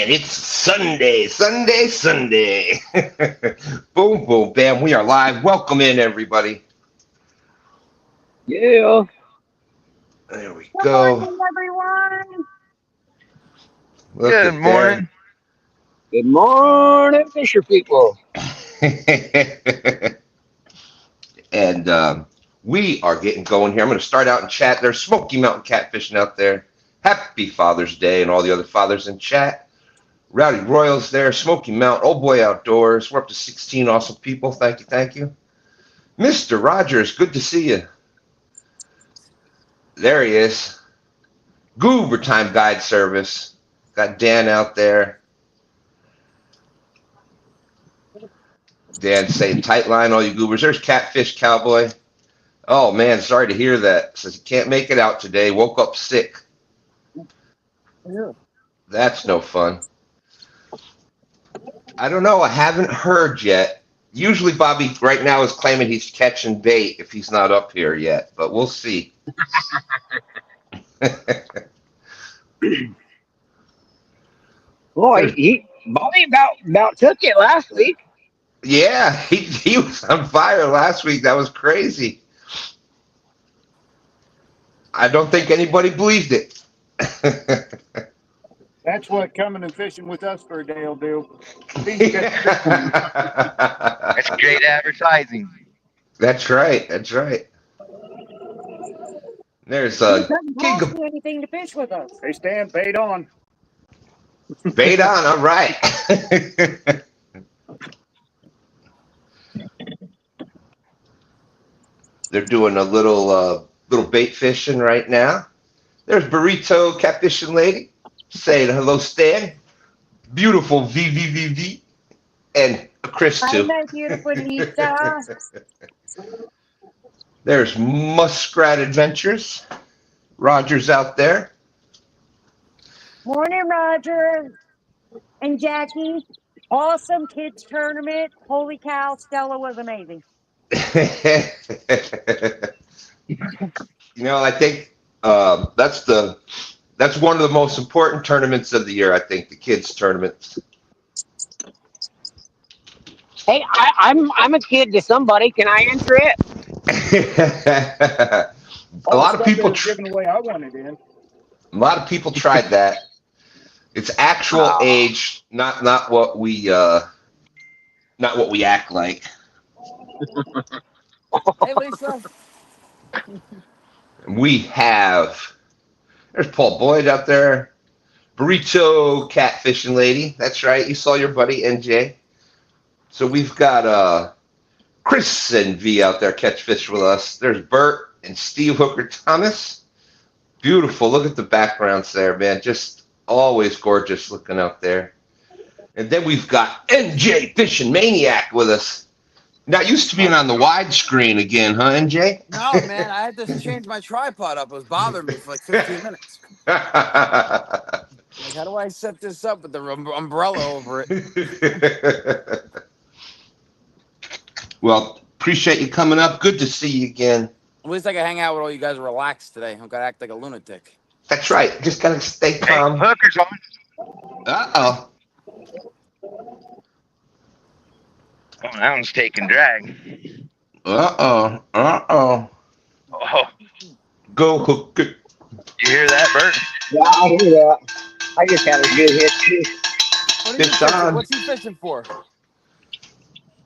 And it's Sunday, Sunday, Sunday. Boom, boom, bam. We are live. Welcome in, everybody. Yeah. There we Good go. morning, everyone. Look Good at morning. Good morning, Fisher people. that. And we are getting going here. I'm going to start out in chat. There's Smoky Mountain catfishing out there. Happy Father's Day and all the other fathers in chat. Rowdy Royals there. Smoky Mountain. Oh boy, outdoors. We're up to 16 awesome people. Thank you, thank you. Mr. Rogers, good to see you. There he is. Goober Time Guide Service. Got Dan out there. Dan saying tight line, all you goobers. There's Catfish Cowboy. Oh man, sorry to hear that. Says he can't make it out today. Woke up sick. Yeah. That's no fun. I don't know. I haven't heard yet. Usually Bobby right now is claiming he's catching bait if he's not up here yet, but we'll see. Boy, Bobby about took it last week. Yeah, he was on fire last week. That was crazy. I don't think anybody believed it. That's what coming and fishing with us for a day will do. That's great advertising. That's right. That's right. There's It a doesn't gig cost of you anything to fish with us. Hey, Stan, bait on. bait on. All right. They're doing a little bait fishing right now. There's Burrito Catfishing Lady saying hello, Stan. Beautiful VVVV. And Chris, I too. know, beautiful Lisa. There's Muskrat Adventures. Roger's out there. Morning, Roger and Jackie. Awesome kids tournament. Holy cow, Stella was amazing. I think that's one of the most important tournaments of the year. I think the kids tournament. Hey, I'm a kid to somebody. Can I answer it? A lot of people giving away. I wanted in. A lot of people tried that. It's actual age, not what we act like. Hey, Lisa. We have there's Paul Boyd out there, Burrito Catfishing Lady. That's right, you saw your buddy NJ. So we've got Chris and V out there catch fish with us. There's Bert and Steve Hooker Thomas. Beautiful. Look at the backgrounds there, man. Just always gorgeous looking out there. And then we've got NJ Fishing Maniac with us. Now, used to being on the widescreen again, huh, NJ? No, man, I had to change my tripod up. It was bothering me for like 15 minutes. Like, how do I set this up with the umbrella over it? Well, appreciate you coming up. Good to see you again. At least I can hang out with all you guys relaxed today. I'm going to act like a lunatic. That's right. Just got to stay Hey, calm. Hooker's on. Uh-oh. Oh, that one's taking drag. Uh-oh. Oh, Go Hooker. you hear that, Bert? Yeah, I hear that. I just had a good hit too. It's on. What's he fishing for?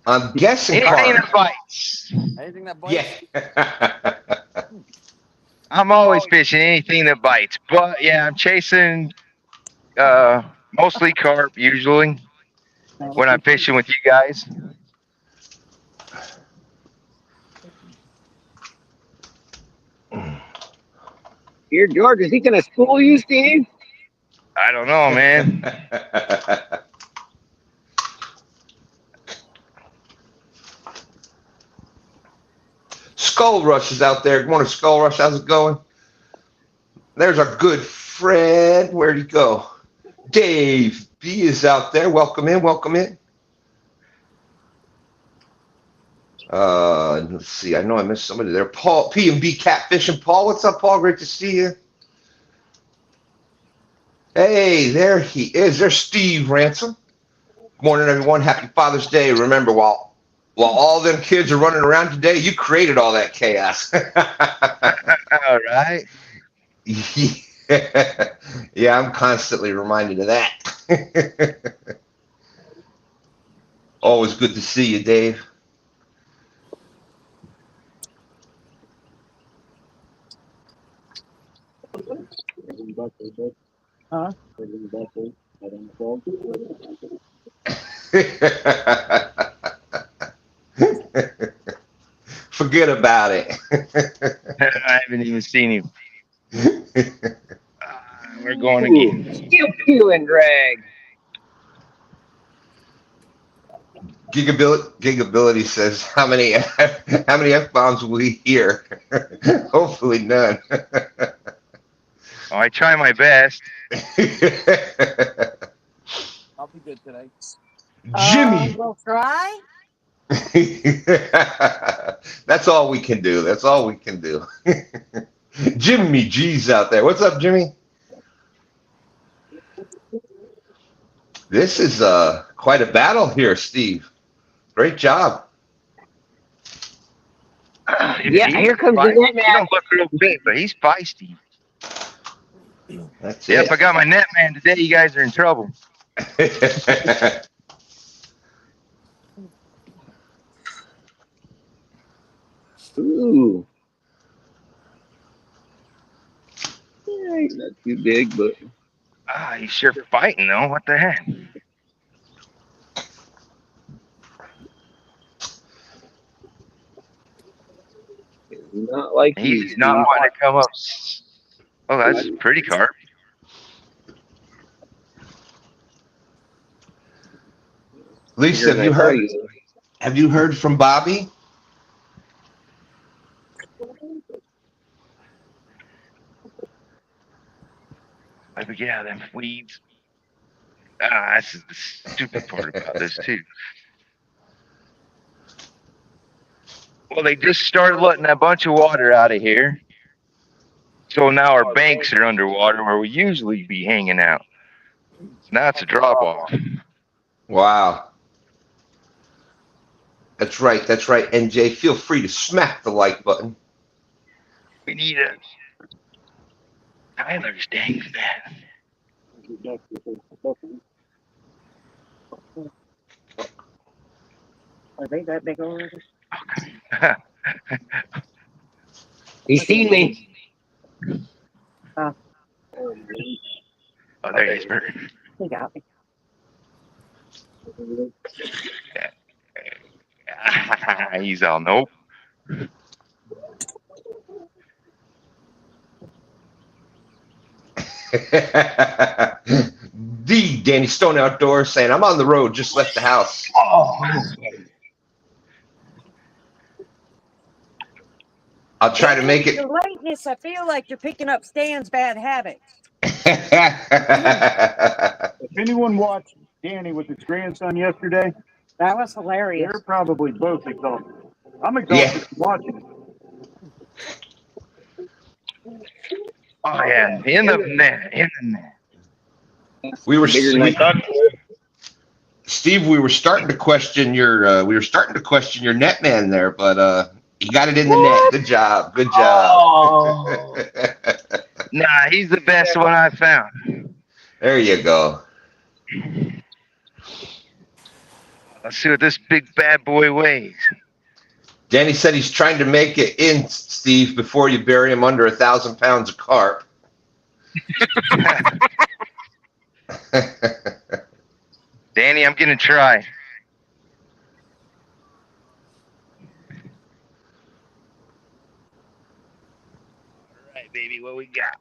I'm guessing Anything Carp. that bites. Anything that bites? Yeah. I'm always fishing anything that bites. But, yeah, I'm chasing mostly carp, usually, when I'm fishing with you guys. Here, George, is he going to school you, Steve? I don't know, man. Skull Rush is out there. Good morning, Skull Rush. How's it going? There's our good friend. Where'd he go? Dave B is out there. Welcome in. Welcome in. Let's see. I know I missed somebody there. Paul, P&B Catfishing. Paul, what's up, Paul? Great to see you. Hey, there he is. There's Steve Ransom. Good morning, everyone. Happy Father's Day. Remember, while all them kids are running around today, you created all that chaos. All right. Yeah, I'm constantly reminded of that. Always good to see you, Dave. Huh? Forget about it. I haven't even seen him. We're going Ooh, again. pew pew and drag. Gigability says how many F bombs will we hear? Hopefully none. Oh, I try my best. I'll be good today. Jimmy. We'll try. That's all we can do. That's all we can do. Jimmy G's out there. What's up, Jimmy? This is quite a battle here, Steve. Great job. Yeah, here comes the net He man. don't look real big, but he's feisty. That's Yep, it. I got my net man today. You guys are in trouble. Ooh. Yeah, he's not too big, but He's sure fighting though. What the heck? not like He's not wanting to come up. Oh, that's pretty carp. Lisa, have you heard from Bobby? Let me get out of them weeds. This is the stupid part about this too. Well, they just started letting a bunch of water out of here. So now our banks are underwater where we usually be hanging out. Now it's a drop off. Wow. That's right. That's right. NJ, feel free to smack the like button. We need a Tyler's dang that. Are they that big already? He's seen me. Oh, there he is, Bert. He got me. He's all nope. The Danny Stone Outdoors saying, I'm on the road, just left the house. I'll try to make it. The lateness, I feel like you're picking up Stan's bad habits. If anyone watched Danny with his grandson yesterday, That was hilarious. they're probably both exhausted. I'm exhausted from watching it. Oh yeah, in the net. we were Bigger than I thought. Steve, we were starting to question your net man there, but you got it in the net. Good job. Good job. Oh. Nah, he's the best one I found. There you go. Let's see what this big bad boy weighs. Danny said he's trying to make it in, Steve, before you bury him under 1,000 pounds of carp. Danny, I'm gonna try. All right, baby, what we got?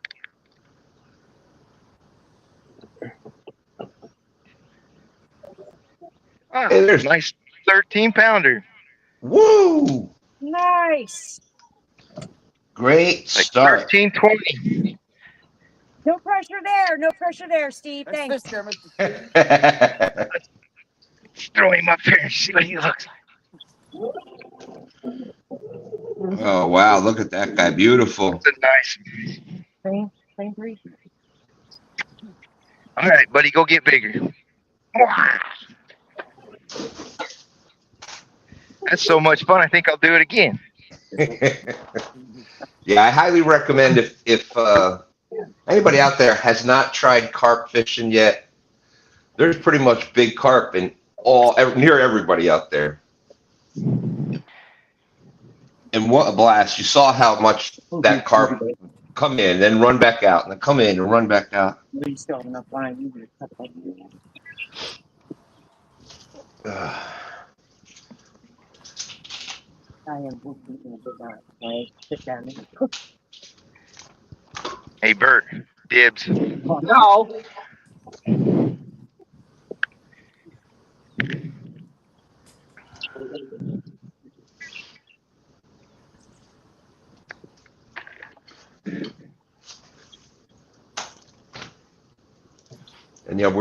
Hey, there's Nice 13-pounder. Woo! Nice. Great Like start. 13, 20. No pressure there. No pressure there, Steve. Nice Thanks. fish there, Mr. Steve. Let's throw him up here and see what he looks like. Oh, wow. Look at that guy. Beautiful. It's a nice. Same breed. All right, buddy, go get bigger. That's so much fun. I think I'll do it again. Yeah, I highly recommend if anybody out there has not tried carp fishing yet. There's pretty much big carp in near everybody out there. And what a blast. You saw how much that carp come in, then run back out, and then come in and run back out. We still have enough line. I am sit down. Hey, Bert, dibs. No. And yeah,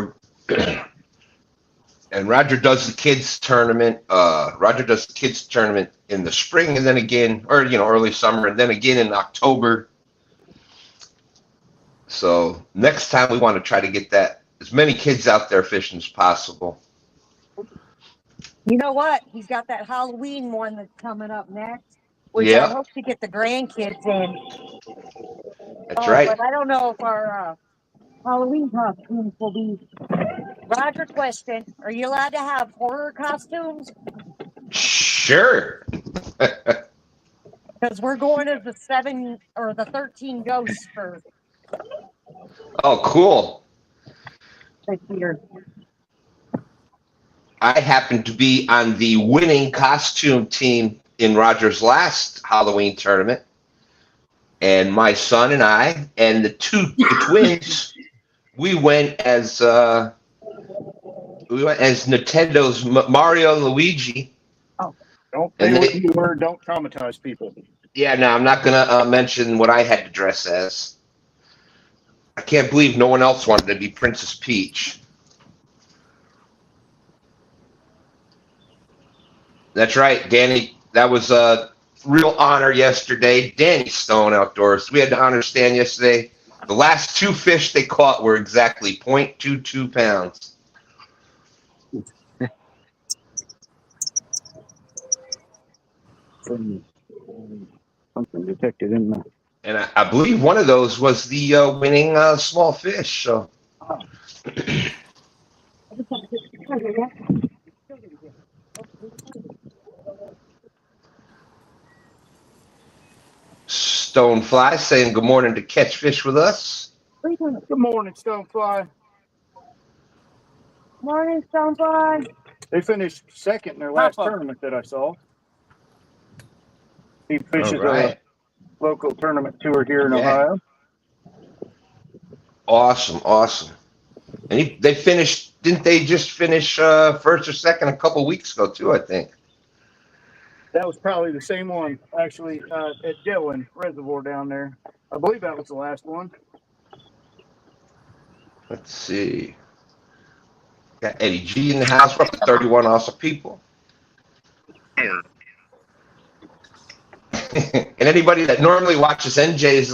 and Roger does the kids tournament. Roger does the kids tournament in the spring, and then again, or early summer, and then again in October. So next time we want to try to get as many kids out there fishing as possible. You know what? He's got that Halloween one that's coming up next, which Yeah. I hope to get the grandkids in. That's right. But I don't know if our Halloween costumes will be. Roger, question: are you allowed to have horror costumes? Sure. Because we're going as the 7 or the 13 ghosts for Oh, cool. this year. I happened to be on the winning costume team in Roger's last Halloween tournament. And my son and I and the twins, we went as Nintendo's Mario and Luigi. Don't say what you were. Don't traumatize people. Yeah, no, I'm not gonna mention what I had to dress as. I can't believe no one else wanted to be Princess Peach. That's right, Danny. That was a real honor yesterday. Danny Stone Outdoors. We had the honor stand yesterday. The last 2 fish they caught were exactly 0.22 pounds. Something detected in the. And I believe one of those was the winning small fish. So. Stonefly saying good morning to Catch Fish with us. Good morning, Stonefly. Morning, Stonefly. They finished second in their last tournament that I saw. He fishes a local tournament tour here in Ohio. Awesome. And they finished, didn't they just finish first or second a couple weeks ago too, I think. That was probably the same one, actually, at Dillon Reservoir down there. I believe that was the last one. Let's see. Got Eddie G in the house. We're up to 31 awesome people. And anybody that normally watches NJ's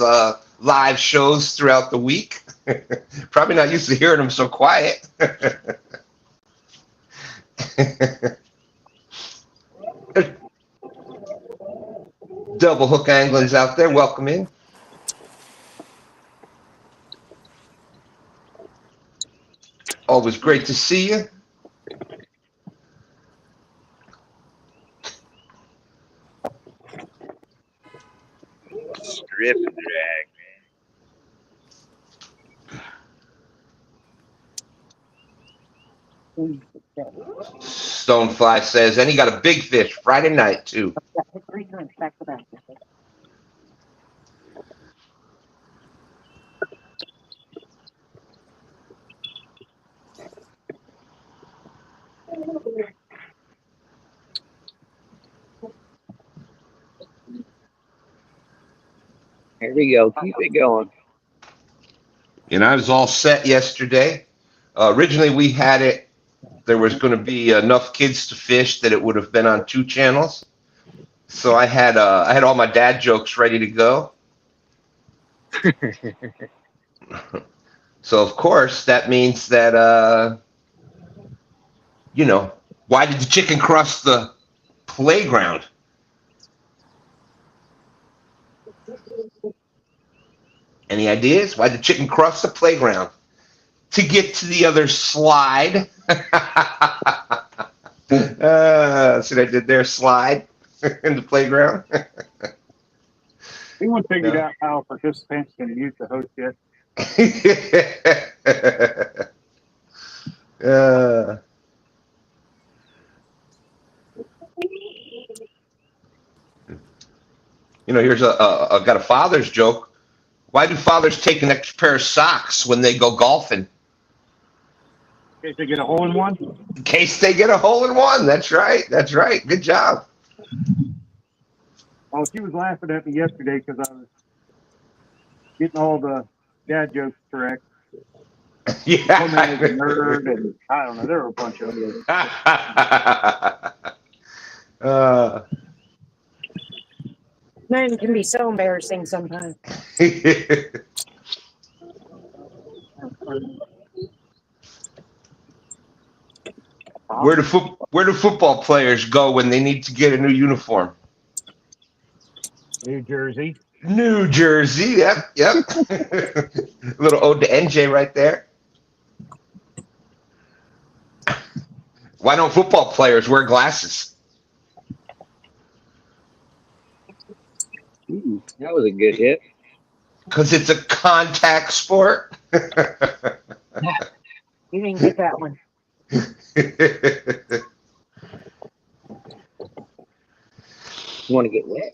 live shows throughout the week, probably not used to hearing him so quiet. Double hook angling's out there. Welcome in. Always great to see you. Strip and drag, Mm. Stonefly says, and he got a big fish Friday night too. Yeah, 3 times back to back. Here we go. Keep it going. And I was all set yesterday. Originally, we had it. There was going to be enough kids to fish that it would have been on 2 channels. So I had all my dad jokes ready to go. So of course that means that why did the chicken cross the playground? Any ideas? Why did the chicken cross the playground? To get to the other slide. See what I did there? Slide in the playground. Anyone figured No. out how participants can use the host yet? Here's a got a father's joke. Why do fathers take an extra pair of socks when they go golfing? In case they get a hole in one? In case they get a hole in one. That's right. That's right. Good job. Oh, she was laughing at me yesterday because I was getting all the dad jokes correct. Woman is a nerd, and I don't know. There were a bunch of them. Man, it can be so embarrassing sometimes. Where do football players go when they need to get a new uniform? New Jersey. New Jersey. Yep. A little ode to NJ right there. Why don't football players wear glasses? Ooh, that was a good hit. Because it's a contact sport. You didn't get that one. You want to get wet?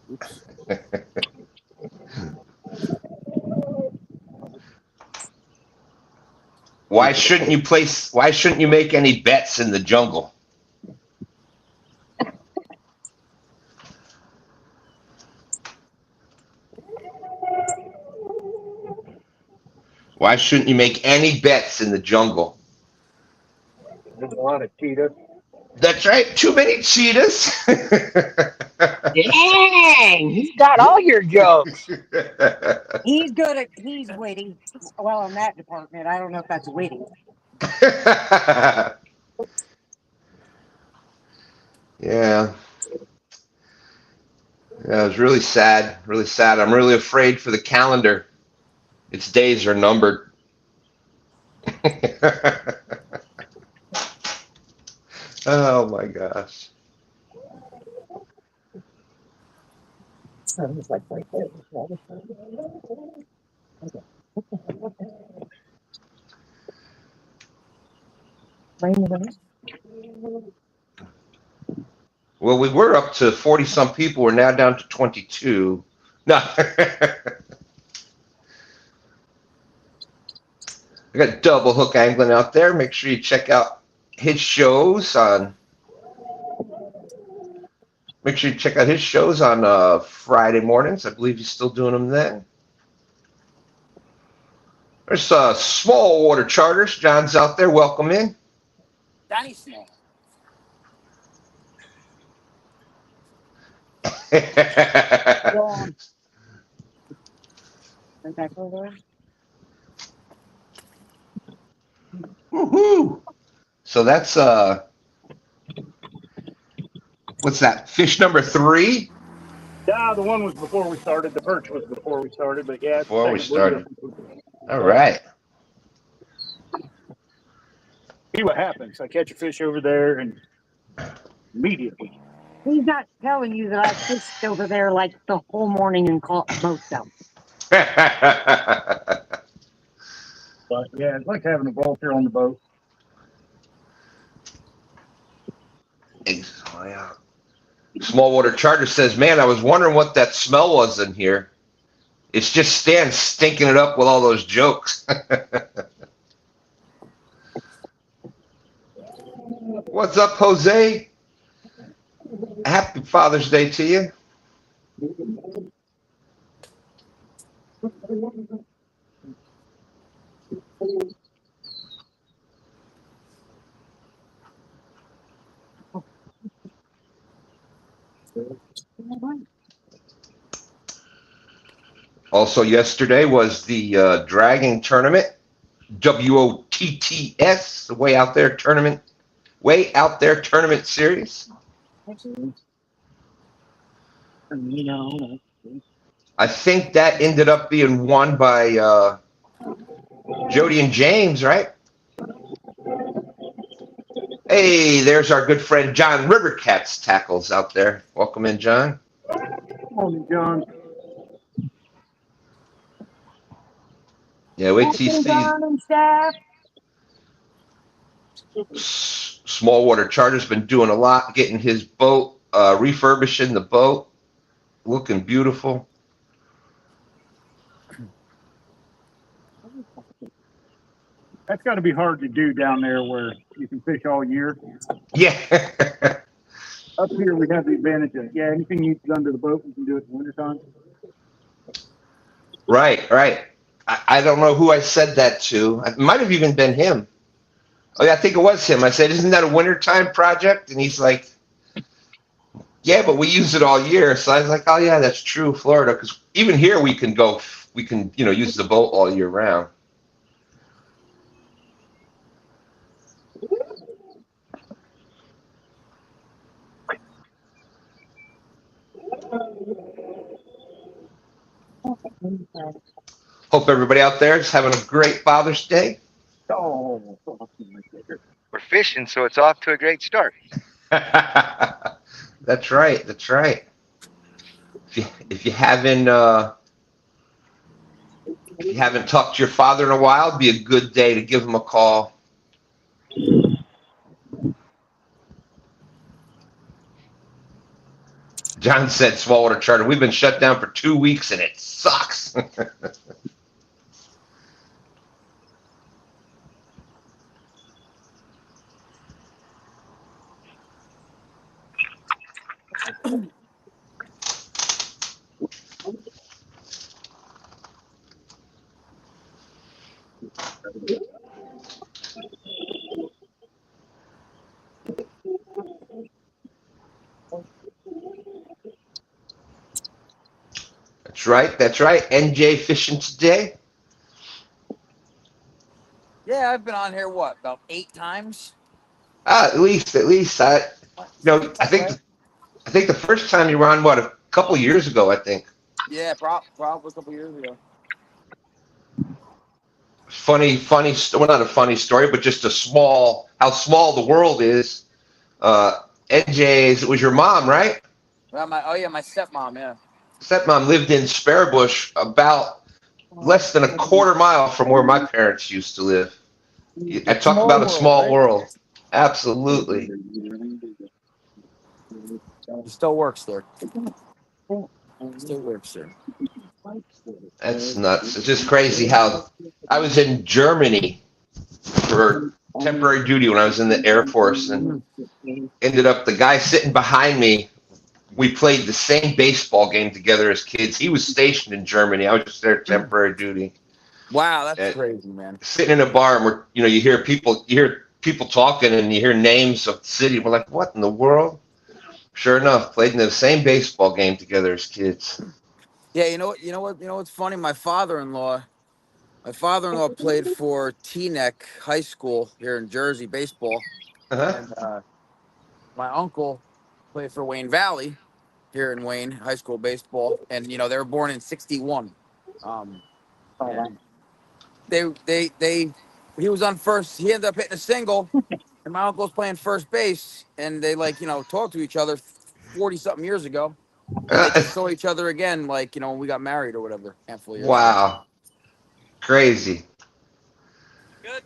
Oops. Why shouldn't you make any bets in the jungle? Why shouldn't you make any bets in the jungle? There's a lot of cheetahs. That's right. Too many cheetahs. Dang, he's got all your jokes. He's witty. Well, in that department, I don't know if that's witty. Yeah. Yeah, it was really sad. Really sad. I'm really afraid for the calendar. Its days are numbered. Oh my gosh. Well, we were up to 40 some people. We're now down to 22. No. I got Double Hook Angling out there. Make sure you check out his shows on. Make sure you check out his shows on Friday mornings. I believe he's still doing them then. There's Small Water Charters. John's out there. Welcome in. Danny Small. Woohoo! So that's what's that? Fish number 3? Yeah, the one was before we started. The perch was before we started, but yeah. Before we started. All right. See what happens. I catch a fish over there and immediately. He's not telling you that I fished over there like the whole morning and caught both of them. But yeah, it's like having a vulture on the boat. Small Water Charter says, man, I was wondering what that smell was in here. It's just Stan stinking it up with all those jokes. What's up, Jose? Happy Father's Day to you. Also, yesterday was the dragging tournament, WOTTS, the Way Out There tournament, series. I think that ended up being won by Jody and James, right? Hey, there's our good friend John Rivercats tackles out there. Welcome in, John. Morning, John. Yeah, wait till you see John and staff. Smallwater Charter's been doing a lot, getting his boat, refurbishing the boat, looking beautiful. That's got to be hard to do down there where you can fish all year. Yeah. Up here, we have the advantage of, anything you can under the boat, we can do it in the wintertime. Right. I don't know who I said that to. It might have even been him. Oh, yeah, I think it was him. I said, isn't that a wintertime project? And he's like, yeah, but we use it all year. So I was like, oh, yeah, that's true, Florida. Because even here we can use the boat all year round. Hope everybody out there is having a great Father's Day. Oh, We're fishing, so it's off to a great start. That's right. If you haven't talked to your father in a while, it'd be a good day to give him a call. John said, Smallwater Charter, we've been shut down for 2 weeks and it sucks. That's right. NJ fishing today. Yeah, I've been on here about 8 times. At least. I think the first time you were on a couple years ago, I think. Yeah, probably a couple years ago. Funny. Well, not a funny story, but just how small the world is. NJ's. It was your mom, right? Well, my stepmom, yeah. Stepmom lived in Sparebush, about less than a quarter mile from where my parents used to live. I talk about a small world. Absolutely. He still works there. Still works there. That's nuts. It's just crazy how I was in Germany for temporary duty when I was in the Air Force, and ended up the guy sitting behind me. We played the same baseball game together as kids. He was stationed in Germany. I was just there temporary duty. Wow, that's crazy, man. Sitting in a bar, and you hear people talking, and you hear names of the city. We're like, what in the world? Sure enough, played in the same baseball game together as kids. Yeah, you know what's funny? My father-in-law played for Teaneck High School here in Jersey baseball, and my uncle played for Wayne Valley here in Wayne High School baseball, and they were born in '61. He was on first. He ended up hitting a single, and my uncle's playing first base, and they talked to each other 40-something years ago. And they just saw each other again, when we got married or whatever, handful of years ago. Wow. Crazy. Good.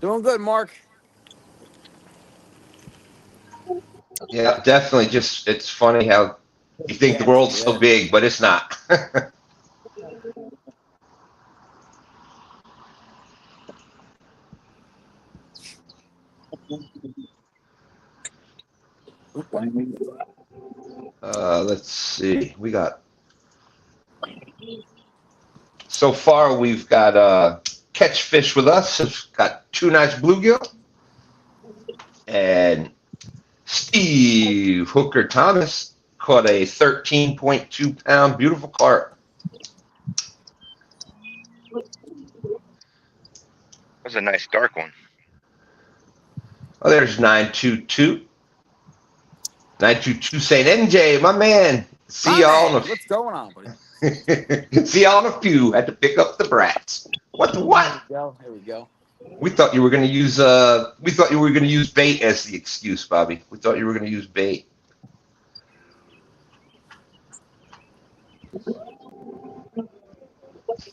Doing good, Mark. Yeah, definitely. Just, it's funny how you think the world's so big, but it's not. Let's see. So far, we've got Catch Fish with us. We've got 2 nice bluegill. And Steve Hooker Thomas Caught a 13.2 pound beautiful carp. That's a nice dark one. Oh, there's 922. 922 STANday, my man. See y'all in What's going on, buddy? See y'all in a few. Had to pick up the brats. What the what? Here we go. We thought you were gonna use bait as the excuse, Bobby. We thought you were gonna use bait.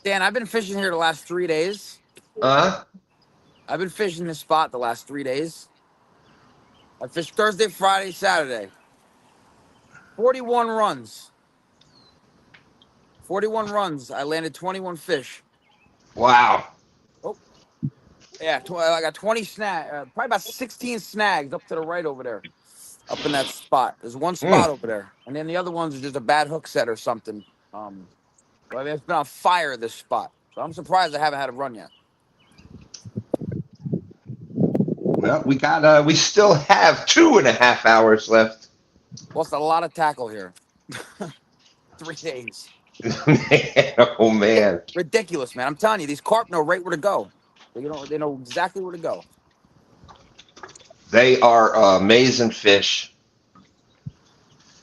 Dan, I've been fishing here the last 3 days. Huh? I've been fishing this spot the last 3 days. I fished Thursday, Friday, Saturday. 41 runs. 41 runs. I landed 21 fish. Wow. Oh. Yeah, I got 20 snags. Probably about 16 snags up to the right over there. Up in that spot. There's one spot over there. And then the other ones are just a bad hook set or something. But it's been on fire, this spot. So I'm surprised I haven't had a run yet. Well, we still have 2.5 hours left. Lost a lot of tackle here. 3 days. Oh man. Ridiculous, man. I'm telling you, these carp know right where to go. They know exactly where to go. They are amazing fish.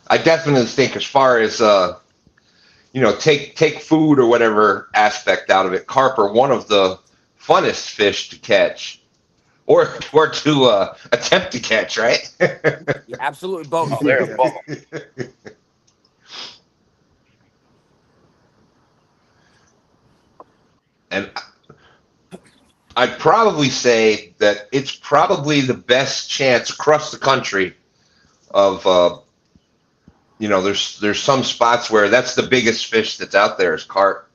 I definitely think, as far as take food or whatever aspect out of it, carp are one of the funnest fish to catch, or to attempt to catch, right? Yeah, absolutely both. Oh, they're a ball. And I'd probably say that it's probably the best chance across the country of there's some spots where that's the biggest fish that's out there is carp.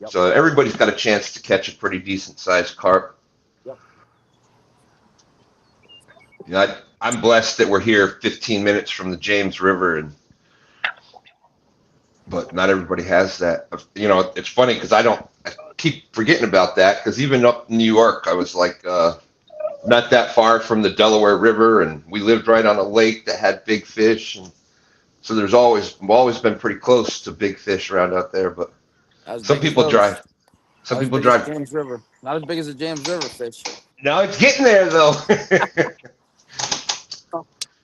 Yep. So everybody's got a chance to catch a pretty decent sized carp. Yep. I'm blessed that we're here 15 minutes from the James River, but not everybody has that. It's funny because I keep forgetting about that, because even up in New York, I was like not that far from the Delaware River, and we lived right on a lake that had big fish, and so we've always been pretty close to big fish around out there. But some people drive. James River, not as big as the James River fish. No, it's getting there though.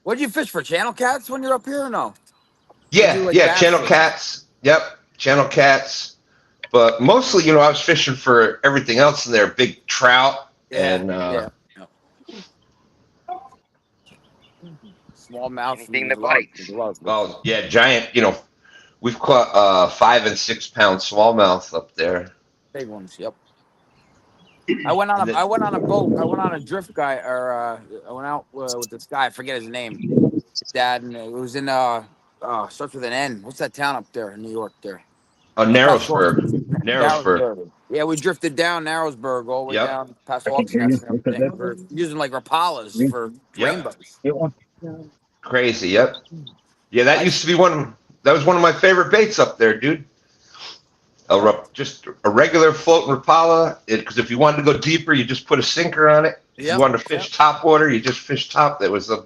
What did you fish for? Channel cats when you're up here or no? Yeah, channel cats. Yep, channel cats. But mostly, I was fishing for everything else in there, big trout and smallmouth. Anything that bites. Oh yeah, giant. We've caught 5 and 6 pound smallmouth up there. Big ones. Yep. I went on a boat. I went on a drift guy, or I went out with this guy. I forget his name. His dad, and it was in starts with an N. What's that town up there in New York? There. Narrowsburg. Yeah, we drifted down Narrowsburg all the way down past Hawks Nest and everything. We're using like Rapalas for rainbows. Crazy. Yep. Yeah, that used to be that was one of my favorite baits up there, dude. Just a regular floating Rapala. Because if you wanted to go deeper, you just put a sinker on it. If you wanted to fish top water, you just fish top. That was the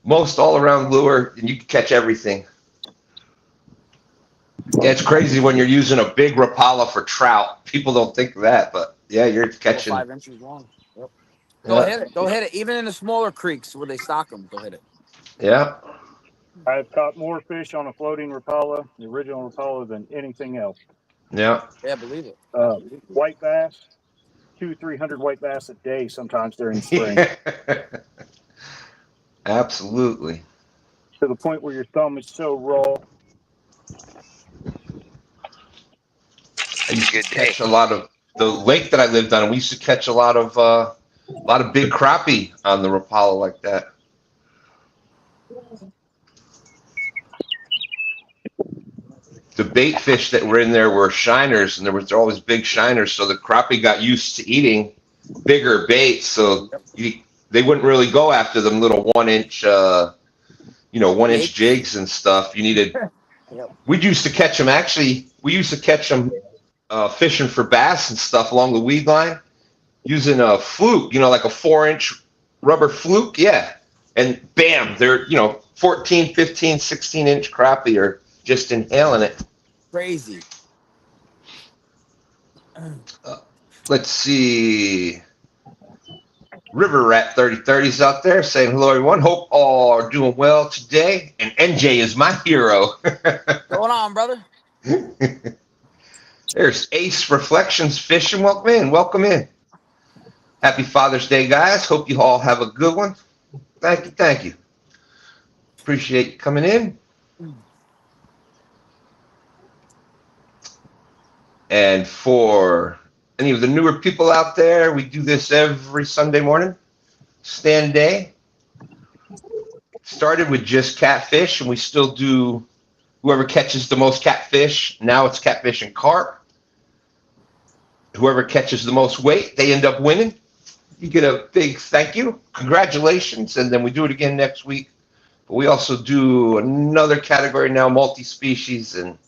most all-around lure, and you could catch everything. Yeah, it's crazy when you're using a big Rapala for trout. People don't think of that, but yeah, you're catching 5 inches long. Yep. Go hit it. Even in the smaller creeks where they stock them, go hit it. Yeah. I've caught more fish on a floating Rapala, the original Rapala, than anything else. Yeah. Yeah, believe it. White bass, 200-300 white bass a day sometimes during spring. Absolutely. To the point where your thumb is so raw. I used to catch a lot of the lake that I lived on. We used to catch a lot of big crappie on the Rapala like that. The bait fish that were in there were shiners, and there was always big shiners. So the crappie got used to eating bigger baits, so they wouldn't really go after them little 1 inch, 1 inch jigs and stuff. You needed. We used to catch them. Actually, we used to catch them fishing for bass and stuff along the weed line, using a fluke. Like a 4 inch rubber fluke. Yeah, And bam, they're, 14, 15, 16-inch crappie are just inhaling it. Crazy. Let's see. River Rat 3030's out there saying hello, everyone. Hope all are doing well today. And NJ is my hero. Going on, brother? There's Ace Reflections Fishing. Welcome in. Welcome in. Happy Father's Day, guys. Hope you all have a good one. Thank you. Thank you. Appreciate you coming in. And for any of the newer people out there, we do this every Sunday morning. STANday. Started with just catfish, and we still do whoever catches the most catfish. Now it's catfish and carp. Whoever catches the most weight, they end up winning. You get a big thank you. Congratulations. And then we do it again next week. But we also do another category now, multi-species. And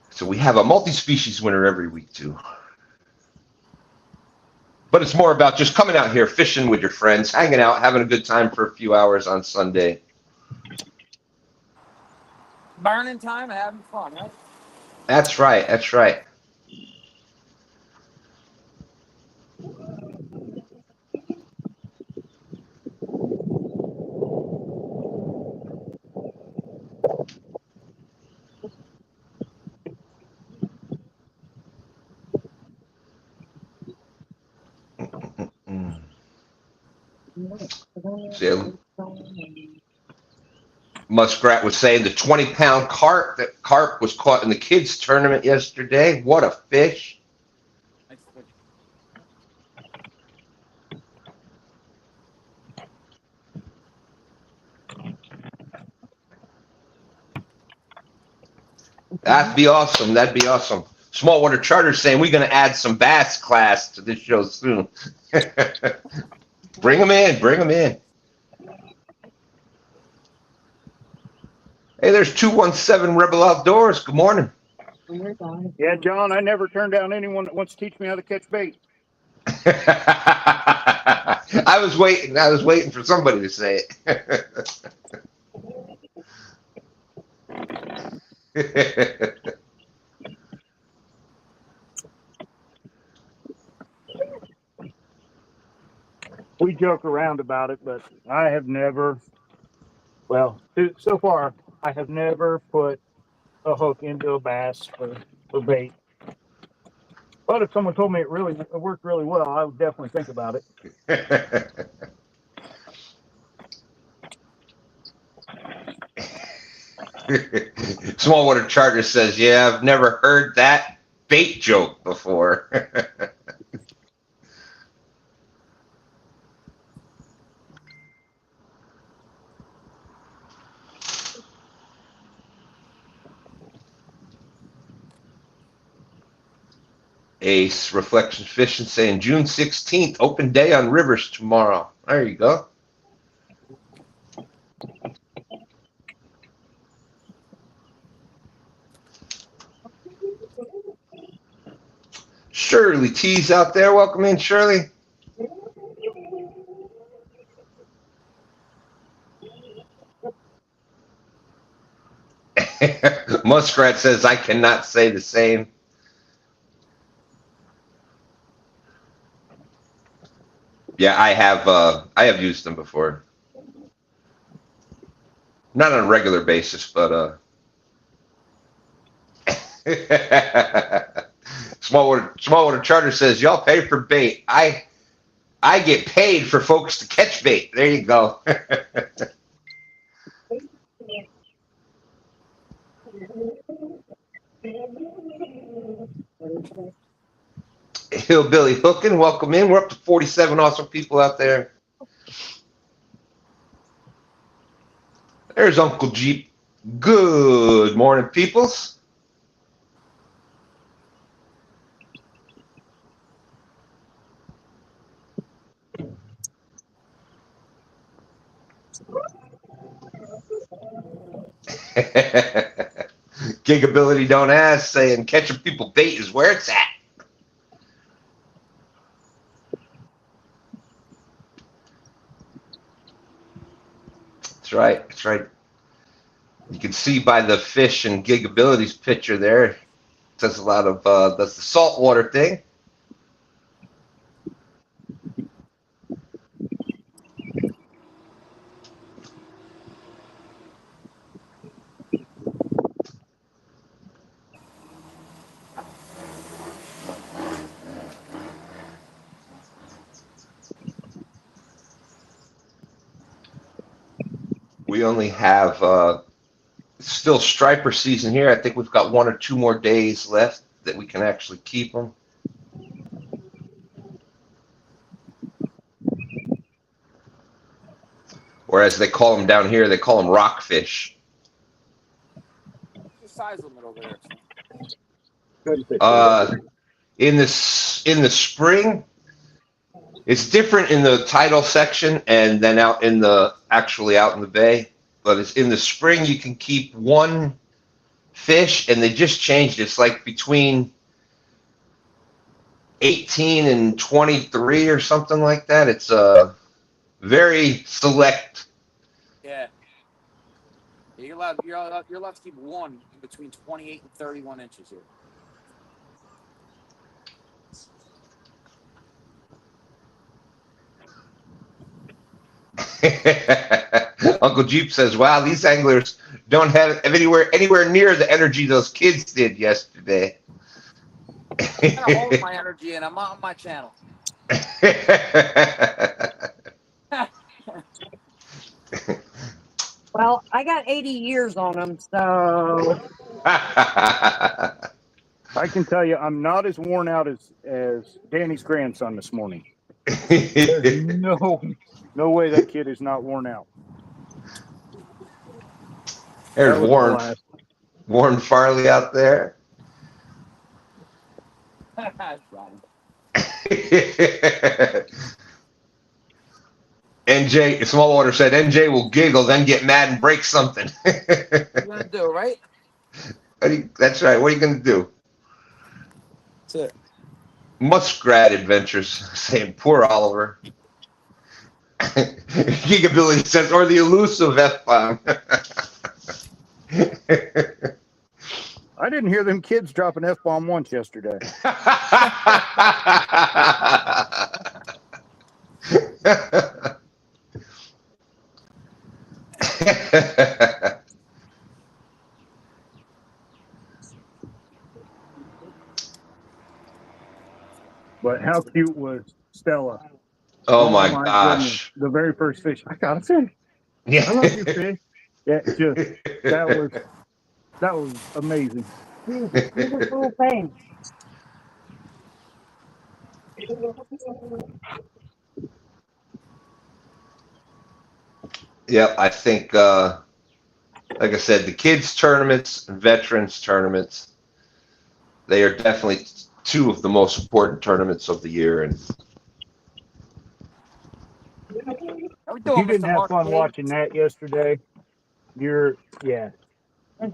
so we have a multi-species winner every week, too. But it's more about just coming out here, fishing with your friends, hanging out, having a good time for a few hours on Sunday. Burning time and having fun, right? That's right. That's right. See, Muskrat was saying the 20-pound carp, that carp was caught in the kids' tournament yesterday. What a fish. That'd be awesome. That'd be awesome. Smallwater Charter saying we're going to add some bass class to this show soon. Bring them in. Bring them in. Hey, there's 217 Rebel Outdoors. Good morning. Yeah, John, I never turn down anyone that wants to teach me how to catch bait. I was waiting for somebody to say it. We joke around about it, but I have never, well, so far, I have never put a hook into a bass for bait. But if someone told me it worked really well, I would definitely think about it. Smallwater Charter says, yeah, I've never heard that bait joke before. Ace Reflection Fishing saying June 16th, open day on rivers tomorrow. There you go. Shirley T's out there. Welcome in, Shirley. Muskrat says I cannot say the same. Yeah, I have used them before. Not on a regular basis, but Smallwater Charter says y'all pay for bait. I get paid for folks to catch bait. There you go. Hillbilly Hooking, welcome in. We're up to 47 awesome people out there. There's Uncle Jeep. Good morning, peoples. Gigability don't ask, saying catching people bait is where it's at. That's right. That's right. You can see by the fish and gig abilities picture there. It says a lot of that's the saltwater thing. We only have still striper season here. I think we've got 1 or 2 more days left that we can actually keep them. Or as they call them down here, they call them rockfish. What's the size limit over there? In the spring, it's different in the tidal section and then out in the bay. But it's in the spring you can keep 1 fish, and they just changed it. It's like between 18 and 23 or something like that. It's very select. Yeah. You're allowed to keep 1 between 28 and 31 inches here. Uncle Jeep says, "Wow, these anglers don't have anywhere near the energy those kids did yesterday." I'm gonna hold my energy, and I'm on my channel. Well, I got 80 years on them, so. I can tell you, I'm not as worn out as Danny's grandson this morning. There's no way that kid is not worn out. There's Warren Farley out there. NJ, Smallwater said NJ will giggle, then get mad and break something. What are you gonna do, right? That's right. What are you gonna do? That's it. Muskrat Adventures saying poor Oliver. Gigability says, or the elusive F-bomb. I didn't hear them kids drop an F-bomb once yesterday. But how cute was Stella? Oh my gosh. Goodness. The very first fish. I got a fish. Yeah. I love your fish. Yeah, that was amazing. Beautiful thing. Yep, I think, like I said, the kids' tournaments and veterans' tournaments, they are definitely 2 of the most important tournaments of the year. And If you didn't have fun watching that yesterday, there's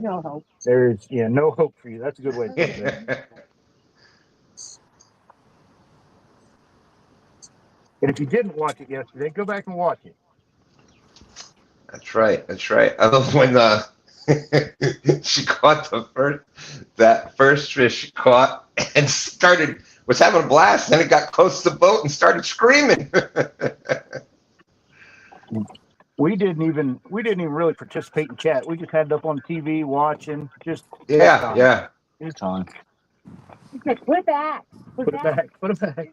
no hope. There's no hope for you. That's a good way to put it. And if you didn't watch it yesterday, go back and watch it. That's right. That's right. I love when she caught that first fish she caught and was having a blast. Then it got close to the boat and started screaming. We didn't even really participate in chat. We just had it up on TV watching. Just yeah. It's on. Put it back. Put it back. Put it back.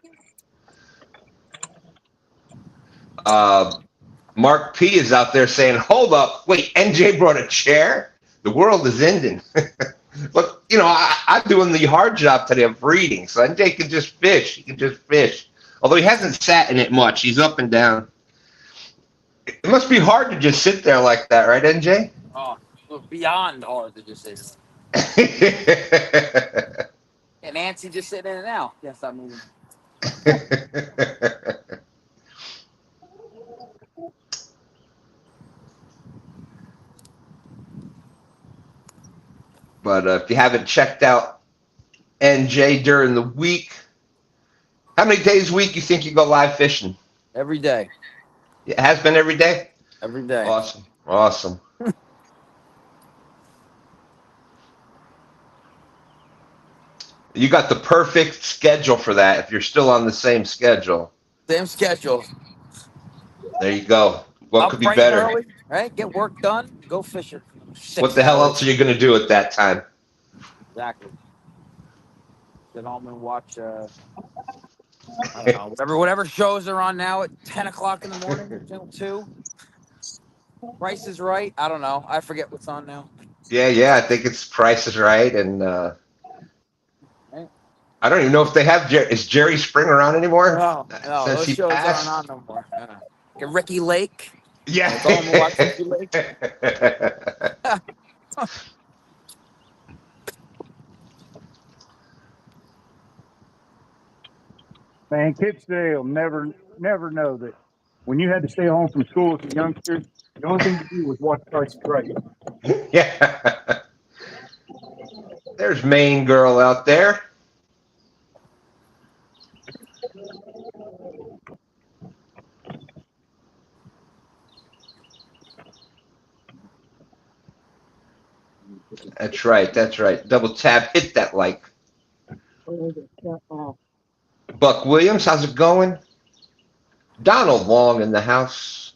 Mark P is out there saying, "Hold up, wait, NJ brought a chair? The world is ending." But I'm doing the hard job today of reading, so NJ can just fish. He can just fish. Although he hasn't sat in it much, he's up and down. It must be hard to just sit there like that, right, NJ? Oh, beyond hard to just sit there. And Nancy just sitting in it now. Yes, I'm moving. But if you haven't checked out NJ during the week, how many days a week you think you go live fishing? Every day. It has been every day? Every day. Awesome. Awesome. You got the perfect schedule for that if you're still on the same schedule. Same schedule. There you go. What Up could be bright and better? early, right? Get work done. Go fishing. What the hell else are you going to do at that time? Exactly. Get home and watch. I don't know. Whatever shows are on now at 10 o'clock in the morning until 2. Price is Right. I don't know. I forget what's on now. Yeah. I think it's Price is Right, and Right? I don't even know if they have. Is Jerry Springer on anymore? No, Since those he shows aren't passed. on no more. Get Ricky Lake. Yeah. Go home and watch Ricky Lake. Man, kids today will never know that when you had to stay home from school as a youngster, the only thing to do was watch Price is Right. Yeah. There's Maine girl out there. That's right. That's right. Double tap. Hit that like. Buck Williams, how's it going? Donald Long in the house.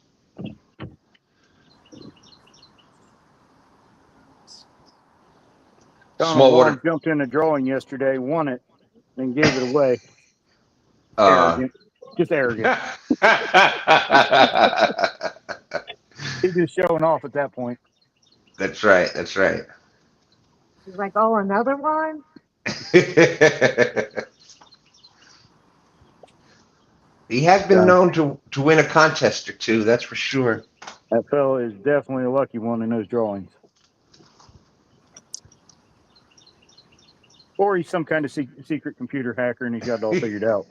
Donald Long jumped in a drawing yesterday, won it, and gave it away. Arrogant. Just arrogant. He's just showing off at that point. That's right. That's right. He's like, oh, another one? He has been known to win a contest or two, that's for sure. That fellow is definitely a lucky one in those drawings. Or he's some kind of secret computer hacker and he's got it all figured out.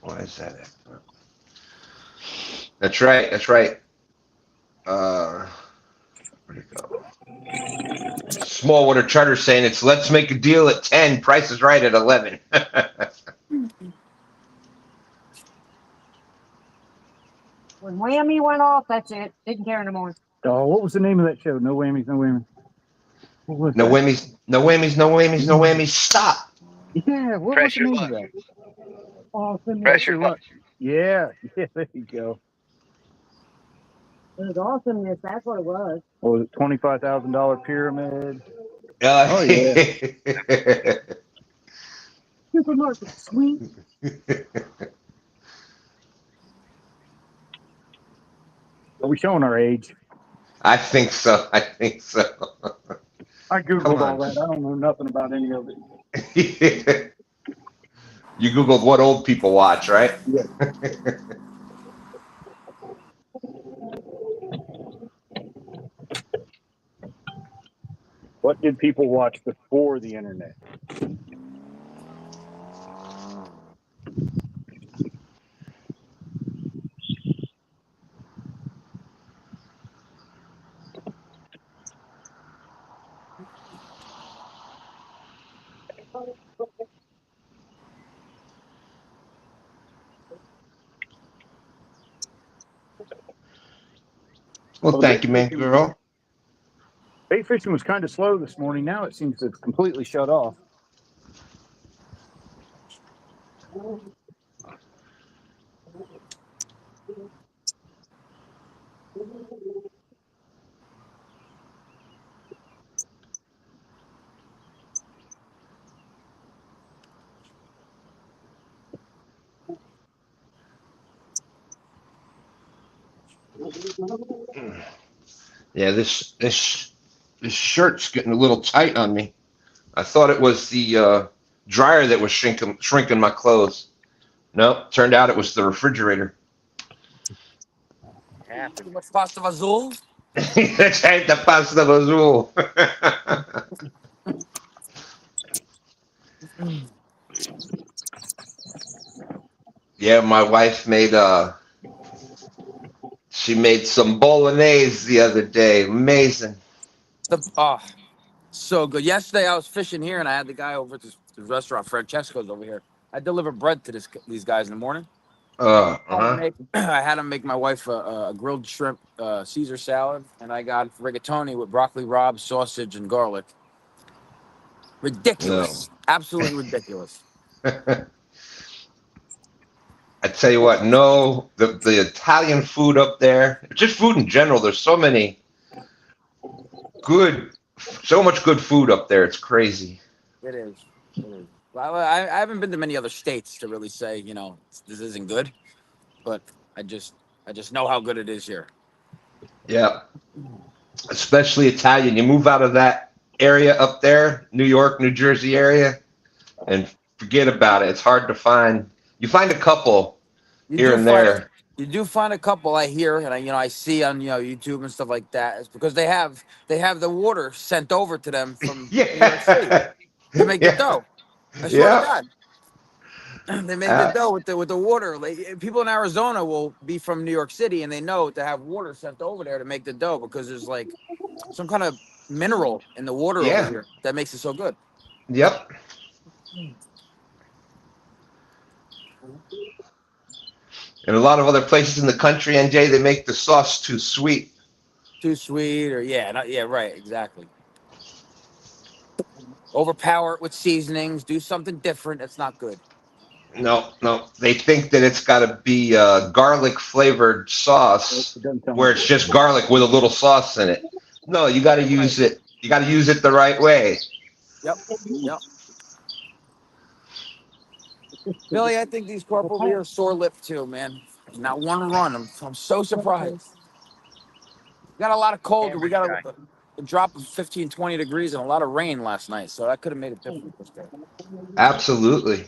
Why is that? That's right. That's right. Where'd it go? Smallwater Charter saying it's let's make a deal at 10. Price is right at 11. When Whammy went off, that's it. Didn't care anymore. Oh, what was the name of that show? No Whammies, No Whammies. No whammies, no whammies, no whammies, no whammies. Stop. Yeah, what was the name of that? Awesome. Pressure lunch. Yeah, there you go. It was awesomeness. That's what it was. What was it? $25,000 pyramid. Oh yeah. Supermarket sweet. Are we showing our age? I think so. I think so. I Googled all that. I don't know nothing about any of it. You Googled what old people watch, right? Yeah. What did people watch before the internet? Well, thank you, man, girl. Bait fishing was kind of slow this morning. Now it seems to have completely shut off. Yeah, this shirt's getting a little tight on me. I thought it was the dryer that was shrinking my clothes. No, turned out it was the refrigerator. Yeah, too much pasta azul. C'è da pasta su. Yeah, my wife made she made some bolognese the other day. Amazing. Oh, so good. Yesterday I was fishing here, and I had the guy over at this restaurant, Francesco's over here. I deliver bread to these guys in the morning. Uh-huh. I had him make my wife a grilled shrimp Caesar salad, and I got rigatoni with broccoli rabe, sausage, and garlic. No. Ridiculous. Absolutely ridiculous. I tell you what, no, the Italian food up there, just food in general, there's so many good, so much good food up there. It's crazy. It is. It is. Well, I haven't been to many other states to really say, this isn't good, but I just I just know how good it is here. Yeah, especially Italian. You move out of that area up there, New York, New Jersey area, and forget about it. It's hard to find. You find a couple You here do and find there. you do find a couple I hear and I see on YouTube and stuff like that. It's because they have the water sent over to them from New York City Yeah, to make the yeah, dough. I swear to yeah. God. They make the Uh, dough with the water. Like, people in Arizona will be from New York City and they know to have water sent over there to make the dough because there's like some kind of mineral in the water over yeah, here that makes it so good. yep. And a lot of other places in the country, NJ, they make the sauce too sweet. Too sweet or yeah, right, exactly. Overpower it with seasonings, do something different. That's not good. No, no. They think that it's got to be garlic flavored Nope, sauce it doesn't tell me. where it's just garlic with a little sauce in it. No, you got to Right, right. use it. You got to use it the right way. Yep. Yep. Billy, I think these carp over here are sore lipped too, man. Not one run. I'm so surprised. We got a lot of cold. We Camera got shy. a drop of 15, 20 degrees and a lot of rain last night. So that could have made a difference this day. Absolutely.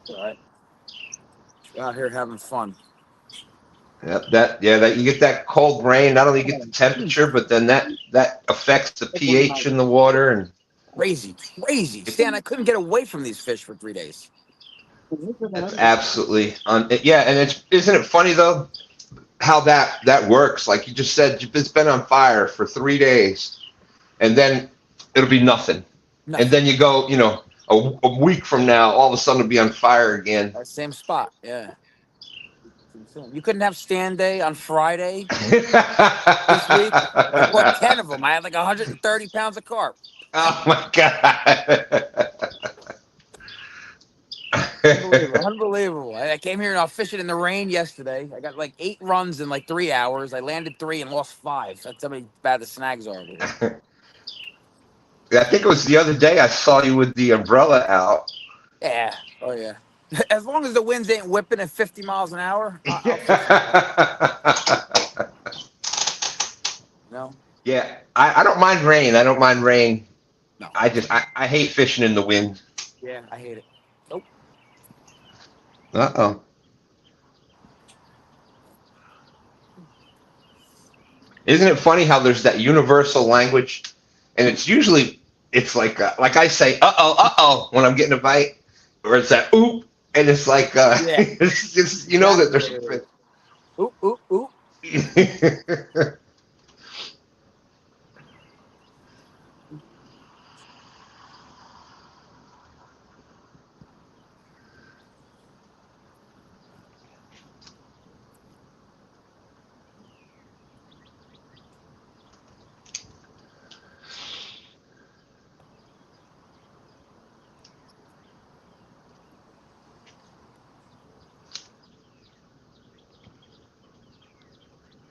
All right. We're out here having fun. Yep, that you get that cold rain. Not only you get the temperature, but then that affects the pH in the water, and Crazy. Crazy. it, Stan, I couldn't get away from these fish for 3 days. that's absolutely yeah. And isn't it funny though how that works? Like you just said, it's been on fire for 3 days, and then it'll be nothing. And Nothing. then you go, a week from now, all of a sudden it'll be on fire again. That same spot. Yeah. You couldn't have STANday on Friday this week. I caught 10 of them. I had like 130 pounds of carp. Oh my god! Unbelievable. Unbelievable. I came here and I was fishing in the rain yesterday. I got like 8 runs in like 3 hours. I landed 3 and lost 5. That's how bad the snags are over here. I think it was the other day I saw you with the umbrella out. Yeah. Oh, yeah. As long as the winds ain't whipping at 50 miles an hour, I'll fish it. No? Yeah, I don't mind rain. I don't mind rain. No. I hate fishing in the wind. Yeah, I hate it. Nope. Uh-oh. Isn't it funny how there's that universal language, and it's like I say uh-oh when I'm getting a bite, or it's that oop, and it's like Yeah. it's just that Exactly there's what it is. Oop, oop, oop.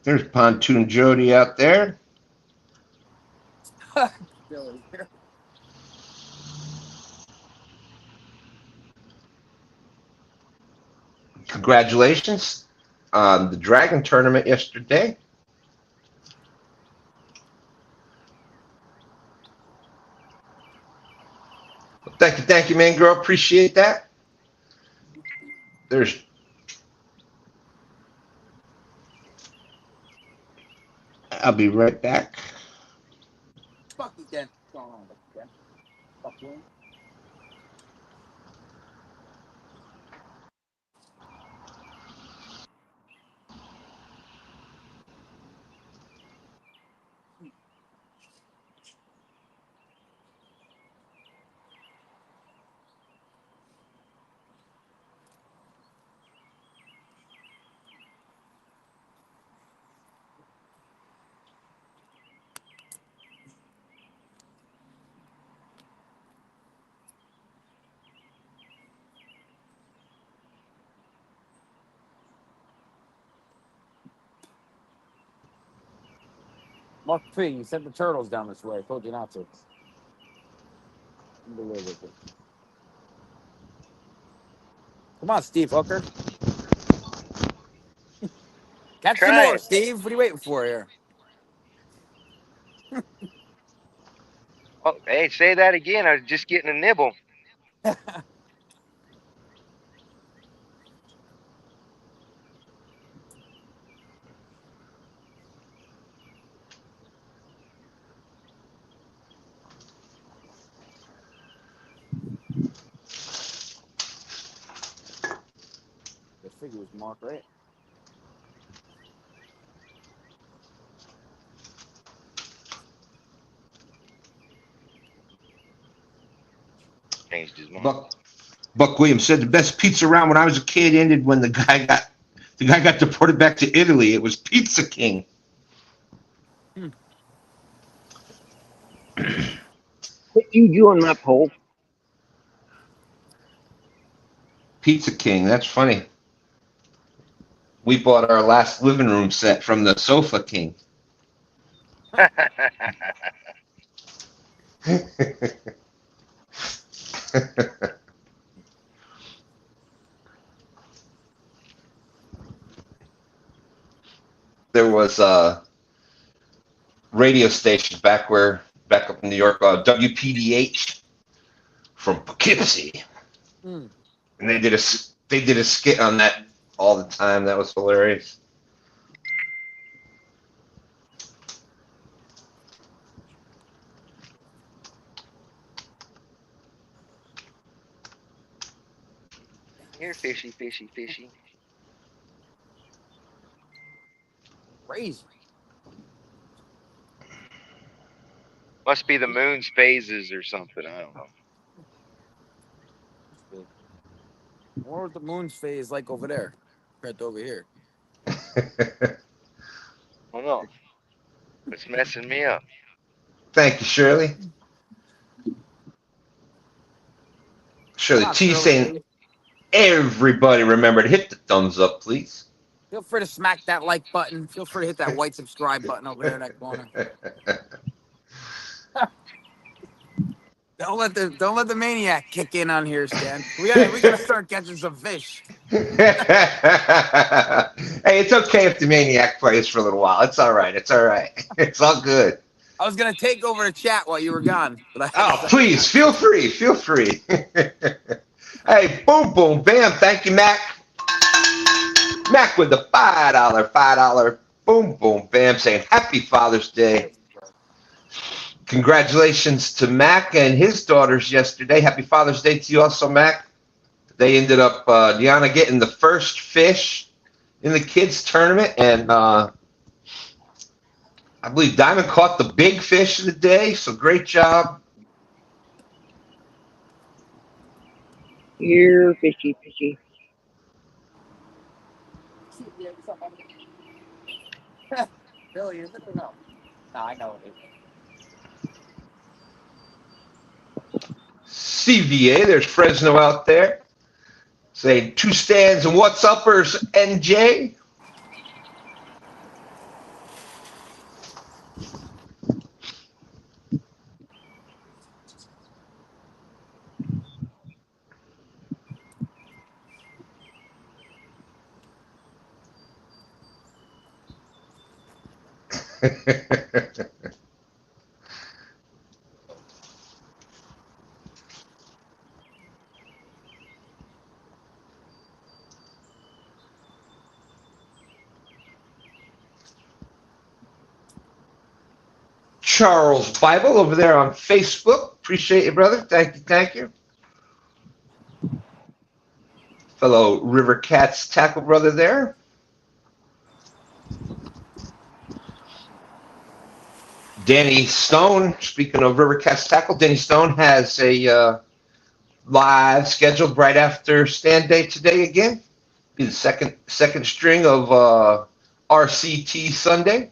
There's Pontoon Jody out there. Congratulations on the Dragon tournament yesterday. Thank you, man, girl. Appreciate that. There's I'll be right back. Fuck you, Dan. What's going on, Dan? Fuck you. Mark P, you sent the turtles down this way. I told you not to. Unbelievable. Come on, Steve Hooker. Catch some more, Trying. Steve. What are you waiting for here? Oh, hey, say that again. I was just getting a nibble. The figure was Mark, right? Changed his mind. Buck Williams said the best pizza around when I was a kid ended when the guy got deported back to Italy. It was Pizza King. Put you on my poll. Pizza King. That's funny. We bought our last living room set from the Sofa King. There was a radio station back up in New York, WPDH from Poughkeepsie, Mm. and they did a skit on that all the time. That was hilarious. Here, fishy, fishy, fishy. Crazy. Must be the moon's phases or something. I don't know. What was the moon's phase like over there compared to over here? I don't know. It's messing me up. Thank you, Shirley. Shirley Come on, T Shirley saying, T. everybody remember to hit the thumbs up, please. Feel free to smack that like button. Feel free to hit that white subscribe button over there in that corner. Don't let the maniac kick in on here, Stan. We gotta start catching some fish. Hey, it's okay if the maniac plays for a little while. It's all right. It's all right. It's all good. I was gonna take over the chat while you were gone, but I Oh, decided please not feel to. free. Feel free. Hey, boom, boom, bam. Thank you, Mac. Mac with the $5, boom, boom, bam, saying Happy Father's Day. Congratulations to Mac and his daughters yesterday. Happy Father's Day to you also, Mac. They ended up, Deanna getting the first fish in the kids' tournament, and I believe Diamond caught the big fish of the day, so great job. Here, fishy, fishy. Really, is it or no? No, I know it. CVA, there's Fresno out there saying two stands and what's uppers, NJ. Charles Bible over there on Facebook. Appreciate you, brother. Thank you, thank you. Fellow River Cats tackle brother there. Danny Stone, speaking of River Cats tackle, Danny Stone has a live scheduled right after STANday today again. Be the second string of RCT Sunday.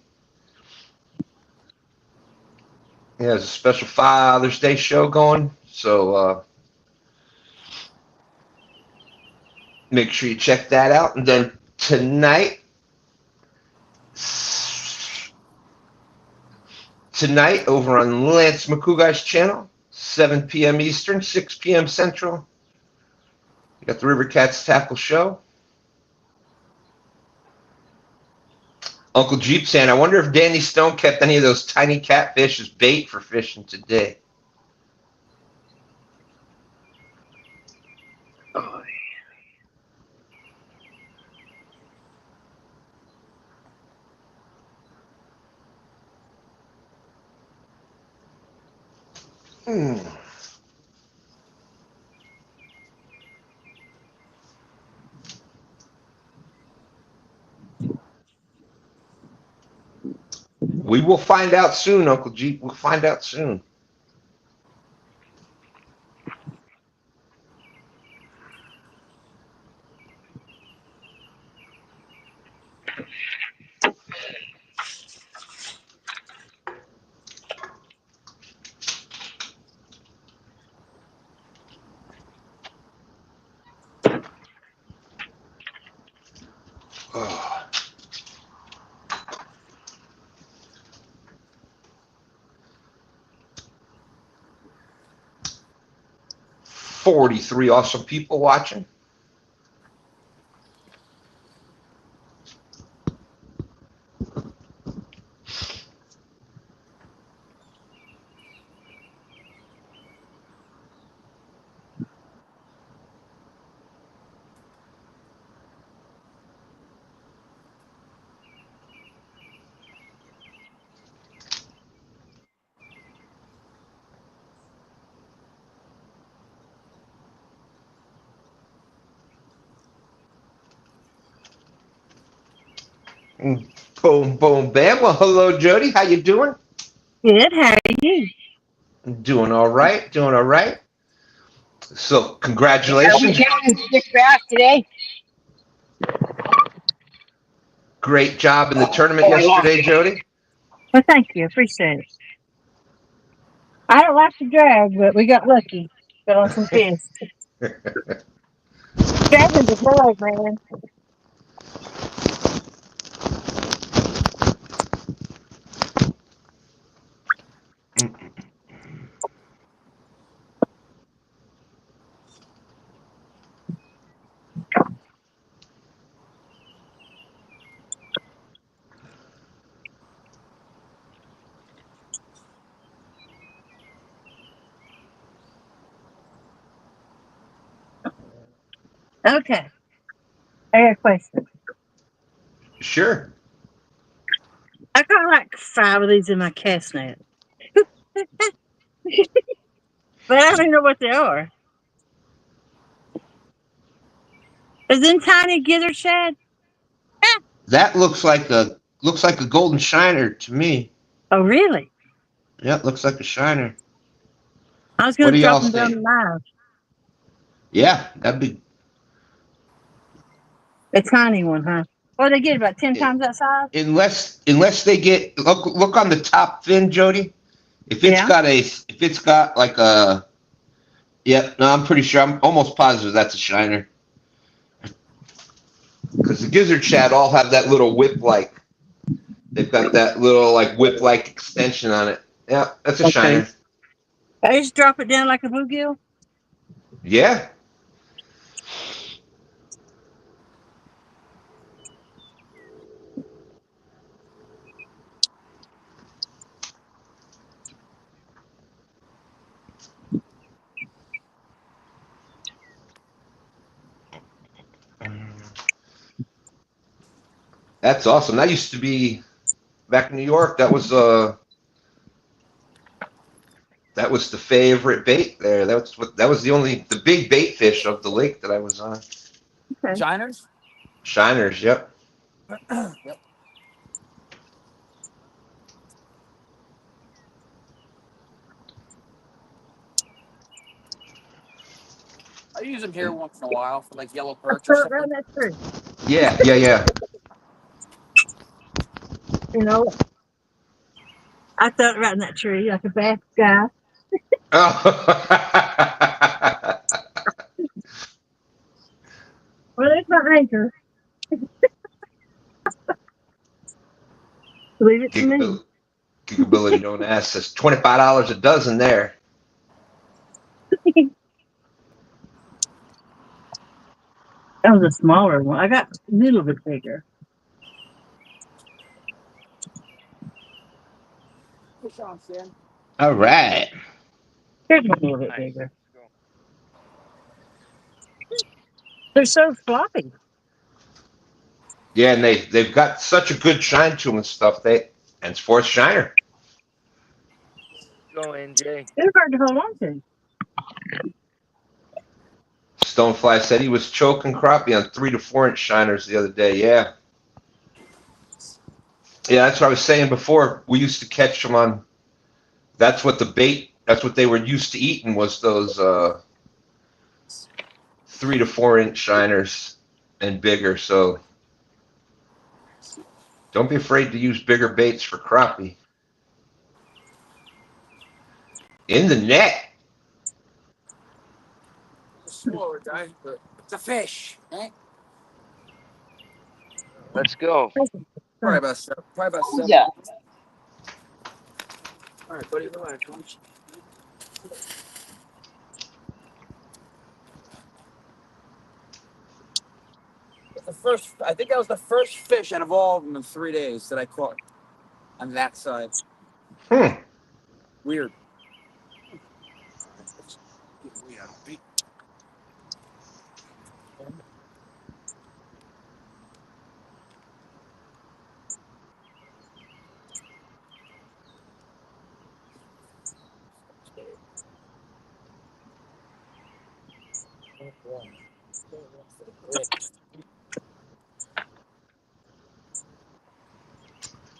He has a special Father's Day show going, so make sure you check that out. And then tonight over on Lance McCouguy's channel, 7 p.m. Eastern, 6 p.m. Central, you got the River Cats Tackle Show. Uncle Jeep saying, I wonder if Danny Stone kept any of those tiny catfish as bait for fishing today. We will find out soon, Uncle Jeep. We'll find out soon. Oh. 43 awesome people watching. Boom, boom, bam. Well, hello, Jody. How you doing? Good. How are you? Doing all right. Doing all right. So, Are we congratulations. counting stick bass today? Great job in the tournament Oh, I lost yesterday, it. Jody. Well, thank you. Appreciate it. I don't like to drag, but we got lucky. Got on some fish. Dragging's a drag, man. Okay. I got a question. Sure. I got like 5 of these in my cast net. But I don't even know what they are. Is them tiny gizzard shad? That looks like a golden shiner to me. Oh, really? Yep, looks like a shiner. I was What going do to drop y'all them down think? the mouth. Yeah, that'd be A tiny one, huh? Well, they get about 10 times that size? unless they get look on the top fin, Jody. If Yeah. it's got like a yep, no, I'm pretty sure. I'm almost positive that's a shiner. Because the gizzard shad all have that little whip like. They've got that little like whip like extension on it. Yeah, that's a Okay. shiner. I just drop it down like a bluegill? Yeah. That's awesome. That used to be back in New York. That was That was the favorite bait there. That was the big bait fish of the lake that I was on. Okay. Shiners? Shiners, yep. Yep. I use them here once in a while for like yellow I perch or throw it something. around that tree. Yeah. You know, I throw it around that tree like a bad guy. Oh. Well, there's my anchor. Leave it to me. Giggability don't ask us. $25 a dozen there. That was a smaller one. I got a little bit bigger. Push on, Stan. All right. Here's one a little bit Nice. bigger. Let's They're so floppy. Yeah, and they've got such a good shine to them and stuff. And it's fourth shiner. go, NJ. They're hard to hold on to. Stonefly said he was choking crappie on 3 to 4 inch shiners the other day. Yeah. Yeah, that's what I was saying before. We used to catch them on. That's what they were used to eating was those 3 to 4 inch shiners and bigger. So don't be afraid to use bigger baits for crappie. In the net. It's a smaller guy, but it's a fish. Eh? Let's go. Probably about seven. Yeah. All right, buddy, relax. I think that was the first fish out of all of them in 3 days that I caught on that side. Weird.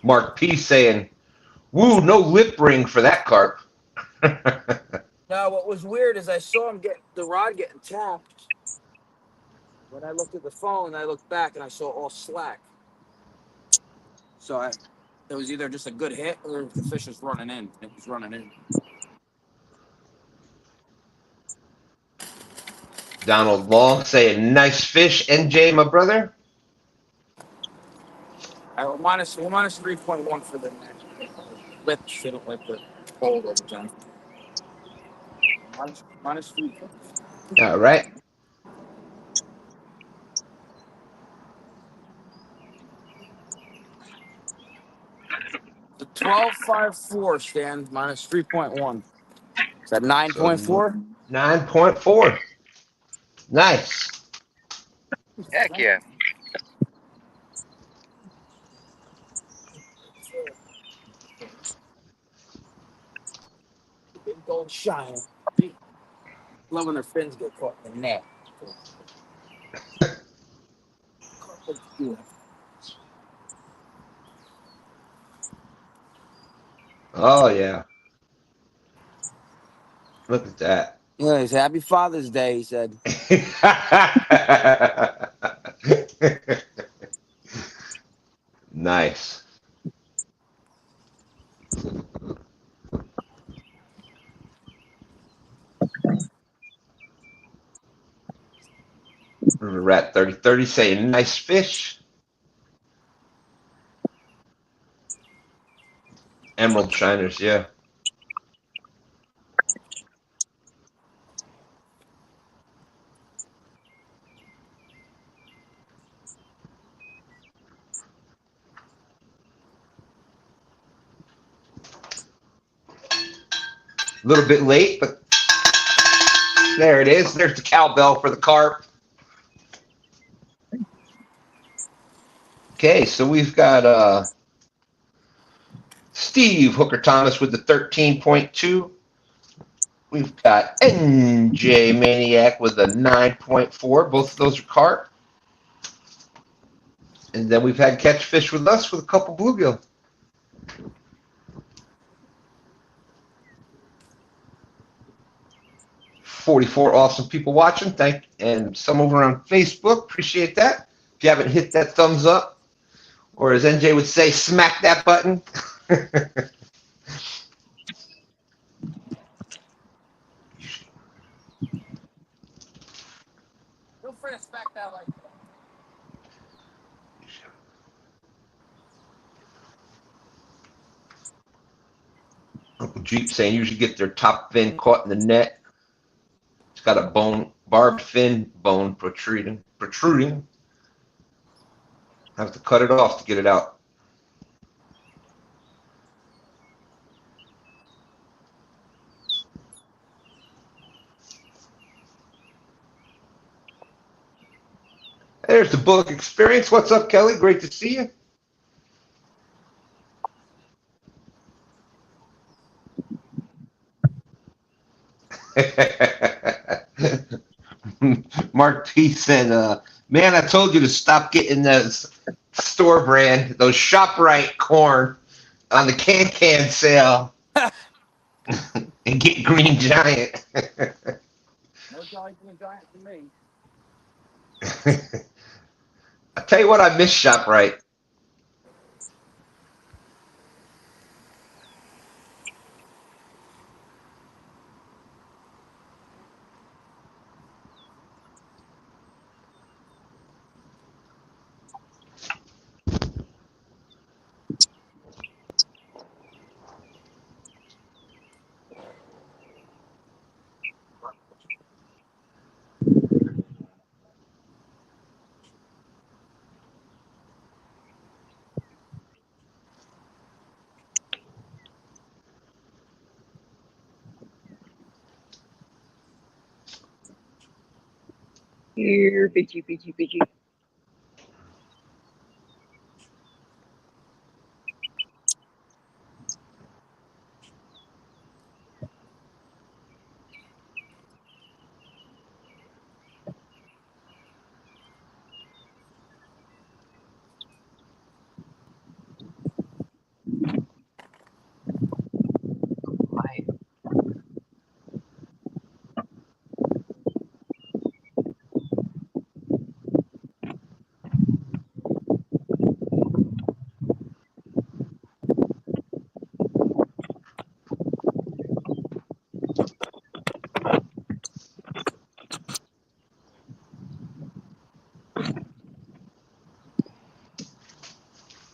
Mark P saying, "Woo, no lip ring for that carp." Now, what was weird is I saw him get the rod getting tapped. When I looked at the phone, I looked back and I saw all slack. So it was either just a good hit or the fish was running in. It was running in. Donald Long saying, "Nice fish, NJ, my brother." We're minus 3.1 for the lip. Shouldn't lip the hold over time. Minus 3. All right. The 12.54 stand minus 3.1. Is that So 9.4? 9.4. Nice. Heck yeah. Big gold shine. Love when their fins get caught in the net. Oh yeah. Look at that. Yeah, he's Happy Father's Day, he said. Nice. Rat 3030 saying, "Nice fish." Emerald shiners, yeah. A little bit late, but there it is. There's the cowbell for the carp. Okay, so we've got Steve Hooker Thomas with the 13.2, We've got NJ Maniac with a 9.4. Both of those are carp. And then we've had Catch Fish with us with a couple bluegill. $44 awesome people watching. And some over on Facebook. Appreciate that. If you haven't hit that thumbs up, or as NJ would say, smack that button. Feel free to smack that like. Uncle Jeep saying usually get their top fin caught in the net. It's got a barbed fin bone protruding. Have to cut it off to get it out. There's the Bullock Experience. What's up, Kelly? Great to see you. Mark T said, man, I told you to stop getting those store brand, those ShopRite corn on the can sale and get Green Giant. No Jolly Green Giant for me. I tell you what, I miss ShopRite. Here, Fidgy.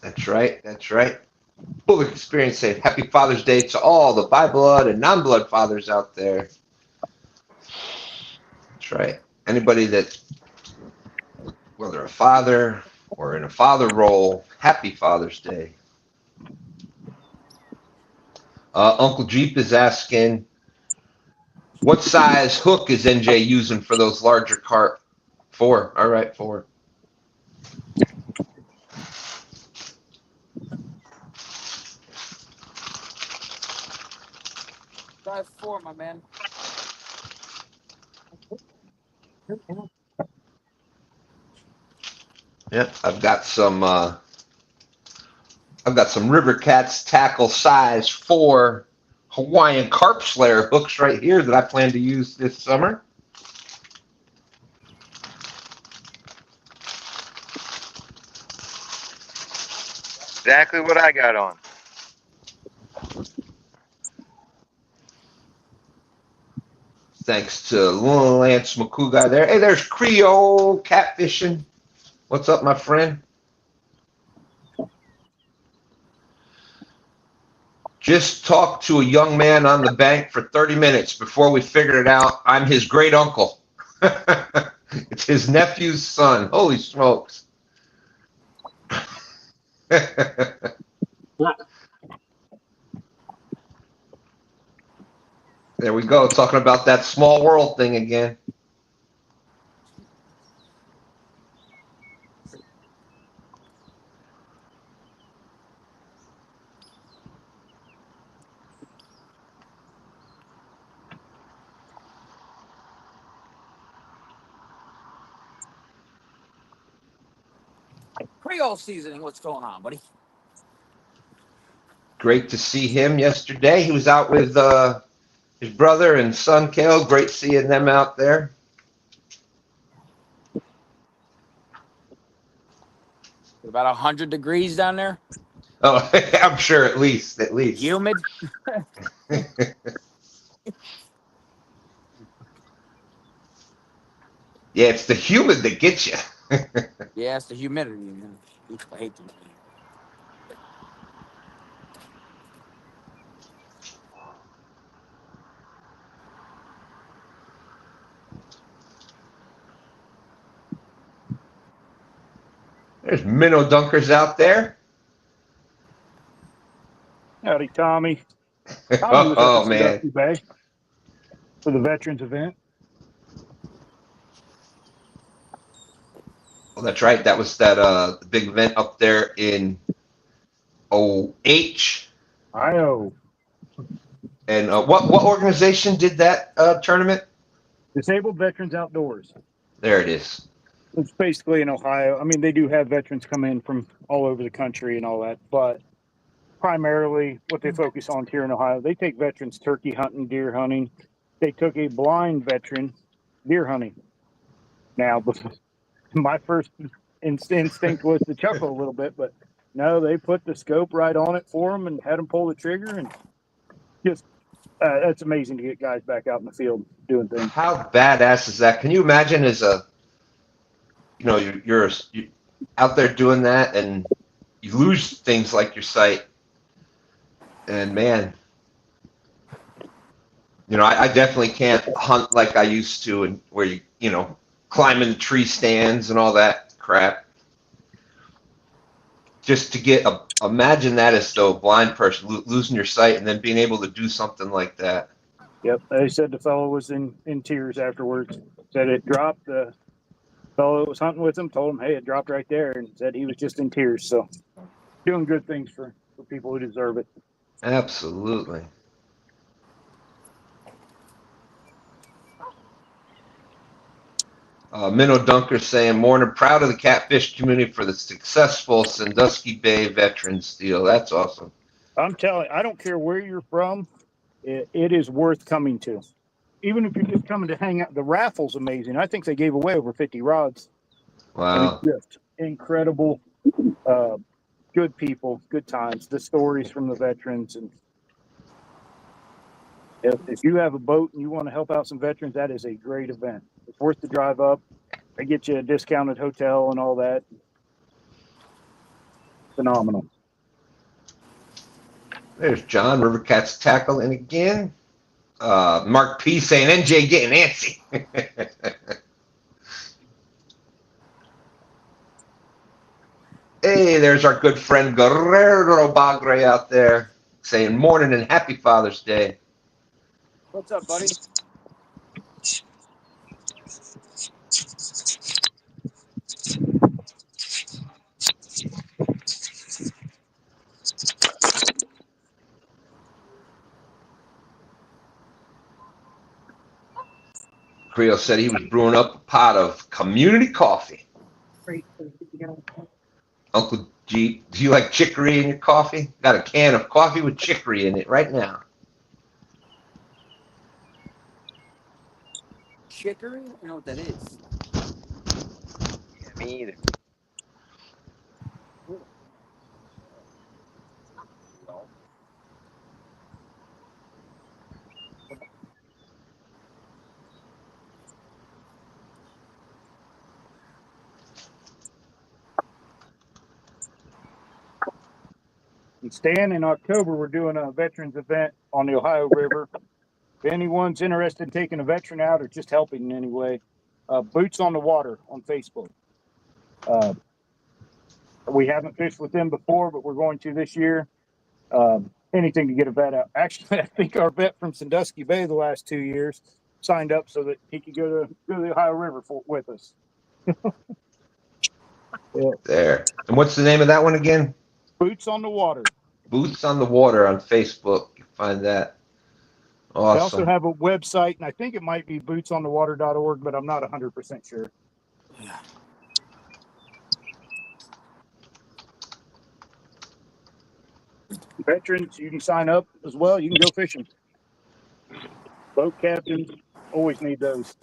That's right. That's right. Bullock Experience saying happy Father's Day to all the bi-blood and non-blood fathers out there. That's right. Anybody that, whether a father or in a father role, happy Father's Day. Uncle Jeep is asking, what size hook is NJ using for those larger carp? 4. All right, 4. Size 4, my man. Yep, I've got some River Cats tackle size 4 Hawaiian carp slayer hooks right here that I plan to use this summer. Exactly what I got on. Thanks to Lance McCoo there. Hey, there's Creole catfishing. What's up, my friend? Just talked to a young man on the bank for 30 minutes before we figured it out. I'm his great uncle. It's his nephew's son. Holy smokes. There we go, talking about that small world thing again. Creole seasoning. What's going on, buddy? Great to see him yesterday. He was out with his brother and son, Kale. Great seeing them out there. About 100 degrees down there. Oh, I'm sure at least. Humid. Yeah, it's the humid that gets you. Yeah, it's the humidity. Man. I hate the humidity. There's minnow dunkers out there. Howdy, Tommy. Tommy was up Oh at man. Sandusky Bay for the veterans event. Well, that's right. That was that big event up there in OH. IO. And what organization did that tournament? Disabled Veterans Outdoors. There it is. It's basically in Ohio. I mean, they do have veterans come in from all over the country and all that, but primarily what they focus on here in Ohio, they take veterans turkey hunting, deer hunting. They took a blind veteran deer hunting. Now, my first instinct was to chuckle a little bit, but no, they put the scope right on it for them and had them pull the trigger, and just that's amazing to get guys back out in the field doing things. How badass is that? Can you imagine as a, you're out there doing that and you lose things like your sight, and man, I definitely can't hunt like I used to, and where you climbing tree stands and all that crap. Just to imagine that as though a blind person losing your sight and then being able to do something like that. Yep, they said the fellow was in tears afterwards. Said it dropped. The fellow that was hunting with him told him, "Hey, it dropped right there," and said he was just in tears. So, doing good things for people who deserve it. Absolutely. Minnow Dunker saying, "Morning, proud of the catfish community for the successful Sandusky Bay Veterans deal." That's awesome. I'm telling you, I don't care where you're from, it is worth coming to. Even if you're just coming to hang out, the raffle's amazing. I think they gave away over 50 rods. Wow. I mean, just incredible, good people, good times, the stories from the veterans. And if you have a boat and you want to help out some veterans, that is a great event. It's worth the drive up. They get you a discounted hotel and all that. Phenomenal. There's John Rivercat's tackling again. Mark P saying NJ getting antsy. Hey, there's our good friend Guerrero Bagre out there saying morning and happy Father's Day. What's up, buddy? Creel said he was brewing up a pot of community coffee. Uncle G, do you like chicory in your coffee? Got a can of coffee with chicory in it right now. Chicory? I don't know what that is. Yeah, me either. And Stan, in October, we're doing a veterans event on the Ohio River. If anyone's interested in taking a veteran out or just helping in any way, Boots on the Water on Facebook. We haven't fished with them before, but we're going to this year. Anything to get a vet out. Actually, I think our vet from Sandusky Bay the last 2 years signed up so that he could go to the Ohio River with us. Yeah. There. And what's the name of that one again? Boots on the Water. Boots on the Water on Facebook. You find that. Awesome. They also have a website, and I think it might be bootsonthewater.org, but I'm not 100% sure. Yeah. Veterans, you can sign up as well. You can go fishing. Boat captains always need those.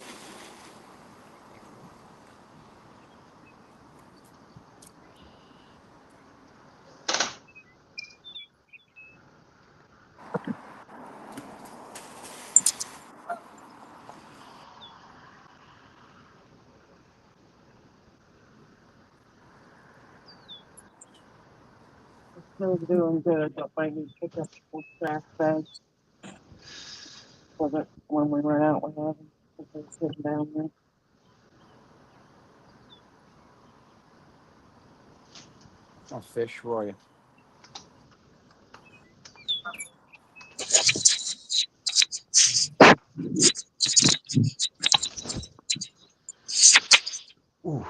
They're doing good. But I need to pick up some trash bags so that when we run out, we have them. They're sitting down there. Oh, fish, where are you? Ooh.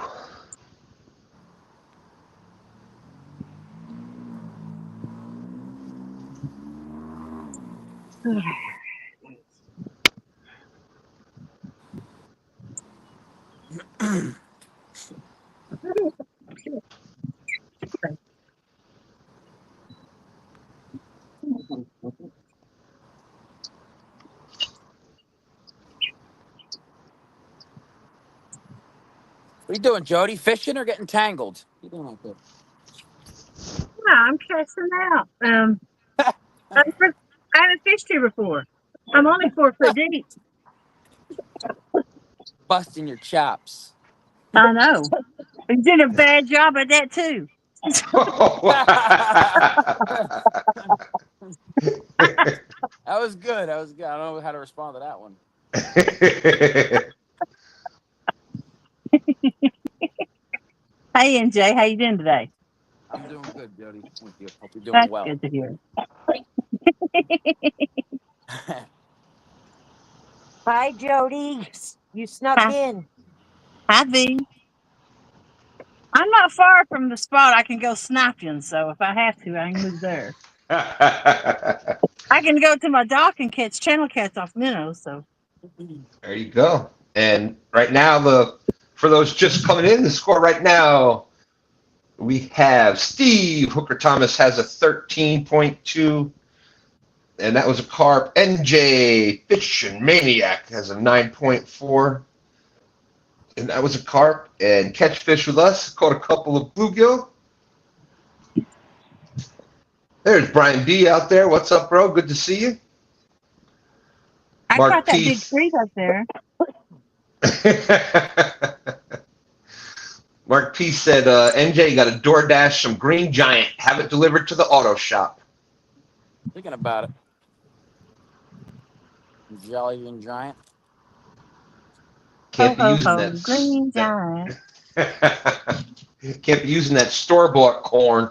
What are you doing, Jody? Fishing or getting tangled? What are you doing out there? No, I'm casting out. I haven't fished here before. I'm only 4 foot deep. Busting your chops. I know. You did a bad job at that too. That was good. That was good. I don't know how to respond to that one. Hey, NJ, how you doing today? I'm doing good, Jody. Thank you. Hope you're doing That's well. good to hear. Hi, Jody. You snuck Hi. in. Hi, V. I'm not far from the spot I can go sniping, so if I have to, I can move there. I can go to my dock and catch channel cats off minnows. So There you go. And right now, for those just coming in, the score right now, we have Steve Hooker Thomas has a 13.2, and that was a carp. NJ Fiction Maniac has a 9.4, and that was a carp. And Catch Fish with us caught a couple of bluegill. There's Brian B out there. What's up, bro? Good to see you. I Mark caught that P. big treat up there. Mark P said, NJ got a DoorDash some green giant. Have it delivered to the auto shop. Thinking about it. Jolly and Giant. Can't be Ho, using ho, green giant. Can't be using that store-bought corn.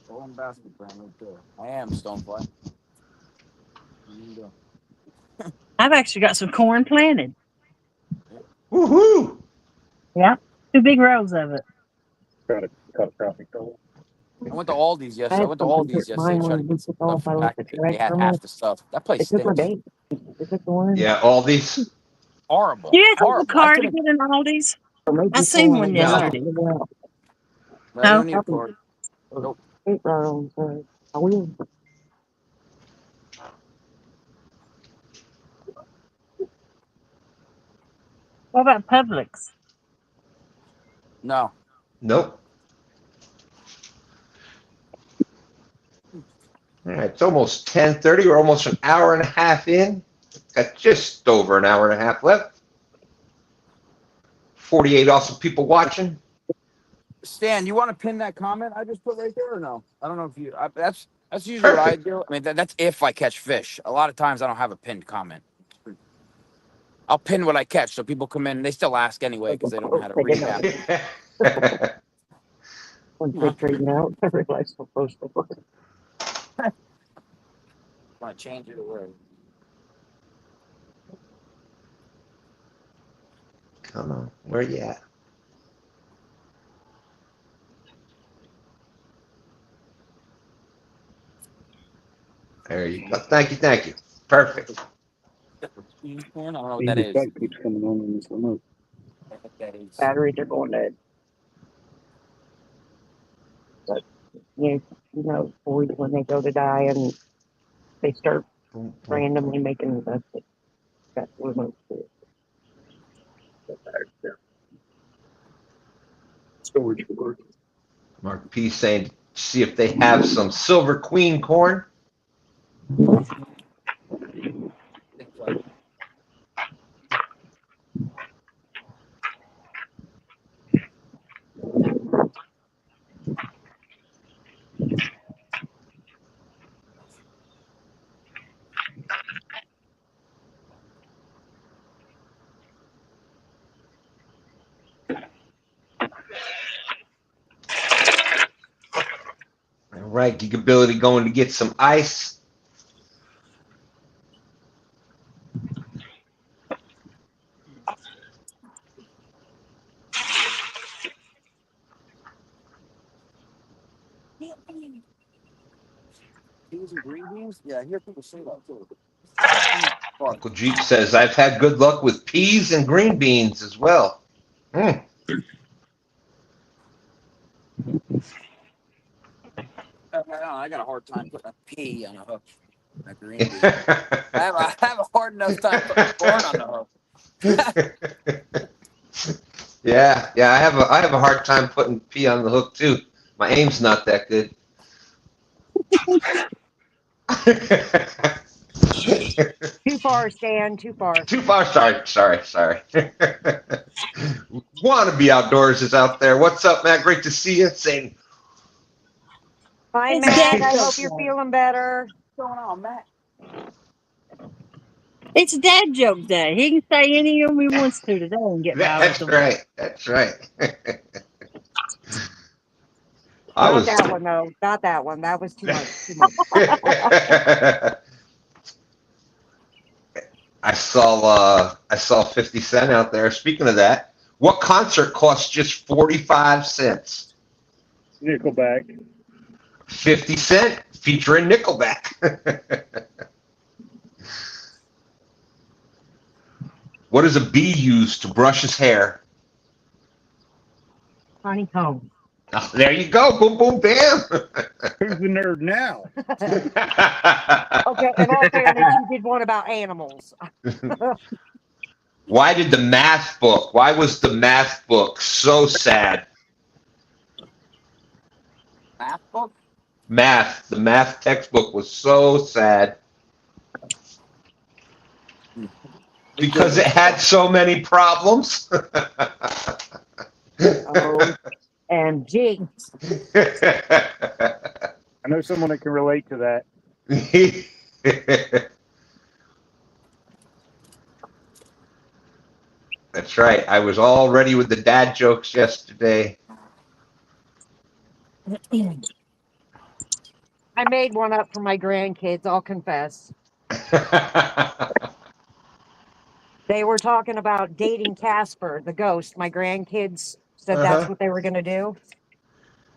Stolen basket brand right there. I am Stonefly. I've actually got some corn planted. Woohoo! Yeah, 2 big rows of it. Got a crappie goal. I went to Aldi's yesterday. I went to Aldi's yesterday trying to get some stuff packed. They had half the stuff. That place stinks. Yeah, all these. Horrible. You didn't take the Horrible. car to get an Aldi's? I seen one yesterday. I don't need a card. Nope. What about Publix? No. Nope. All right, it's almost 10:30. We're almost an hour and a half in. Got just over an hour and a half left. 48 awesome people watching. Stan, you want to pin that comment I just put right there or no? I don't know if you. That's usually what I do. I mean, that's if I catch fish. A lot of times I don't have a pinned comment. I'll pin what I catch, so people come in and they still ask anyway because they don't know how to read that. When they straighten out, I realized we're supposed to look. Want to change it or where? Come on, where you at? There you go. Thank you. Perfect. I don't know what that is. That keeps coming on in this remote. I think that is. Batteries are going dead. You know, boys when they go to die and they start randomly making that remote too. Storage for Mark P saying, see if they have some Silver Queen corn. All right, Geekability going to get some ice. Peas and green beans? Yeah, I hear people say that too. Uncle Jeep says, I've had good luck with peas and green beans as well. Mm. I got a hard time putting a pea on a hook. A green bean. I have a hard enough time putting corn on the hook. yeah, I have a hard time putting pea on the hook too. My aim's not that good. Too far, Stan. Too far. Too far. Sorry. Want to be outdoors is out there. What's up, Matt? Great to see you. Saying, Hi, It's Matt. Dad I jokes. hope you're feeling better. What's going on, Matt? It's Dad joke day. He can say any of them he wants to today and get by with that's them. right. That's right. Not that one though. Not that one. That was too much. Too much. I saw 50 Cent out there. Speaking of that, what concert costs just 45 cents? Nickelback. 50 Cent featuring Nickelback. What does a bee use to brush his hair? Honeycomb. Oh, there you go. Boom, boom, bam. Who's the nerd now? Okay, in all fairness, you did one about animals. Why was the math book so sad? Math book? The math textbook was so sad. Because it had so many problems. And G. I know someone that can relate to that. That's right. I was all ready with the dad jokes yesterday. I made one up for my grandkids, I'll confess. They were talking about dating Casper, the ghost. My grandkids said that's what they were going to do.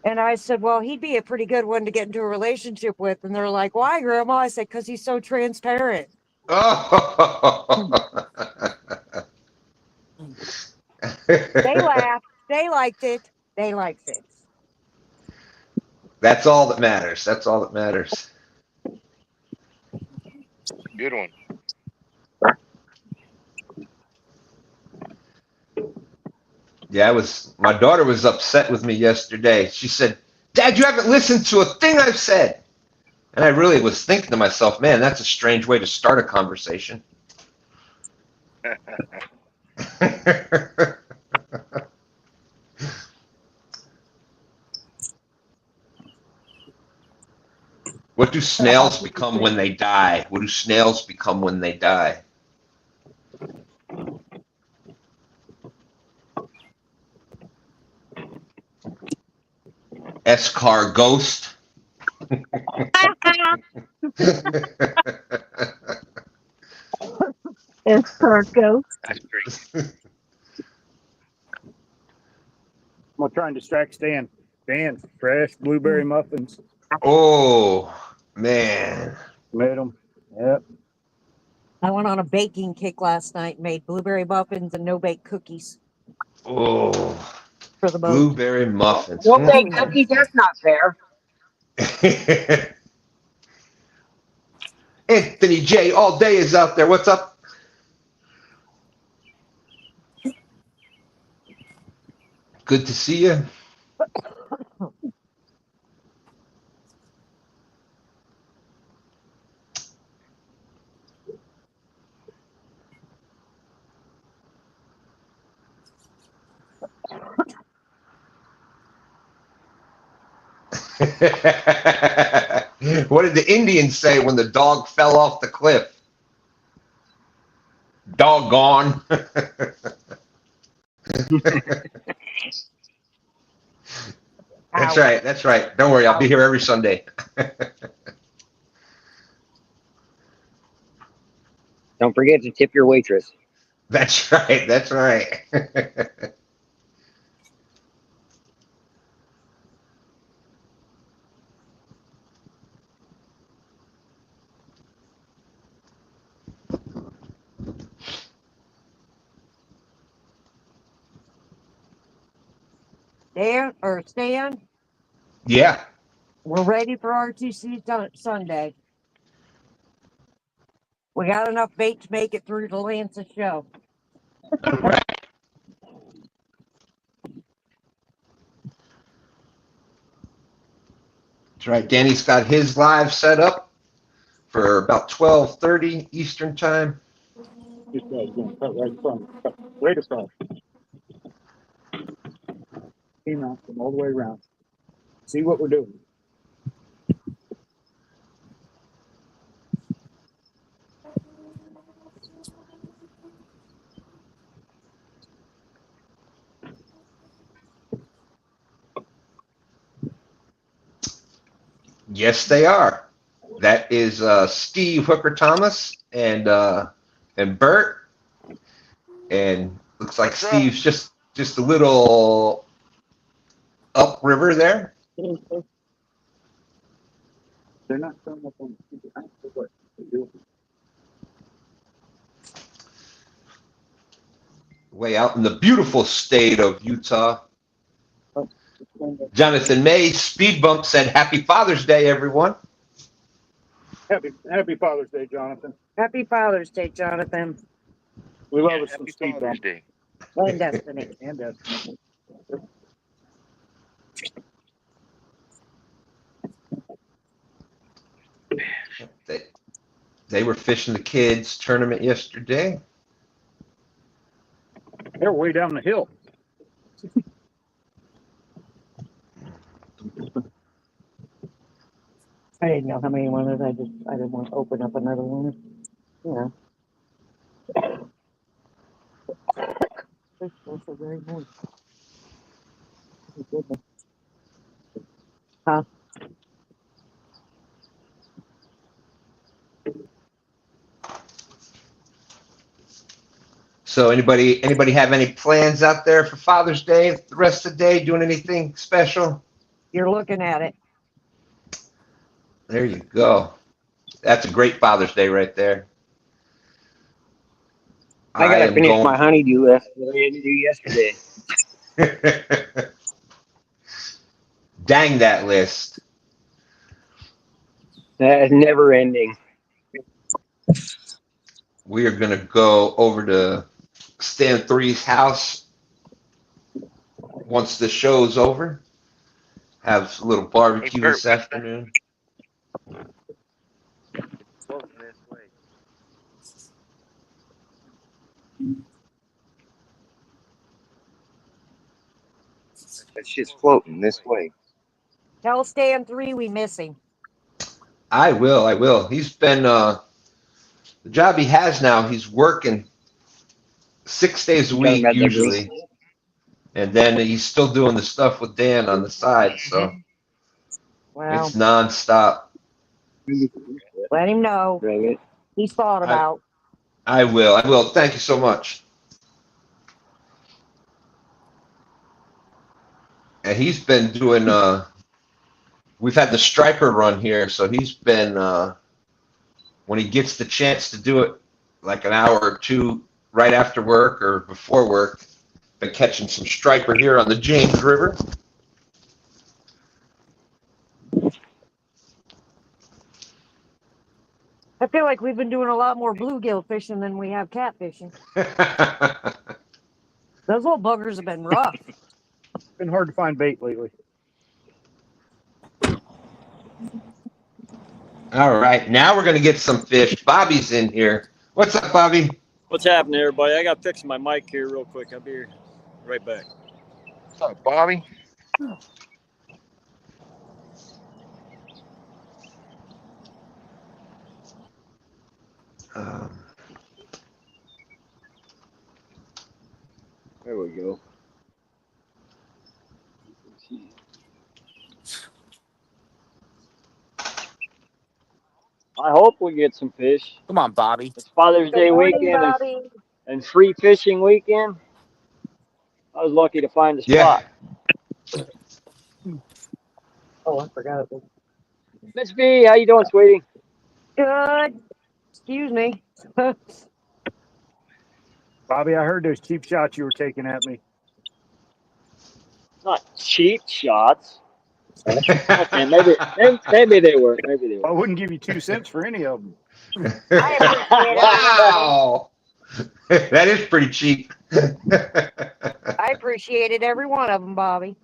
And I said, well, he'd be a pretty good one to get into a relationship with. And they're like, why, Grandma? I said, because he's so transparent. Oh. They laughed. They liked it. They liked it. That's all that matters. That's all that matters. Good one. Yeah, my daughter was upset with me yesterday. She said, Dad, you haven't listened to a thing I've said. And I really was thinking to myself, man, that's a strange way to start a conversation. What do snails become when they die? What do snails become when they die? S-car ghost. S-car ghost. That's great. I'm gonna try and distract Stan. Stan, fresh blueberry muffins. Oh, man. Made them. Yep. I went on a baking kick last night, made blueberry muffins and no-bake cookies Oh, for the boat. blueberry muffins. No bake cookies. That's not fair. Anthony J. All Day is out there. What's up? Good to see you. What did the Indians say when the dog fell off the cliff? Doggone. That's right. That's right. Don't worry. I'll be here every Sunday. Don't forget to tip your waitress. That's right. That's right. Dan or Stan, Yeah. we're ready for RTC Sunday. We got enough bait to make it through the Lancet show. Right. That's right. Danny's got his live set up for about 12:30 Eastern time. This guy's going to cut right in front. Cut right across. Came out from all the way around. See what we're doing. Yes, they are. That is Steve Hooker Thomas and Bert, and looks like What's up? Steve's just a little upriver there. They're not showing up on the I don't know what they're doing. Way out in the beautiful state of Utah. Oh, it's going to- Jonathan May, Speed Bump, said, Happy Father's Day, everyone. Happy Father's Day, Jonathan. Happy Father's Day, Jonathan We love us some Happy speed Father's bump Day. and Destiny. and Destiny. They were fishing the kids' tournament yesterday. They're way down the hill. I didn't know how many wanted. I didn't want to open up another one. Yeah. This was a very moist. Oh, goodness. Huh? So anybody have any plans out there for Father's Day? The rest of the day, doing anything special? You're looking at it. There you go. That's a great Father's Day right there. I gotta am finish going- my honeydew list that I didn't do yesterday. Dang that list. That is never ending. We are going to go over to Stan 3's house once the show's over. Have a little barbecue Bert, this what's that? afternoon. Floating this way. It's just floating this way. Tell Stan 3 we miss him. I will. He's been, the job he has now, he's working 6 days a week usually. And then he's still doing the stuff with Dan on the side, so Wow. it's nonstop. Let him know. Bring it. He's thought about. I will. Thank you so much. And he's been doing, we've had the striper run here, so he's been, when he gets the chance to do it, like an hour or two right after work or before work, been catching some striper here on the James River. I feel like we've been doing a lot more bluegill fishing than we have catfishing. Those little buggers have been rough. Been hard to find bait lately. All right, now we're gonna get some fish. Bobby's in here. What's up, Bobby? What's happening, everybody? I got to fix my mic here real quick. I'll be right back. What's up, Bobby? There we go. I hope we get some fish. Come on, Bobby. It's Father's Good Day morning, weekend Bobby. and free fishing weekend. I was lucky to find a Yeah. spot. Oh, I forgot. Miss B, how you doing, sweetie? Good. Excuse me. Bobby, I heard those cheap shots you were taking at me. Not cheap shots. Okay, maybe they were. Maybe they I were. wouldn't give you 2 cents for any of them. I appreciate it. Wow, that is pretty cheap. I appreciated every one of them, Bobby.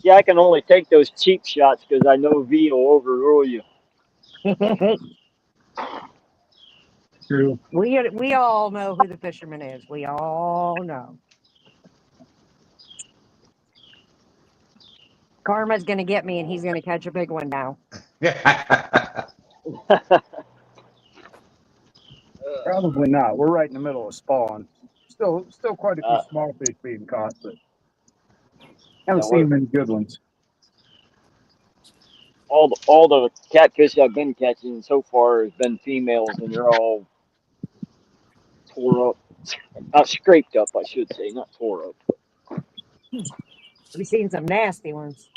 See, I can only take those cheap shots because I know V will overrule you. True. We all know who the fisherman is. We all know. Karma's gonna get me, and he's gonna catch a big one now. Probably not. We're right in the middle of spawn. Still quite a few small fish being caught, but haven't seen many good ones. All the catfish I've been catching so far has been females, and they're all tore up. Not scraped up, I should say, not tore up. We've seen some nasty ones.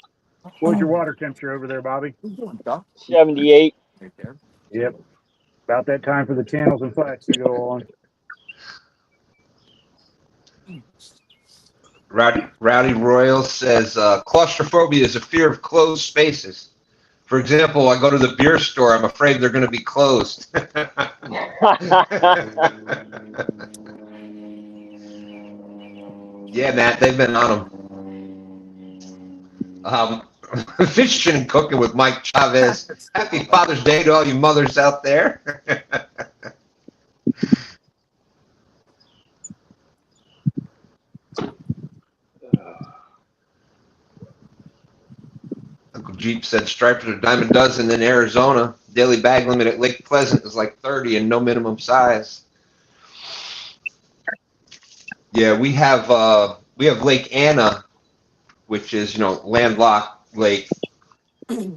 What's your water temperature over there, Bobby? 78. Yep. About that time for the channels and flats to go on. Rowdy Royal says claustrophobia is a fear of closed spaces. For example, I go to the beer store. I'm afraid they're going to be closed. Yeah, Matt, they've been on them. Fishing and cooking with Mike Chavez. Happy Father's Day to all you mothers out there. Uncle Jeep said stripers are dime a dozen in Arizona. Daily bag limit at Lake Pleasant is like 30 and no minimum size. Yeah, we have Lake Anna, which is landlocked lake,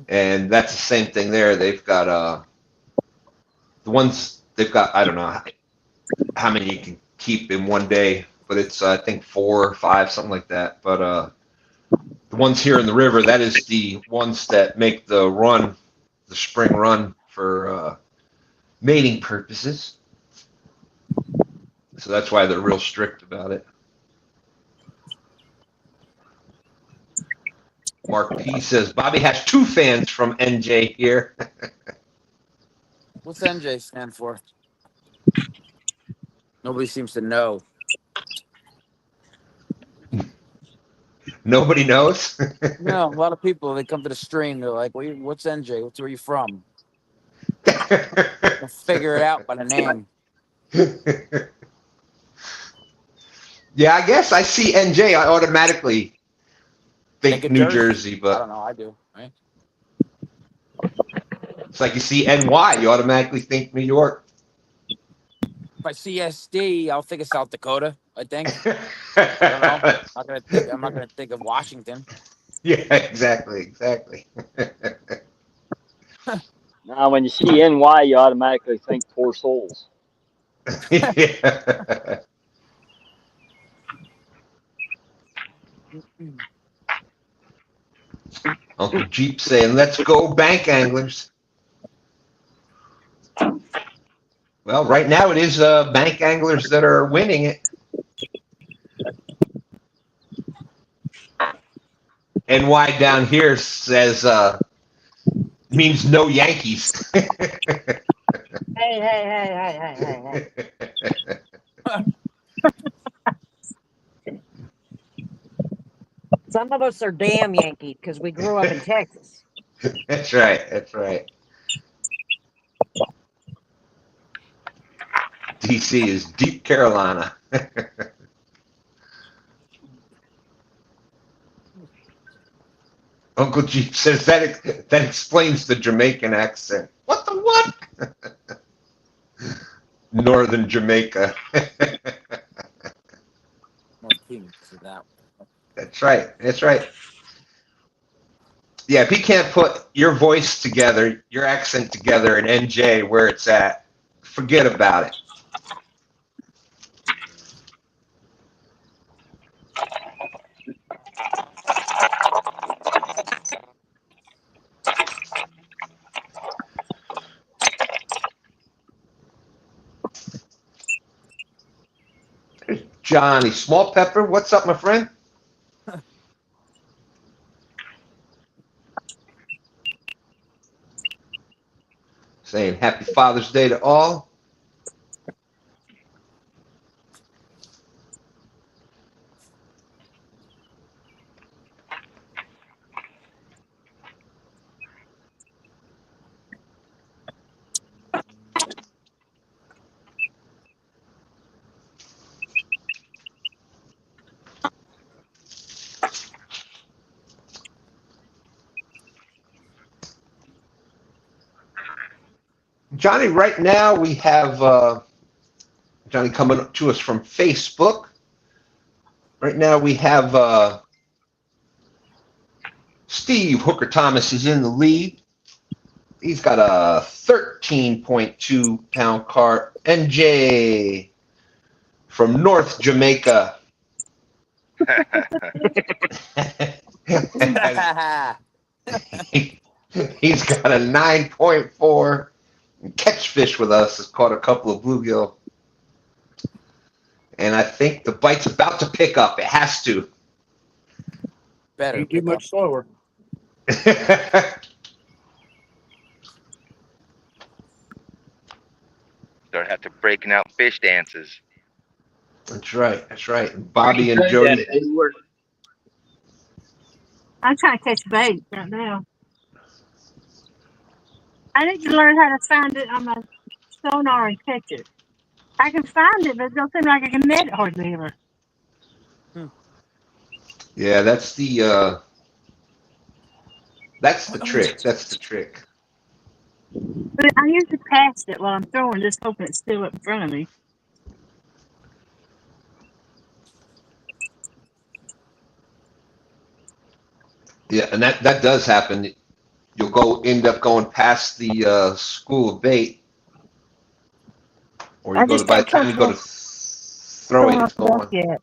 and that's the same thing there. They've got the ones they've got. I don't know how many you can keep in one day, but it's I think 4 or 5, something like that. But the ones here in the river, that is the ones that make the run, the spring run for mating purposes. So that's why they're real strict about it. Mark P says Bobby has 2 fans from NJ here. What's NJ stand for? Nobody seems to know. Nobody knows. No, a lot of people, they come to the stream, they're like, what's NJ? Where are you from? They'll figure it out by the name. Yeah, I guess I see NJ. I automatically think New Jersey, I but don't know. I do. Right? it's like you see NY, you automatically think New York. If I see SD, I'll think of South Dakota. I think. I don't know. I'm not gonna think of Washington. Yeah, exactly. Now, when you see NY, you automatically think poor souls. Yeah. Uncle Jeep saying, "Let's go, bank anglers." Well, right now it is bank anglers that are winning it. NY down here says means no Yankees. Hey, hey, hey, hey, hey, hey. Some of us are damn Yankee because we grew up in Texas. That's right. That's right. DC is deep Carolina. Uncle Jeep says that explains the Jamaican accent. What the what? Northern Jamaica. That's right. That's right. Yeah, if he can't put your voice together, your accent together, and NJ where it's at, forget about it. There's Johnny Small Pepper. What's up, my friend? Saying Happy Father's Day to all. Johnny, right now we have Johnny coming to us from Facebook. Right now we have Steve Hooker Thomas is in the lead. He's got a 13.2 pound carp. NJ from North Jamaica. He's got a 9.4. Catch fish with us. Has caught a couple of bluegill. And I think the bite's about to pick up. It has to. Better. Ain't too much slower. Start have to breaking out fish dances. That's right. That's right. Bobby and Jody. I'm trying to catch bait right now. I need to learn how to find it on my sonar and catch it. I can find it, but it don't seem like I can net it hardly ever. Yeah, that's the trick. That's the trick. But I usually pass it while I'm throwing, just hoping it's still up in front of me. Yeah, and that does happen. You'll end up going past the school of bait, or you go to by the time you go to throw it, it's gone. Yet.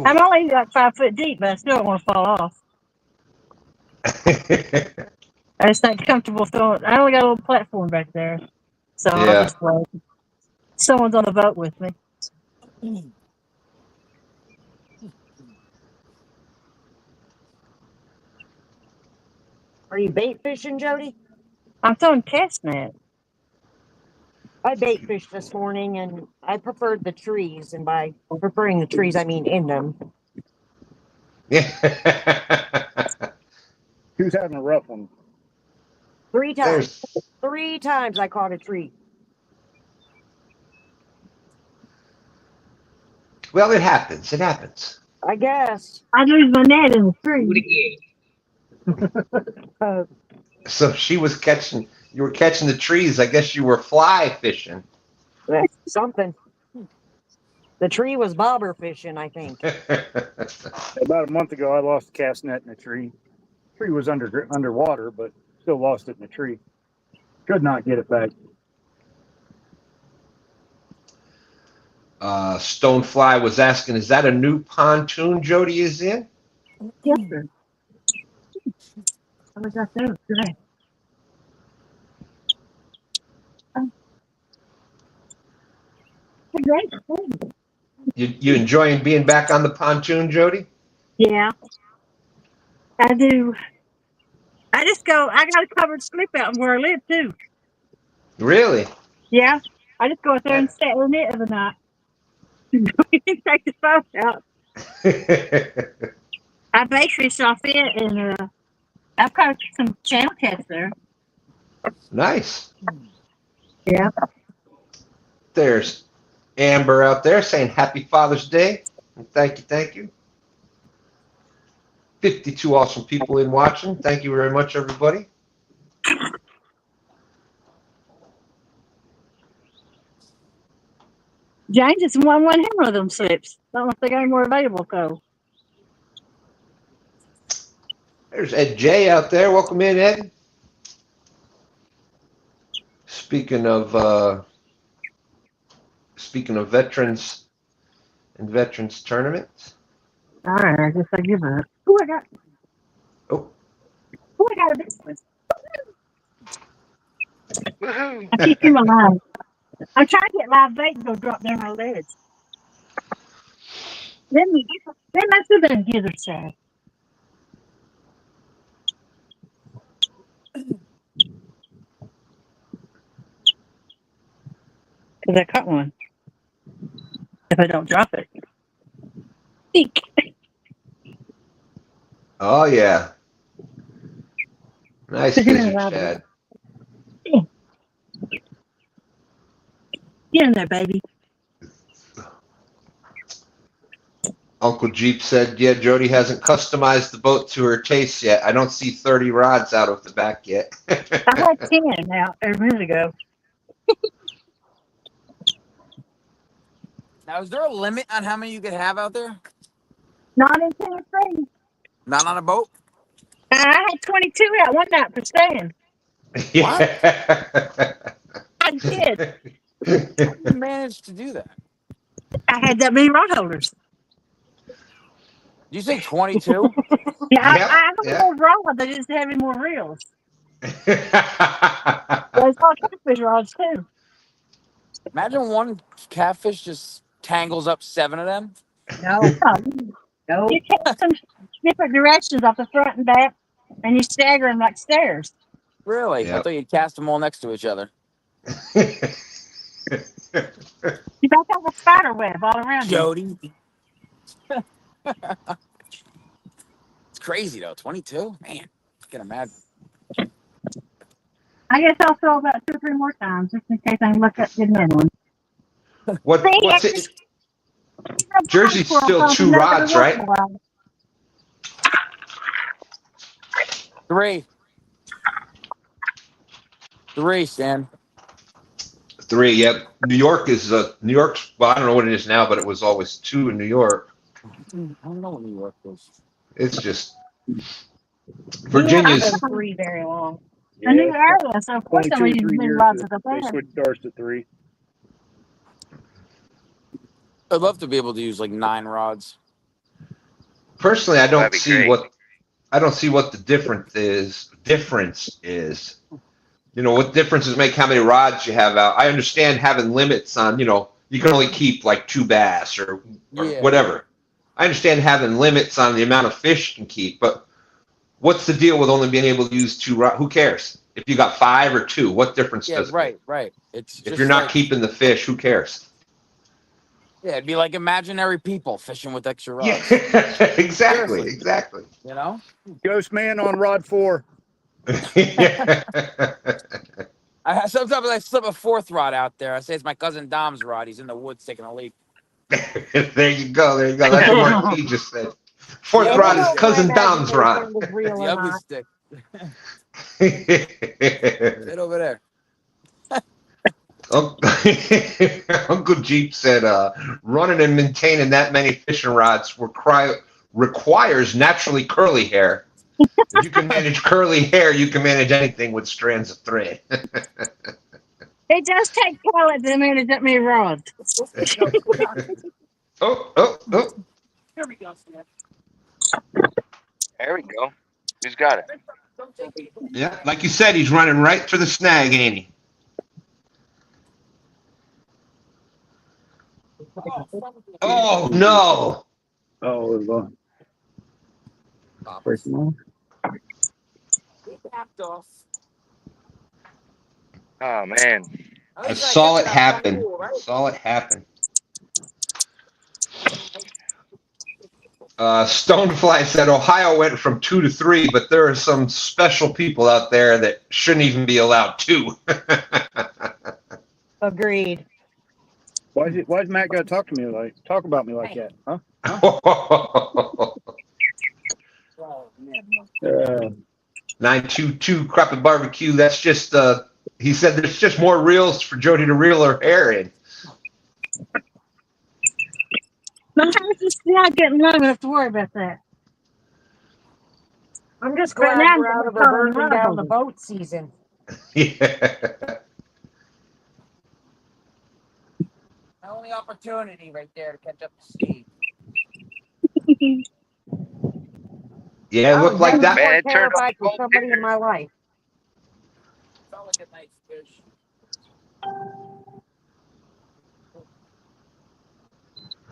I'm only like 5 foot deep, but I still don't want to fall off. I just not comfortable throwing. I only got a little platform back there, so Yeah. I'll just wait. Someone's on the boat with me. Are you bait fishing, Jody? I'm throwing cast net. I bait fished this morning, and I preferred the trees. And by preferring the trees, I mean in them. Yeah. Who's having a rough one? 3 times. 3 times I caught a tree. Well, it happens. It happens. I guess. I lose my net in the tree. So she was catching. You were catching the trees. I guess you were fly fishing. Something. The tree was bobber fishing, I think. About a month ago, I lost a cast net in a tree. The tree was underwater, but still lost it in a tree. Could not get it back. Stonefly was asking, "Is that a new pontoon Jody is in?" Yes, sir. I was out there today. You enjoying being back on the pontoon, Jody? Yeah. I do. I just go. I got a covered slip out where I live too. Really? Yeah. I just go out there and That- stay in it the night. Take the phone out. I bait fish off it, and I've caught some channel cats there. Nice. Yeah. There's Amber out there saying Happy Father's Day. And thank you, thank you. 52 awesome people in watching. Thank you very much, everybody. James just won one hammer of them slips. Don't know if they got any more available though. There's Ed J out there. Welcome in, Ed. Speaking of veterans and veterans tournaments. All right, I guess I give up. Who I got? Oh. Who I got a big one? Woohoo! I keep him alive. I'm trying to get live bait and go drop down my ledge. Then that's the been gizzard shad. Because I caught one. If I don't drop it. Eek. Oh yeah. Nice gizzard shad. Get in there, baby. Uncle Jeep said, yeah, Jody hasn't customized the boat to her taste yet. I don't see 30 rods out of the back yet. I had 10 now a minute ago. Now, is there a limit on how many you could have out there? Not in Tennessee. Not on a boat? I had 22 out one night for staying. Yeah. I did. How did you manage to do that? I had that many rod holders. Did you say 22? Yeah, Yep, I don't yep. know rods. I just have any more reels. Yeah. There's all catfish rods too. Imagine one catfish just tangles up 7 of them. No, no. You take some different directions off the front and back, and you stagger them like stairs. Really? I Yep. thought you'd cast them all next to each other. You about have a spider web all around you. Jody. It's crazy though. 22? Man, I can imagine. I guess I'll throw about 2 or 3 more times just in case I can look up the another one. What's it? Jersey's still 2 rods, right? 3. 3, Stan. 3, yep. New York's, well, I don't know what it is now, but it was always 2 in New York. I don't know what New York was. It's just Virginia's. I haven't 3 very long. A new area, so of course I'm 22 or using 3 big years rods that at the they band. switched ours to 3. I'd love to be able to use like 9 rods. Personally, I That'd don't be see great. what the difference is. You know, what differences make how many rods you have out. I understand having limits on, you can only keep like 2 bass or Yeah. whatever. I understand having limits on the amount of fish you can keep, but what's the deal with only being able to use 2 rods? Who cares? If you got 5 or 2, what difference Yeah, does it right. make? It's If just you're not like, keeping the fish, who cares? yeah, it'd be like imaginary people fishing with extra rods. Yeah, exactly, Seriously. exactly. You know? Ghost man on rod 4. Yeah. Sometimes I slip a 4th rod out there. I say it's my cousin Dom's rod. He's in the woods taking a leak. There you go. That's what Marquis just said. 4th Yeah, rod we is don't cousin Imagine Dom's they rod. found his reel The or ugly not. stick. Right over there. Uncle Jeep said, running and maintaining that many fishing rods requires naturally curly hair. If you can manage curly hair, you can manage anything with strands of thread. It does take talent to manage that many rods. Oh. Here we go, Stan. There we go. Who's got it? Yeah, like you said, he's running right for the snag, ain't he? Oh, no. Oh, Personal. He tapped off. Oh man. At I least I saw get to it that one happen. pool, right? Saw it happen. Stonefly said Ohio went from 2 to 3, but there are some special people out there that shouldn't even be allowed 2. Agreed. Why's Matt gotta talk about me like that? Huh? 922 Crappie Barbecue. That's just he said there's just more reels for Jody to reel her hair in. Sometimes it's not getting long enough to worry about that. I'm just Right glad now, I'm we're getting out of a falling in burning love down the over boat season. Yeah. My only opportunity right there to catch up to Steve. it. Yeah, it I looked was like never that. more Man, it turned on terrified for cold somebody in my life. Felt like a nice fish.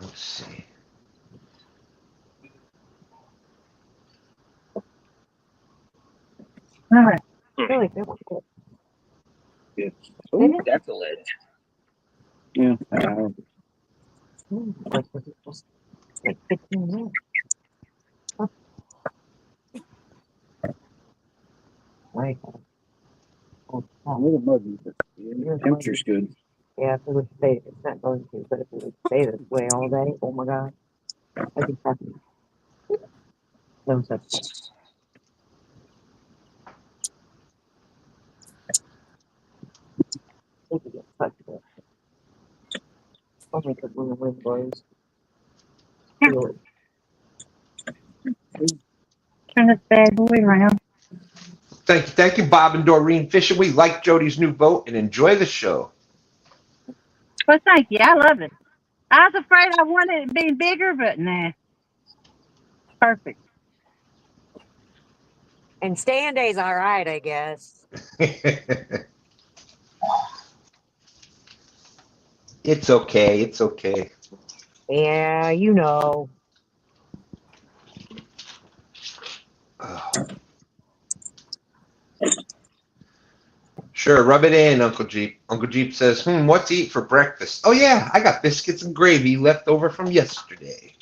Let's see. All right. Really, that was good. Ooh, That's a lid. yeah. Like 15 minutes. Right. Oh, A little muggy, but temperature's good. yeah, if it would stay, it's not going to, but if it would stay this way all day, oh my God, I'd be happy. No such thing. They could get touched with. Only because when the wind blows, feel it. Turn this bad boy around. Thank you, Bob and Doreen Fisher. We like Jody's new boat and enjoy the show. Well, thank you. I love it. I was afraid I wanted it to be bigger, but nah. Perfect. And STANday's all right, I guess. It's okay. It's okay. Yeah, you know. Oh. Sure, rub it in, Uncle Jeep. Uncle Jeep says, what to eat for breakfast? Oh, yeah, I got biscuits and gravy left over from yesterday.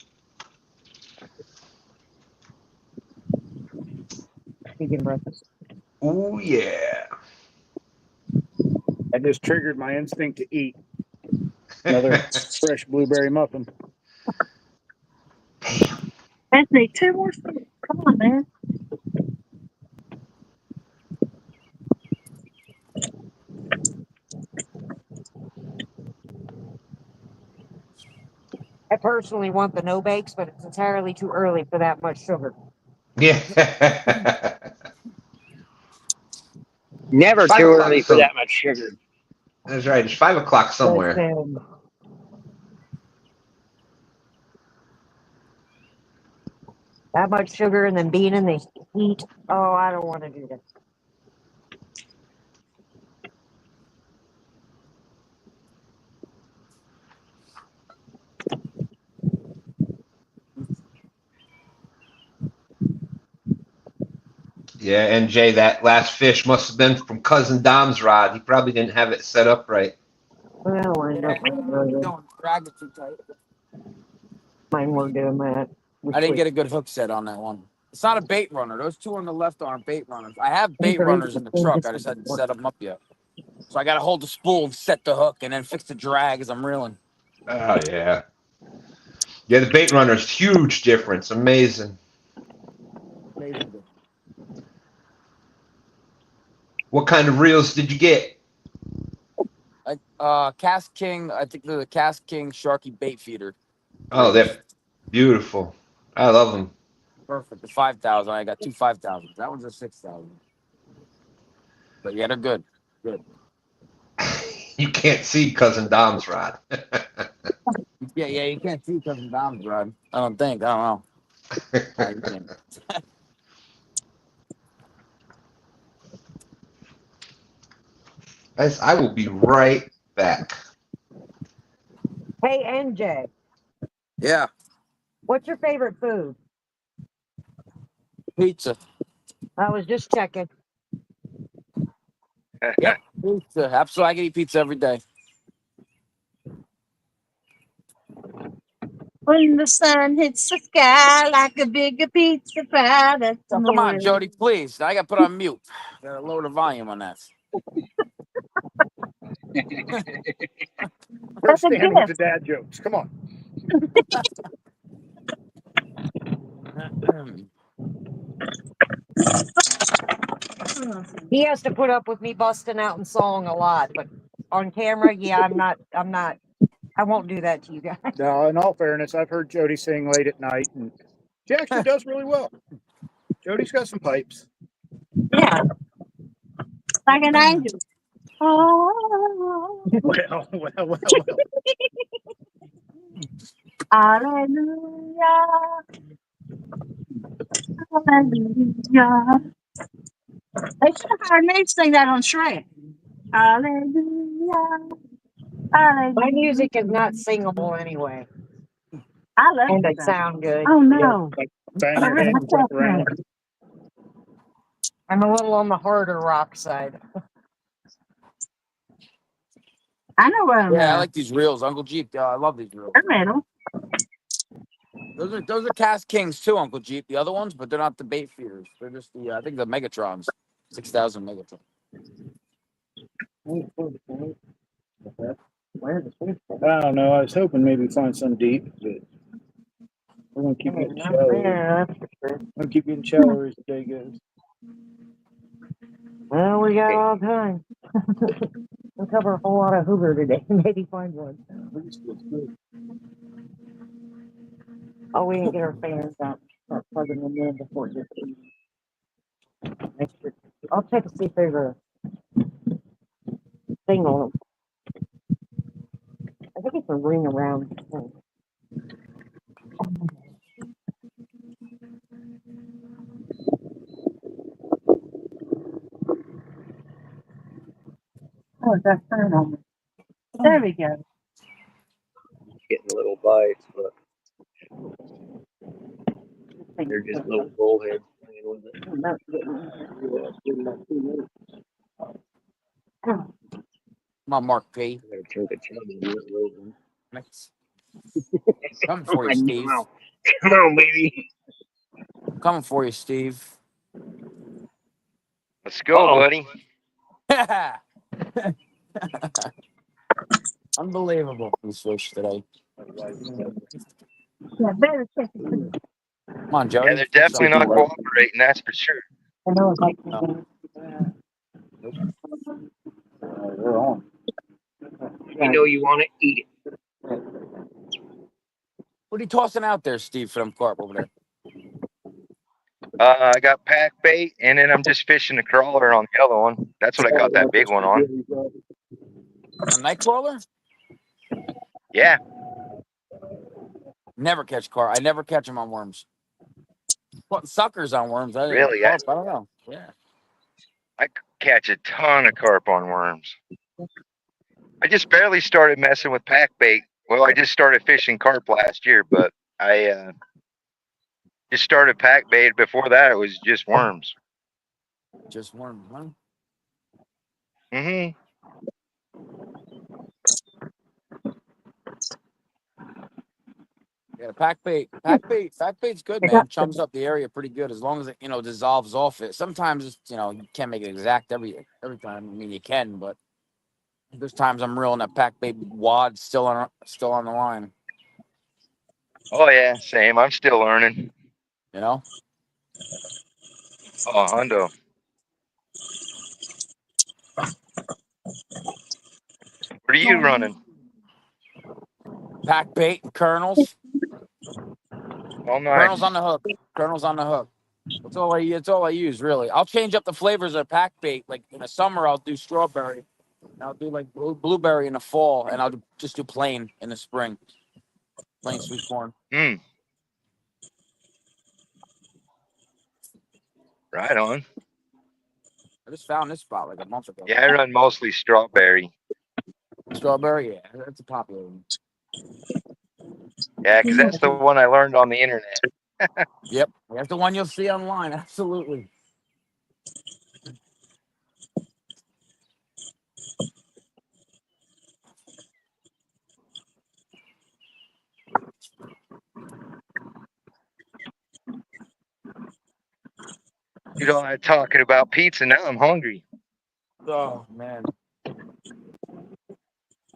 Vegan breakfast. Oh, yeah. That just triggered my instinct to eat another fresh blueberry muffin. I just need 2 more spoons. Come on, man. I personally want the no bakes, but it's entirely too early for that much sugar. Yeah. Never 5 too o'clock early for that much sugar. That's right. It's 5 o'clock somewhere. Listen, that much sugar and then being in the heat. Oh, I don't want to do that. Yeah, and Jay, that last fish must have been from Cousin Dom's rod. He probably didn't have it set up right. Well, I know Don't drag it too tight. mine were doing that. I didn't get a good hook set on that one. It's not a bait runner. Those 2 on the left aren't bait runners. I have bait runners in the truck. I just hadn't set them up yet. So I got to hold the spool, set the hook, and then fix the drag as I'm reeling. Oh, yeah. Yeah, the bait runner's huge difference. Amazing. What kind of reels did you get? Cast King, I think they're the Cast King Sharky bait feeder. Oh, they're beautiful. I love them. Perfect. The 5,000. I got 2 5,000. That one's a 6,000. But yeah, they're good. Good. You can't see Cousin Dom's rod. Yeah, you can't see Cousin Dom's rod. I don't think. I don't know. You can. Guys, I will be right back. Hey, NJ, Yeah. what's your favorite food? Pizza. I was just checking. Yep, pizza. Absolutely, I can eat pizza every day. When the sun hits the sky like a big pizza pie, that's Oh, come on, amore. Jody, please. I got to put on mute. Got to lower the volume on that. We're That's a standing with the gift. dad jokes. Come on. He has to put up with me busting out in song a lot, but on camera, yeah, I'm not. I won't do that to you guys. No, in all fairness, I've heard Jody sing late at night, and she actually does really well. Jody's got some pipes. Yeah, like an angel. Oh, Well. hallelujah, hallelujah. They should have hired me to sing that on Shrek. Hallelujah, hallelujah. My music is not singable anyway, I love and the they song. sound good. Oh no, Bang I your hurt head and flip myself now. around. I'm a little on the harder rock side. I know where I'm Yeah, I at. like these reels, Uncle Jeep. I love these reels. I'm at 'em. Those are Cast Kings too, Uncle Jeep. The other ones, but they're not the bait feeders. They're just the I think the Megatrons, 6,000 Megatron. I don't know. I was hoping maybe find some deep, but we're gonna keep getting shallower. Yeah, We're gonna keep getting shallower as the day goes. well, we got all time. We'll cover a whole lot of Hoover today. Maybe find one. Oh, we didn't get our fans out. Start plugging them in before it gets extra. I'll check to see if there's a thing on them. I think it's a ring around. thing. Oh, that's turn on me. There we go. Getting little bites, but they're just little bullheads playing with it. Come on, Mark P. I gotta take a chub and do it later. Next. Coming for you, Steve. Come on, baby. Coming for you, Steve. Let's go, Uh-oh. buddy. Unbelievable, these fish today. Yeah, better check it. Come on, Jody. Yeah, they're definitely not cooperating, that's for sure. I know it's like. No. They're on. You know you want to eat it. What are you tossing out there, Steve, for them carp over there? I got pack bait, and then I'm just fishing the crawler on the other one. That's what I caught that big one on. A night crawler? Yeah, Never catch carp. I never catch them on worms. What suckers on worms? really. Carp, I don't know. Yeah. I catch a ton of carp on worms. I just barely started messing with pack bait. Well, I just started fishing carp last year, but I just started pack bait. Before that, it was just worms. Just worms, huh? Mm-hmm. Yeah, pack bait. Pack bait's good, man. Chums up the area pretty good as long as it, dissolves off it. Sometimes it's, you can't make it exact every time. I mean, you can, but there's times I'm reeling that pack bait wad still on the line. Oh yeah, same. I'm still learning. You know? Oh, hundo. What are you running? Pack bait and kernels. Oh, nice. Kernels on the hook. Kernels on the hook. That's all I use, really. I'll change up the flavors of pack bait. Like in the summer, I'll do strawberry. I'll do like blueberry in the fall, and I'll just do plain in the spring. Plain sweet corn. Right on. I just found this spot like a month ago. Yeah, I run mostly strawberry. Strawberry, yeah, that's a popular one. Yeah, because that's the one I learned on the internet. Yep, that's the one you'll see online. Absolutely. You know, I'm talking about pizza now. I'm hungry. Oh man,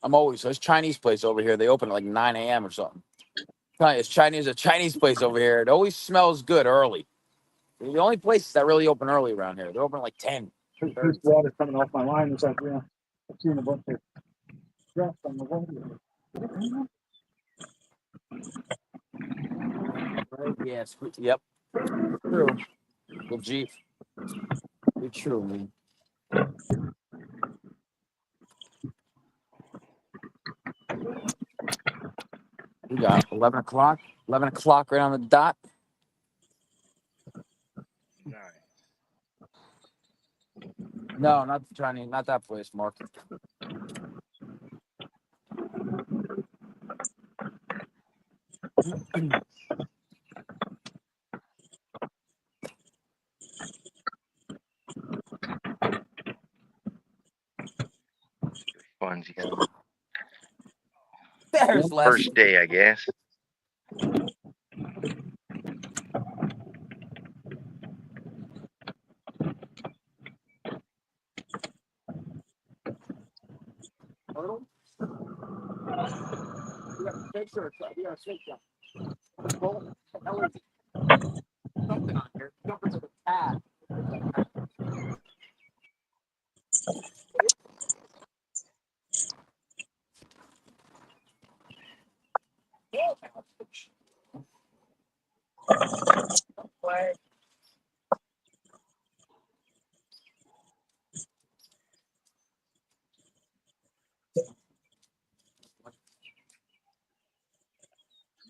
I'm always there's Chinese place over here. They open at like 9 a.m. or something. It's Chinese, a Chinese place over here. It always smells good early. They're the only places that really open early around here. They're open at like 10. There's water coming off my line this afternoon. I've seen a bunch of drops on the water. Right? Yes. Yep. True. Legit. It's true, man. We got 11 o'clock. 11 o'clock right on the dot. Nice. No, not the Chinese. Not that place, Mark. Funsies. There's First Leslie. day, I guess. Turtle? You got a picture. You got a picture. Well, that was something on here. Jumping to the pad. Play.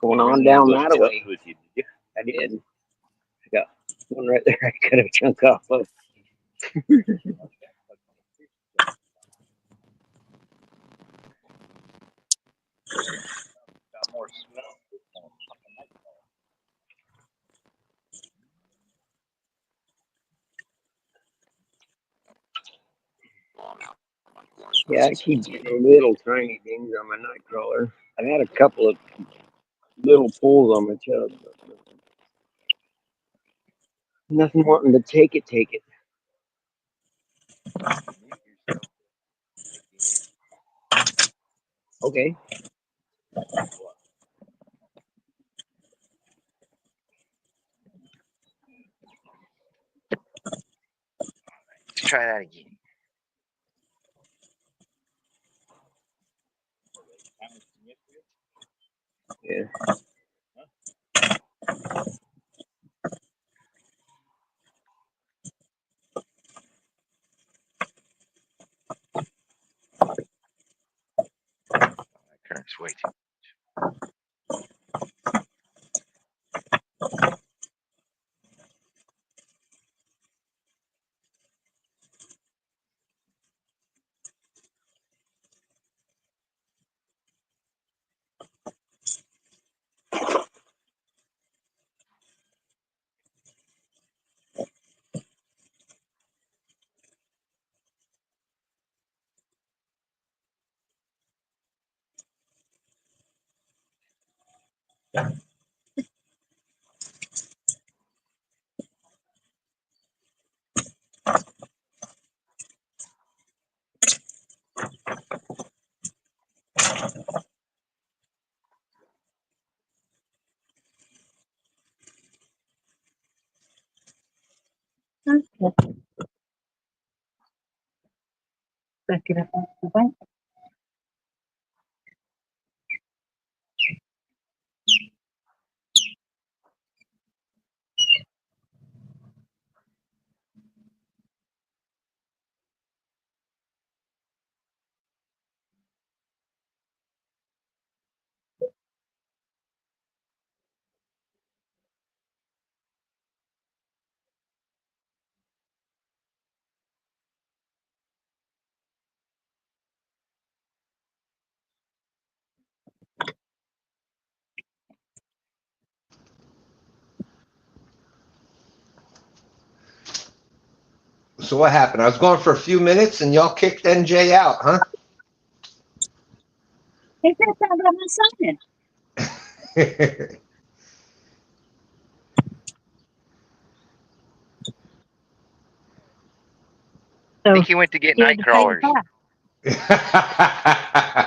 Going on down that way. I did. I got one right there. I cut a chunk off of. Yeah, I keep getting little tiny things on my night crawler. I've had a couple of little pulls on my chub, but nothing wanting to take it, take it. Okay. Let's try that again. Yeah. That current's way too. Back it up on the bank. So what happened? I was going for a few minutes, and y'all kicked NJ out, huh? He said something about my son. I So think he went to get he had night to pay the crawlers. price. He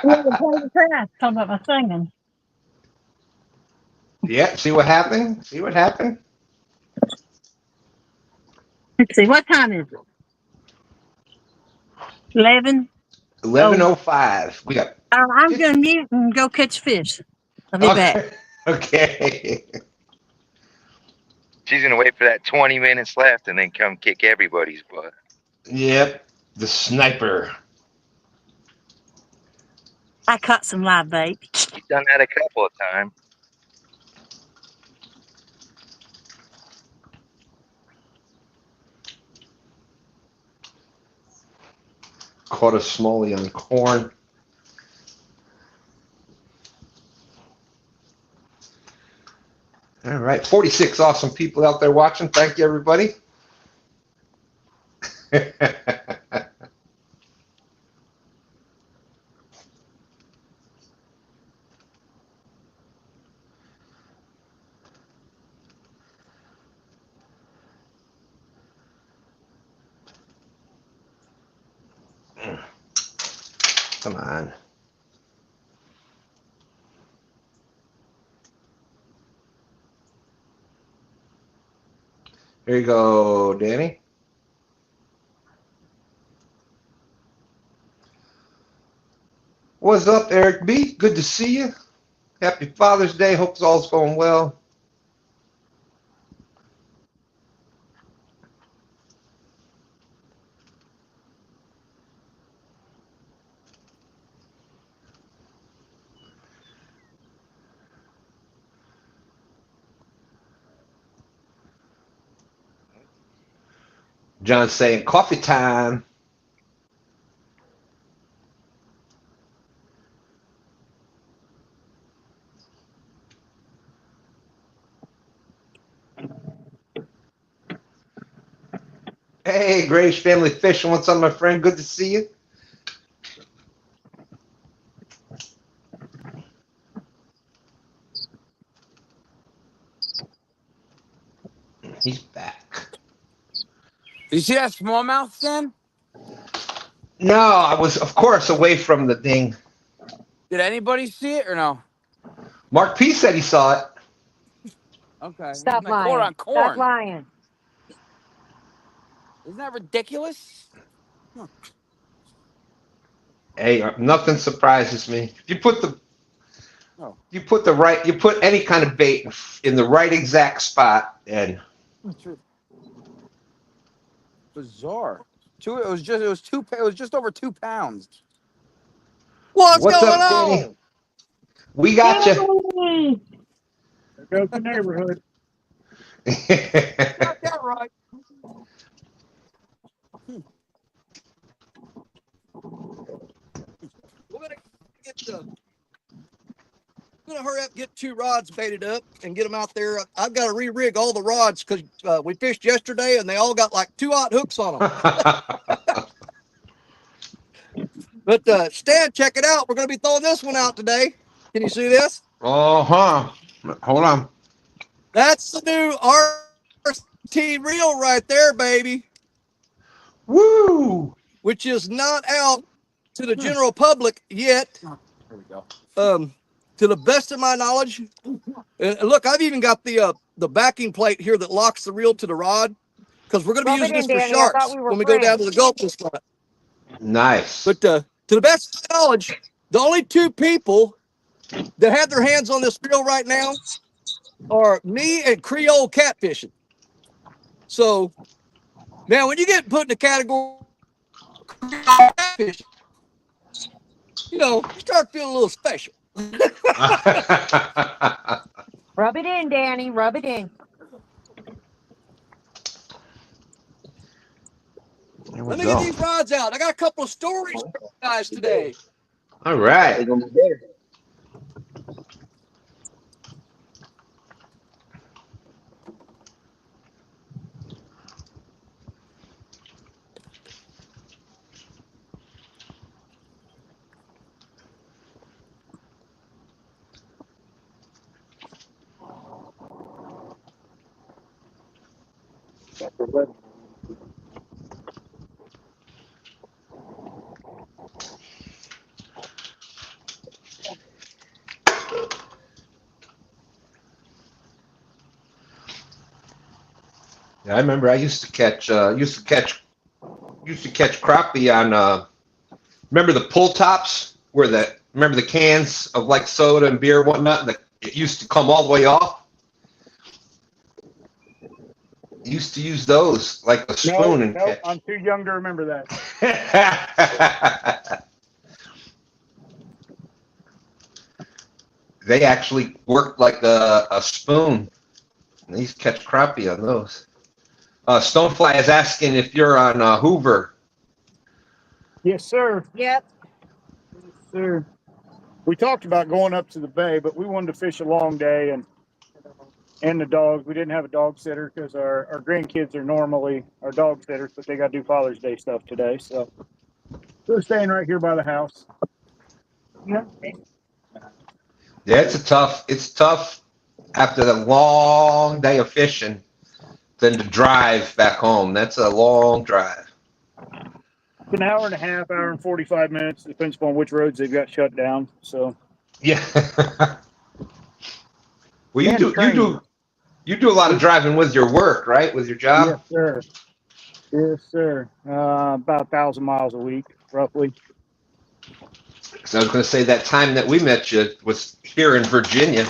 had to pay the price talking about my singing. Yeah, see what happened? See what happened? Let's see, what time is it? 11? Oh, 11:05. We got I'm just going to mute and go catch fish. I'll be back. okay. Okay. She's gonna wait for that 20 minutes left and then come kick everybody's butt. Yep. The sniper. I caught some live bait. You've done that a couple of times. Caught a smallie on corn. All right. 46 awesome people out there watching. Thank you, everybody. Come on. Here you go, Danny. What's up, Eric B? Good to see you. Happy Father's Day. Hope all's going well. John's saying coffee time. Hey, Grace Family Fishing. What's up, my friend? Good to see you. He's back. Did you see that smallmouth, Stan? No, I was, of course, away from the thing. Did anybody see it or no? Mark P said he saw it. Okay. Stop I caught it lying. on Stop corn. lying. Isn't that ridiculous? Hey, nothing surprises me. If Oh, you put any kind of bait in the right exact spot, and true. Bizarre. It was just over 2 pounds. What's what's going up, Danny? on? We got you. Yay! There goes the neighborhood. Got that right. We're gonna get the. I'm gonna hurry up, get 2 rods baited up, and get them out there. I've got to re-rig all the rods because we fished yesterday, and they all got like 2-aught hooks on them. But Stan, check it out. We're gonna be throwing this one out today. Can you see this? Uh-huh. Hold on. That's the new RT reel right there, baby. Woo! Which is not out to the general public yet. There we go. To the best of my knowledge, look, I've even got the backing plate here that locks the reel to the rod because we're going to be Rub it using in, this for Danny. I thought sharks we were when we go down to friends. the Gulf this month. Nice. But to the best of my knowledge, the only 2 people that have their hands on this reel right now are me and Creole catfishing. So now, when you get put in the category of Creole catfishing, you start feeling a little special. Rub it in, Danny. Rub it in. Here we Let me get go. these rods out. I got a couple of stories for you guys today. All right. They're gonna be better. Yeah, I remember I used to catch crappie on. Remember the pull tops where remember the cans of like soda and beer and whatnot. It used to come all the way off. Used to use those like a spoon and No, catch. I'm too young to remember that. They actually worked like a spoon. And they used to catch crappie on those. Stonefly is asking if you're on Hoover. Yes, sir. Yep. Yes, sir. We talked about going up to the bay, but we wanted to fish a long day and the dogs. We didn't have a dog sitter because our grandkids are normally our dog sitters, but they got to do Father's Day stuff today. So we're staying right here by the house. Yeah. Yeah, it's tough after the long day of fishing than to drive back home. That's a long drive. It's an hour and a half, hour and 45 minutes, depends upon which roads they've got shut down. So Yeah. Well, and the train. you do a lot of driving with your work, right? With your Yes, job. sir. Yes, sir. About 1,000 miles a week, roughly. So I was going to say that time that we met you was here in Virginia.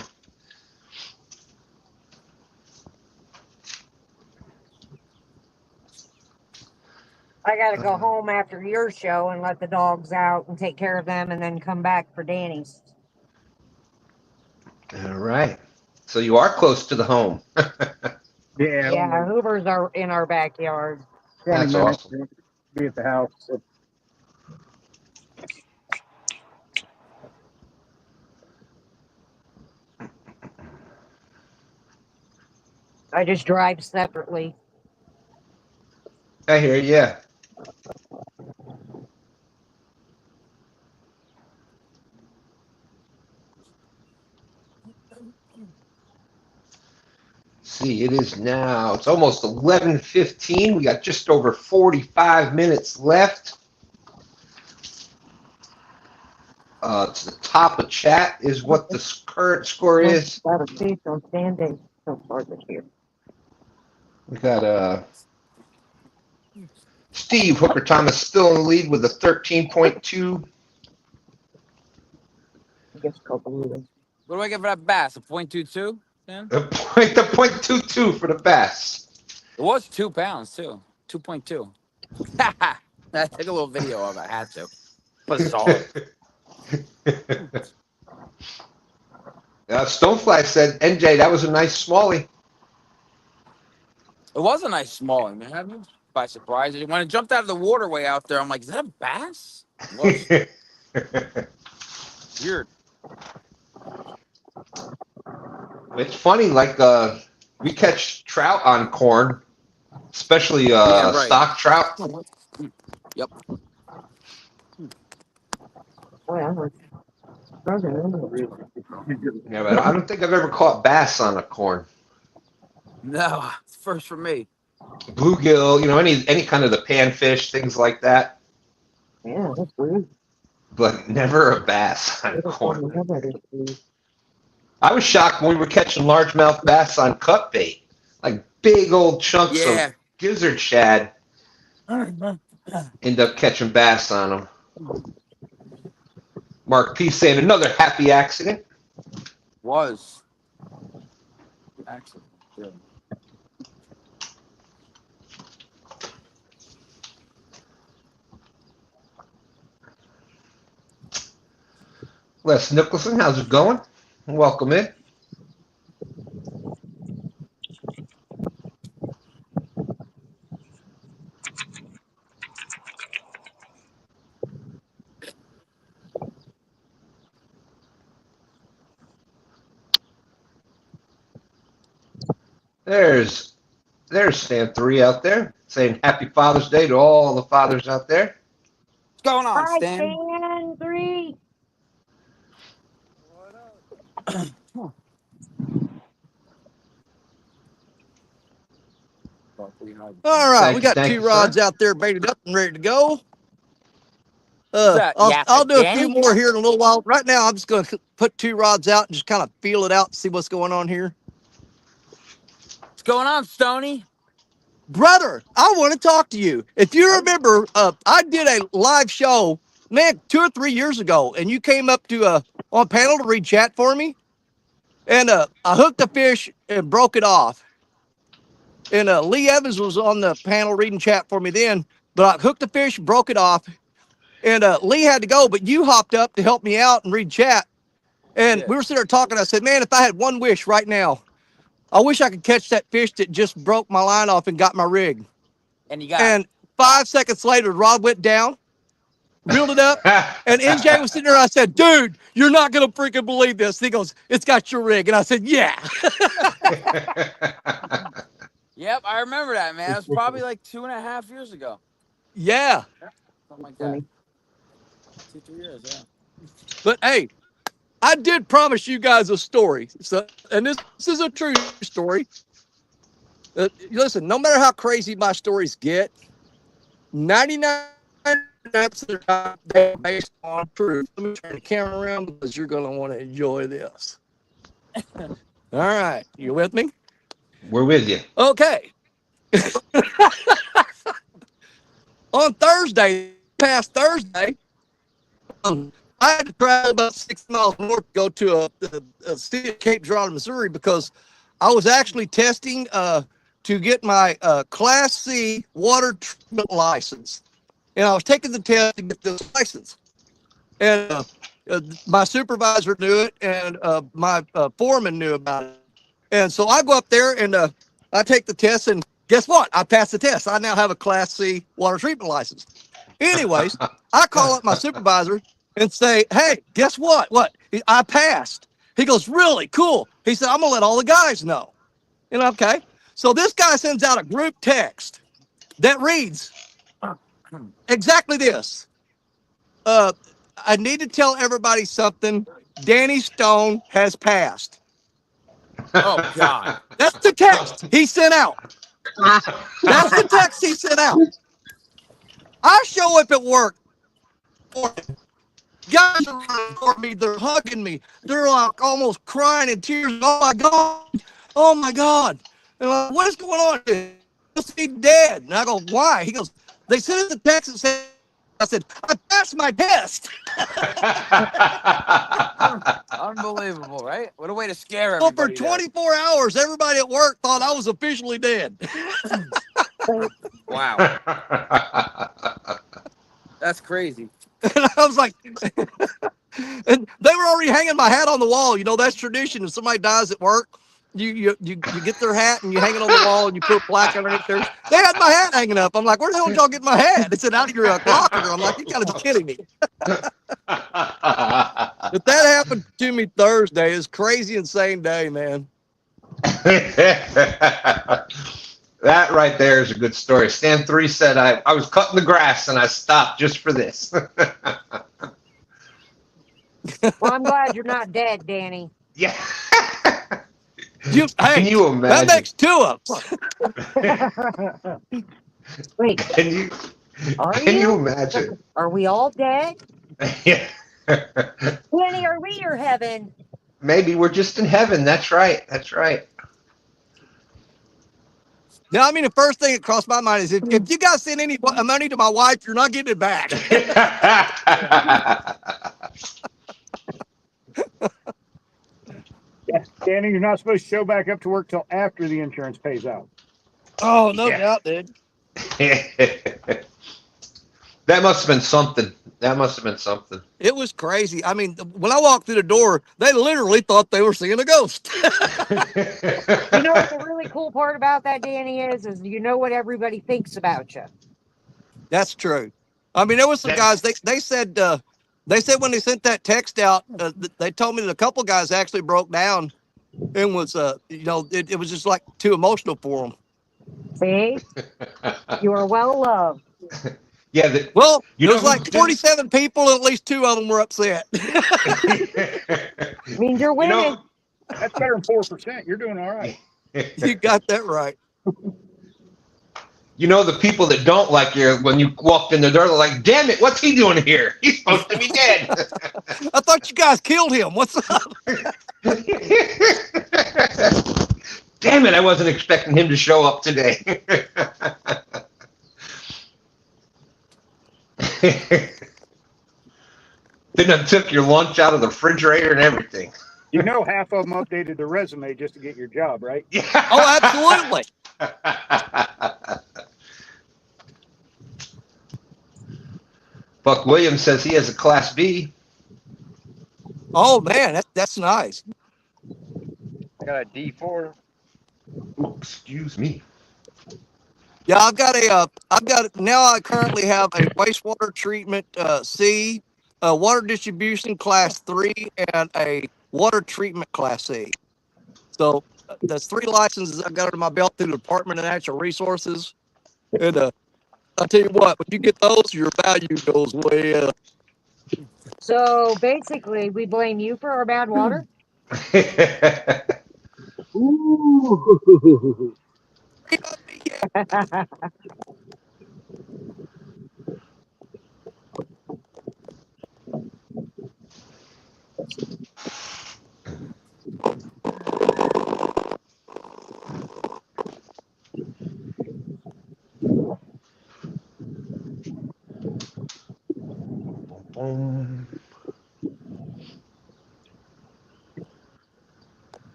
I got to go home after your show and let the dogs out and take care of them and then come back for Danny's. All right. So you are close to the home. Yeah, Yeah, Hoovers are in our backyard. 20 That's minutes awesome. to be at the house. So. I just drive separately. I hear you. Yeah. See, it is now. It's almost 11:15. We got just over 45 minutes left. To the top of chat is what the current score is. Got a fish on STANday so far this year. We got Steve Hooker Thomas still in the lead with a 13.2. I guess a couple of them. What do I get for that bass? A .22, Dan? The .22 for the bass. It was 2 pounds too. 2.2. I took a little video of it. I had to. Bizarre. Stonefly said, NJ, that was a nice smallie. It was a nice smallie, man. I was by surprise. When it jumped out of the waterway out there, I'm like, is that a bass? It was. Weird. It's funny, like we catch trout on corn, especially Yeah, right. stock trout. Yep. Well, Yeah, but I don't think I've ever caught bass on a corn. No, it's first for me. Bluegill, any kind of the panfish, things like that. yeah, that's weird. But never a bass on corn. I was shocked when we were catching largemouth bass on cut bait, like big old chunks of gizzard shad. End up catching bass on them. Mark P saying another happy accident. Was. Accident. Yeah. Les Nicholson, how's it going? Welcome in. There's Stan 3 out there saying happy Father's Day to all the fathers out there. What's going on, Hi, Stan? Stan 3. All right, Thank we you, got thank 2 you, rods sir. out there baited up and ready to go. that? I'll Yappa do a few Danny? more here in a little while. Right now, I'm just going to put 2 rods out and just kind of feel it out, see what's going on here. What's going on, Stoney? Brother, I want to talk to you. If you remember, I did a live show, man, 2 or 3 years ago, and you came up to on panel to read chat for me, and I hooked a fish and broke it off. And Lee Evans was on the panel reading chat for me then, but I hooked the fish, broke it off, and Lee had to go, but you hopped up to help me out and read chat. And we were sitting there talking. I said, man, if I had one wish right now, I wish I could catch that fish that just broke my line off and got my rig. And you got And 5 seconds later, the rod went down, reeled it up, and NJ was sitting there. I said, dude, you're not going to freaking believe this. He goes, it's got your rig. And I said, yeah. Yep, I remember that, man. It was probably like 2.5 years ago. Yeah. Something like that. 2-3 years, yeah. But hey, I did promise you guys a story. So, and this is a true story. Listen, no matter how crazy my stories get, 99% of the time they're based on truth. Let me turn the camera around because you're going to want to enjoy this. All right. You with me? We're with you. Okay. On Thursday, past Thursday, I had to travel about 6 miles north to go to a city of Cape Girardeau, Missouri, because I was actually testing to get my Class C water treatment license. And I was taking the test to get this license. And my supervisor knew it, and my foreman knew about it. And so I go up there and I take the test, and guess what? I passed the test. I now have a Class C water treatment license. Anyways, I call up my supervisor and say, hey, guess what? What? I passed. He goes, really? Cool. He said, I'm going to let all the guys know. And okay. So this guy sends out a group text that reads exactly this. I need to tell everybody something. Danny Stone has passed. Oh, God. That's the text he sent out. That's the text he sent out. I show up at work. Guys are running for me. They're hugging me. They're like almost crying in tears. Oh my God. Oh my God. And I'm like, what is going on? He's dead. And I go, why? He goes, they sent us a text and said, I said, I passed my test. Unbelievable, right? What a way to scare Well, for everybody. 24 hours, everybody at work thought I was officially dead. Wow. That's crazy. And I was like, and they were already hanging my hat on the wall. You know, that's tradition. If somebody dies at work, you get their hat and you hang it on the wall and you put black underneath theirs. They had my hat hanging up. I'm like, where the hell did y'all get my hat? It said out of your locker. I'm like, you gotta be kidding me. But that happened to me Thursday. It's crazy, insane day, man. That right there is a good story. Stan 3 said, I was cutting the grass and I stopped just for this. Well, I'm glad you're not dead, Danny. Yeah. Hey, can you imagine? That makes 2 of us. Wait, Can you imagine? Are we all dead? Yeah. Danny, are we or heaven? Maybe we're just in heaven. That's right. That's right. Now, I mean, the first thing that crossed my mind is if you guys send any money to my wife, you're not getting it back. Yeah, Danny, you're not supposed to show back up to work till after the insurance pays out. Oh, no doubt, dude. That must have been something. That must have been something. It was crazy. I mean, when I walked through the door, they literally thought they were seeing a ghost. You know what the really cool part about that, Danny, is you know what everybody thinks about you. That's true. I mean, there was some guys. They said when they sent that text out, they told me that a couple guys actually broke down and was it was just like too emotional for them. See, you are well loved. Yeah. There was like 47 people, and at least 2 of them were upset. Means you're winning. That's better than 4%. You're doing all right. You got that right. You know, the people that don't like you, when you walked in the door, they're like, damn it, what's he doing here? He's supposed to be dead. I thought you guys killed him. What's up? Damn it, I wasn't expecting him to show up today. Then I took your lunch out of the refrigerator and everything. You know, half of them updated their resume just to get your job, right? Yeah. Oh, absolutely. Buck Williams says he has a Class B. Oh man, that's nice. I got a D4. Ooh, excuse me. Yeah, now I currently have a wastewater treatment C, a water distribution class 3, and a water treatment class C. So that's 3 licenses I've got under my belt through the Department of Natural Resources. And I'll tell you what, when you get those, your value goes way up. So basically, we blame you for our bad water. Ooh.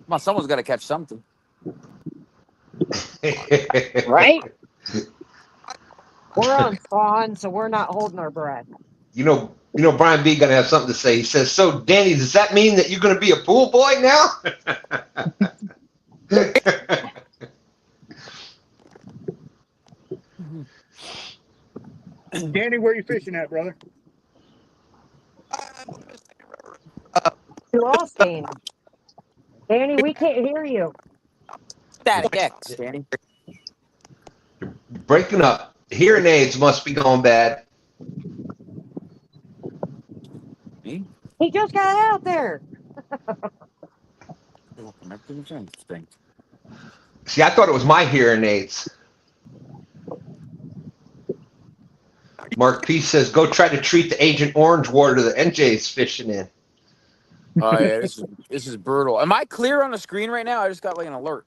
Come on, someone's got to catch something. Right? We're on spawn, so we're not holding our breath. You know, Brian B gonna have something to say. He says, "So, Danny, does that mean that you're gonna be a pool boy now?" Danny, where you fishing at, brother? You lost Danny. Danny, we can't hear you. Static X, Danny. Breaking up. Hearing aids must be going bad. Me? He just got out there. Interesting. See, I thought it was my hearing aids. Mark P says, "Go try to treat the Agent Orange water that NJ's fishing in." Oh yeah, this is brutal. Am I clear on the screen right now? I just got like an alert.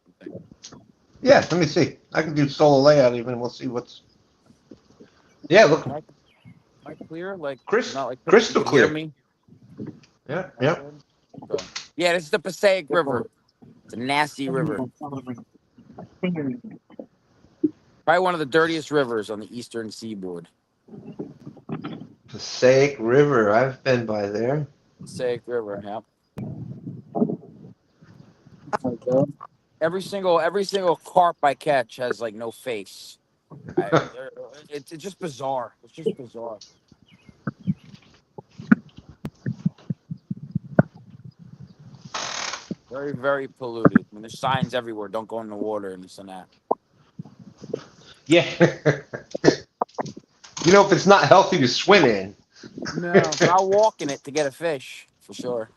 Yeah, let me see. I can do solo layout even. We'll see what's. Yeah, look. Am I clear? Like Crystal, not like crystal you can hear clear. me? Yeah, yeah. Okay. Yeah, this is the Passaic River. It's a nasty river. Probably one of the dirtiest rivers on the eastern seaboard. Passaic River. I've been by there. Passaic River, yeah. Every single carp I catch has like no face. It's just bizarre. It's just bizarre. Very, very polluted. I mean, there's signs everywhere. Don't go in the water and this and that. Yeah. You know, if it's not healthy to swim in. No, I'll walk in it to get a fish for sure.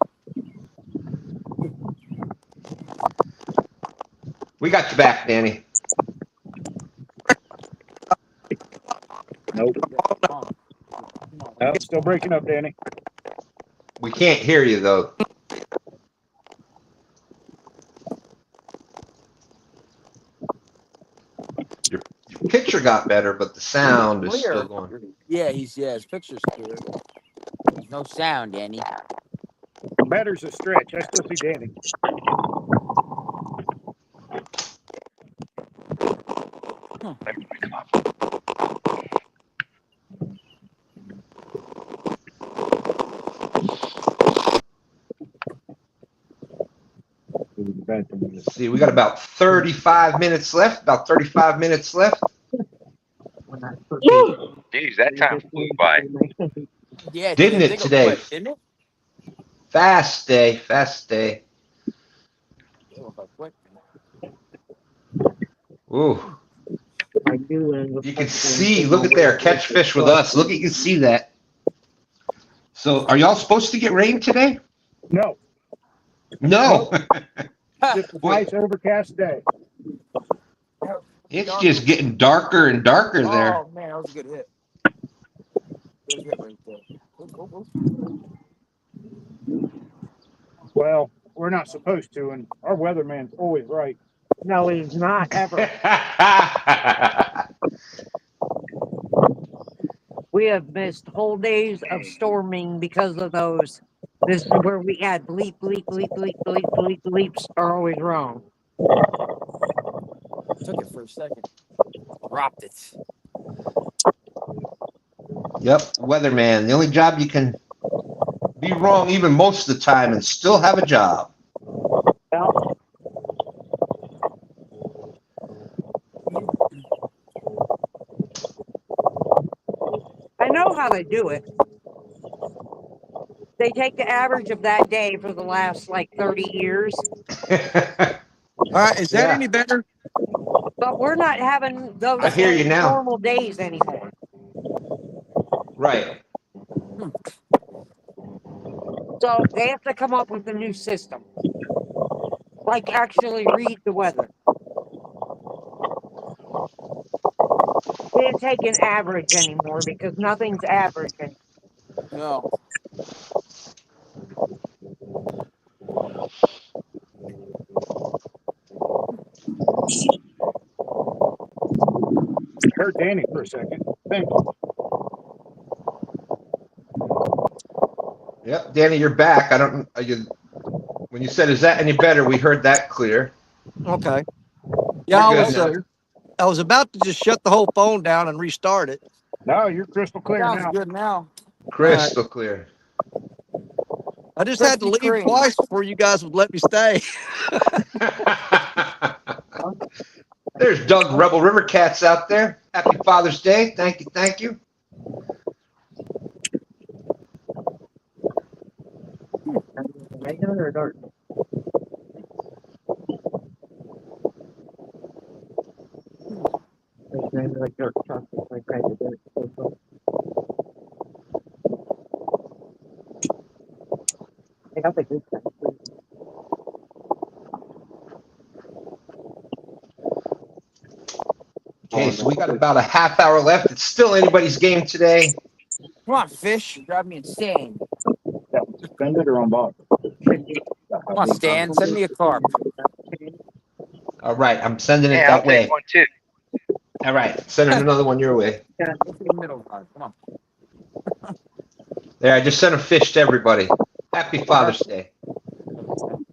We got you back, Danny. Nope. Oh, still breaking up, Danny. We can't hear you though. Your picture got better, but the sound is still going. Yeah, his picture's clear. There's no sound, Danny. Better's a stretch. I still see Danny. Let's see, we got about 35 minutes left. Jeez, that time flew by. Yeah, Didn't it today? Quick, didn't it? Fast day. Ooh. You can see, look at there, catch fish with us. Look, you can see that. So are y'all supposed to get rain today? No. No. Just a nice overcast day. It's just getting darker and darker there. Oh man, that was a good hit. Good hit right there. Well, we're not supposed to, and our weatherman's always right. No, he's not ever. We have missed whole days of storming because of those. This is where we had bleep, bleep, bleep, bleep, bleep, bleep, bleeps are always wrong. Took it for a second. Dropped it. Yep, weatherman. The only job you can be wrong even most of the time and still have a job. Well, I know how they do it. They take the average of that day for the last like 30 years, All right, is that Yeah. any better? but we're not having those I hear you same now. normal days anymore. Right. So they have to come up with a new system. Like actually read the weather. They can't take an average anymore because nothing's averaging. No. I heard Danny for a second. Thank you. Yep, Danny, you're back. I don't. When you said, "Is that any better?" We heard that clear. Okay. Yeah, You're I good was now. I was about to just shut the whole phone down and restart it. No, you're crystal clear Sounds now. good now. Crystal clear. I just had to Krispy leave Kreme. twice before you guys would let me stay. There's Doug Rebel River Cats out there. Happy Father's Day. Thank you. Thank you. Regular or dark? Like dark chocolate, like crazy dark. I got the good stuff. Okay, so we got about a half hour left. It's still anybody's game today. Come on, fish. Drive me insane. That was suspended or on board? Come on, Stan. Send me a carp. All right, I'm sending it Hey, I'll that way. take one too. All right, sending another one your way. Go to the middle guard. Come on. There, I just sent a fish to everybody. Happy Father's Day.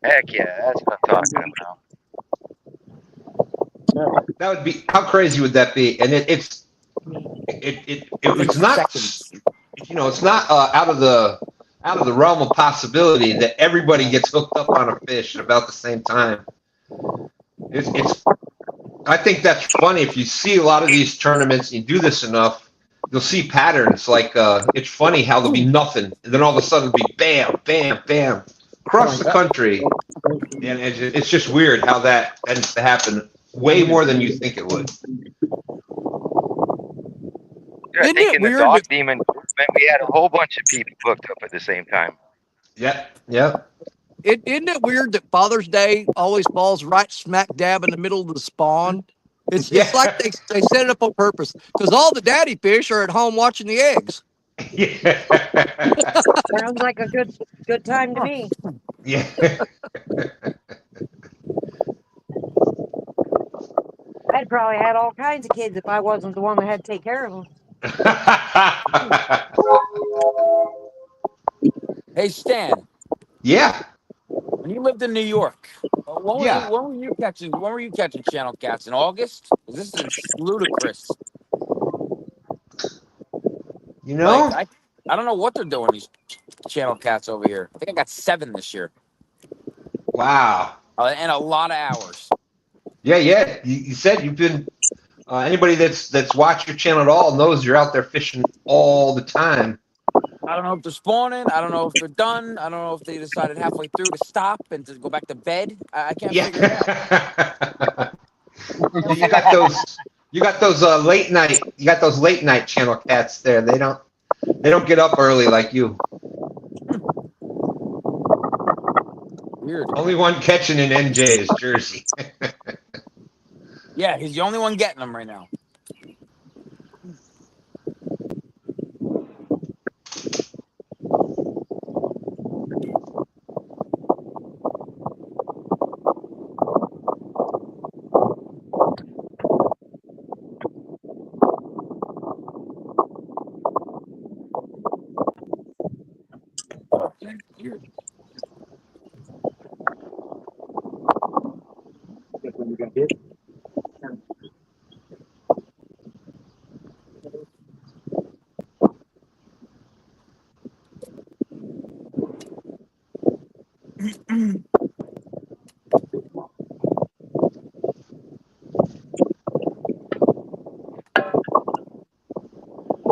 Heck yeah, that's what I'm talking about. That would be, how crazy would that be? And it's not, Seconds. it's not out of the realm of possibility that everybody gets hooked up on a fish at about the same time. It's I think that's funny. If you see a lot of these tournaments and you do this enough, you'll see patterns. Like it's funny how there'll be nothing, and then all of a sudden it'll be bam, bam, bam across the country, and it's just weird how that tends to happen way more than you think it would. Yeah, I Isn't think it in the weird dog that- demon movement, we had a whole bunch of people booked up at the same time. Yep. Isn't it weird that Father's Day always falls right smack dab in the middle of the spawn? It's like they set it up on purpose because all the daddy fish are at home watching the eggs. Yeah. Sounds like a good time to me. Yeah. I'd probably had all kinds of kids if I wasn't the one that had to take care of them. Hey, Stan. Yeah. When you lived in New York, Yeah. when were you catching channel cats in August? This is ludicrous. You know? Like I don't know what they're doing, these channel cats over here. I think I got 7 this year. Wow. And a lot of hours. Yeah. You said you've been. Anybody that's watched your channel at all knows you're out there fishing all the time. I don't know if they're spawning. I don't know if they're done. I don't know if they decided halfway through to stop and to go back to bed. I can't figure it out. You got those late night channel cats there. They don't get up early like you. Weird. Only one catching in NJ is Jersey. Yeah, he's the only one getting them right now.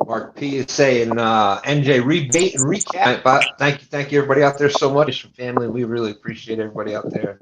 Mark P is saying, NJ, rebate and recap. But thank you everybody out there so much. Family, we really appreciate everybody out there.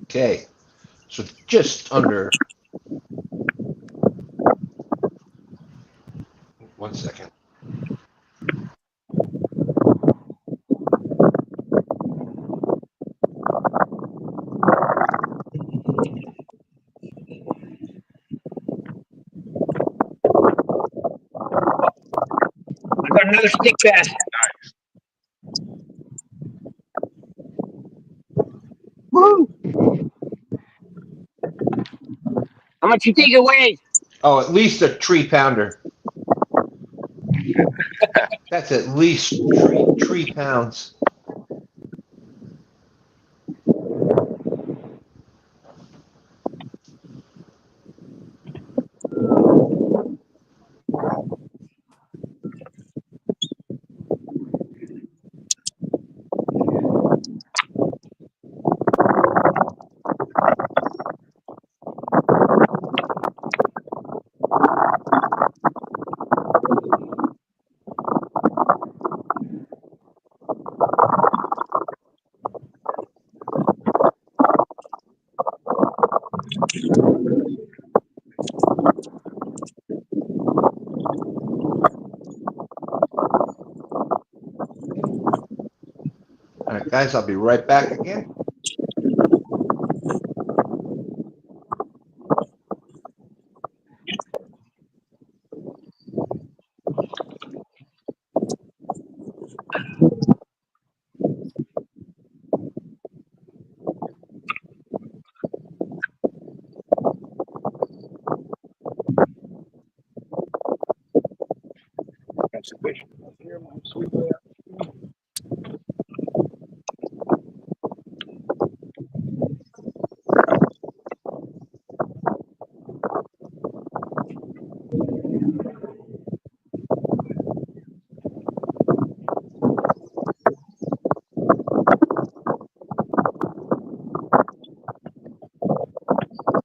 Okay, so just under 1 second. I got another stick bass. Woo! How much you think it weighs? Oh, at least a 3-pounder. That's at least three pounds. All right, guys, I'll be right back again. That's a fish. Here, my sweet boy.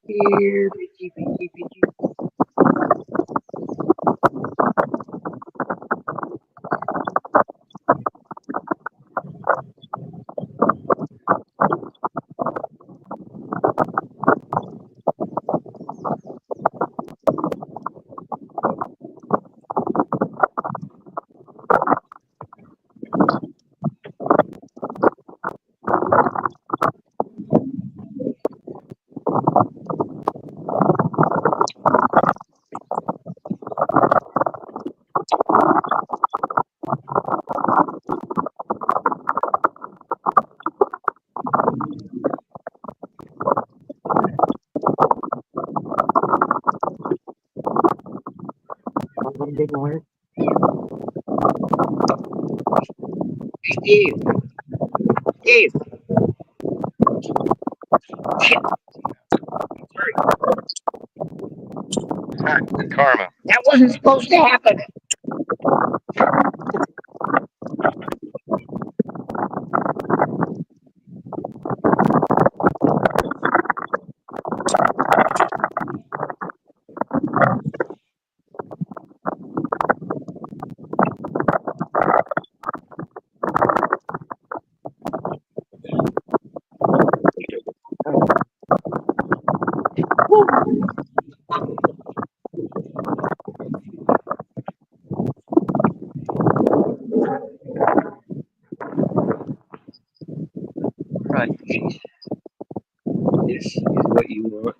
Here, bitchy, bitchy, bitchy. One big one. Eve. Eve. Sorry. Karma. That wasn't supposed to happen. Right. This is what you want.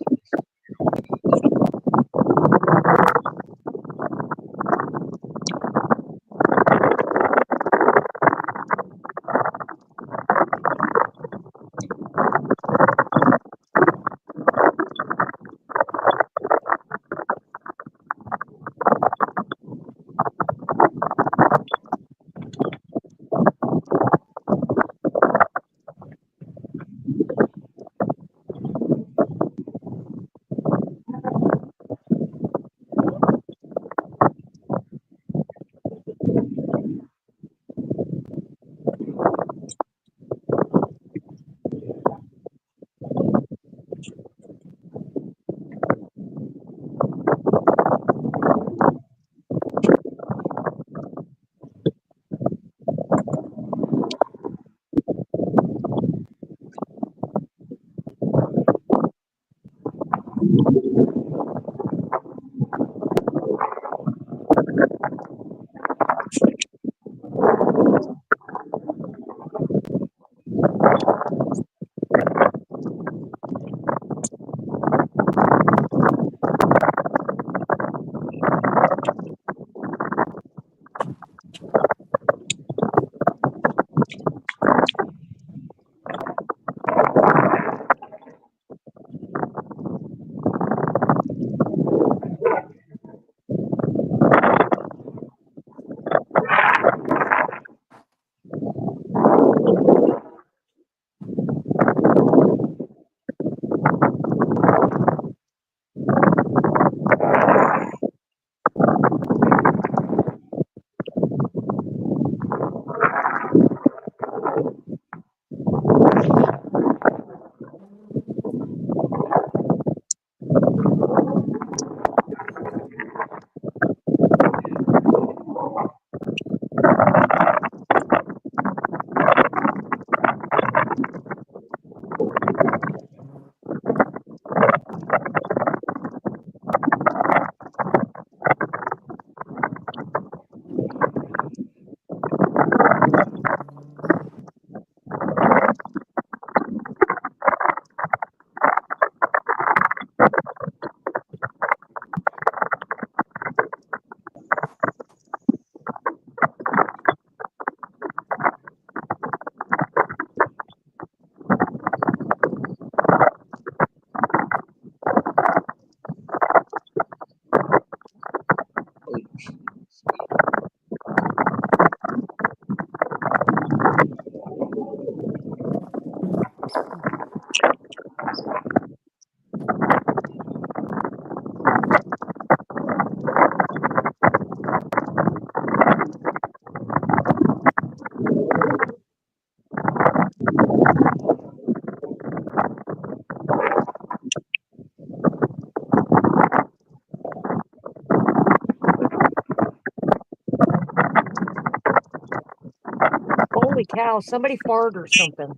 Holy cow, somebody farted or something.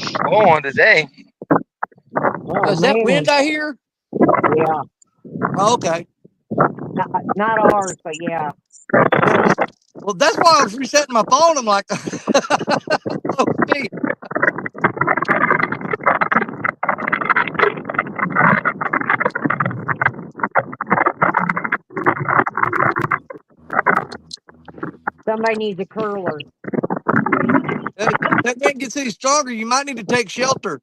Slow on today. Oh, Is that man. wind I hear? Yeah. Oh, okay. Not ours, but yeah. Well, that's why I was resetting my phone. I'm like, oh, gee. Somebody needs a curler. If that wind gets any stronger, you might need to take shelter.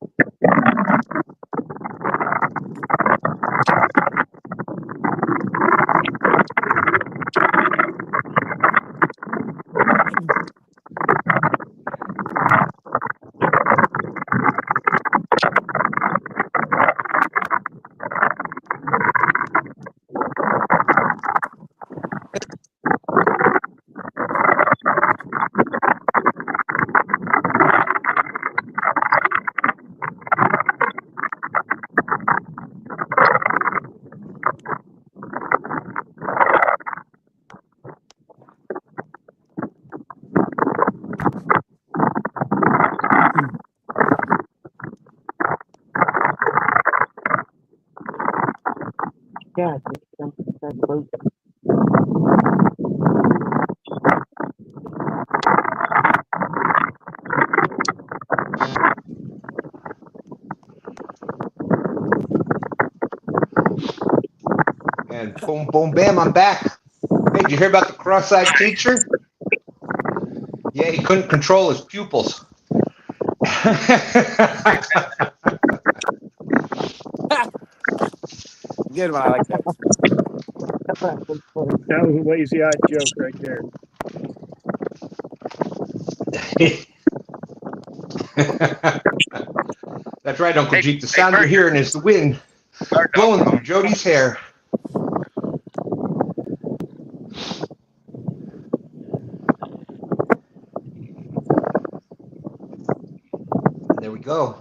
Yeah. And boom, boom, bam, I'm back. Hey, did you hear about the cross-eyed teacher? Yeah, he couldn't control his pupils. Good one. I like that. That was a lazy eye joke right there. That's right, Uncle Hey, Jeep. The hey, sound you're Bert, hearing is the wind Bert, blowing through Jody's hair. And there we go.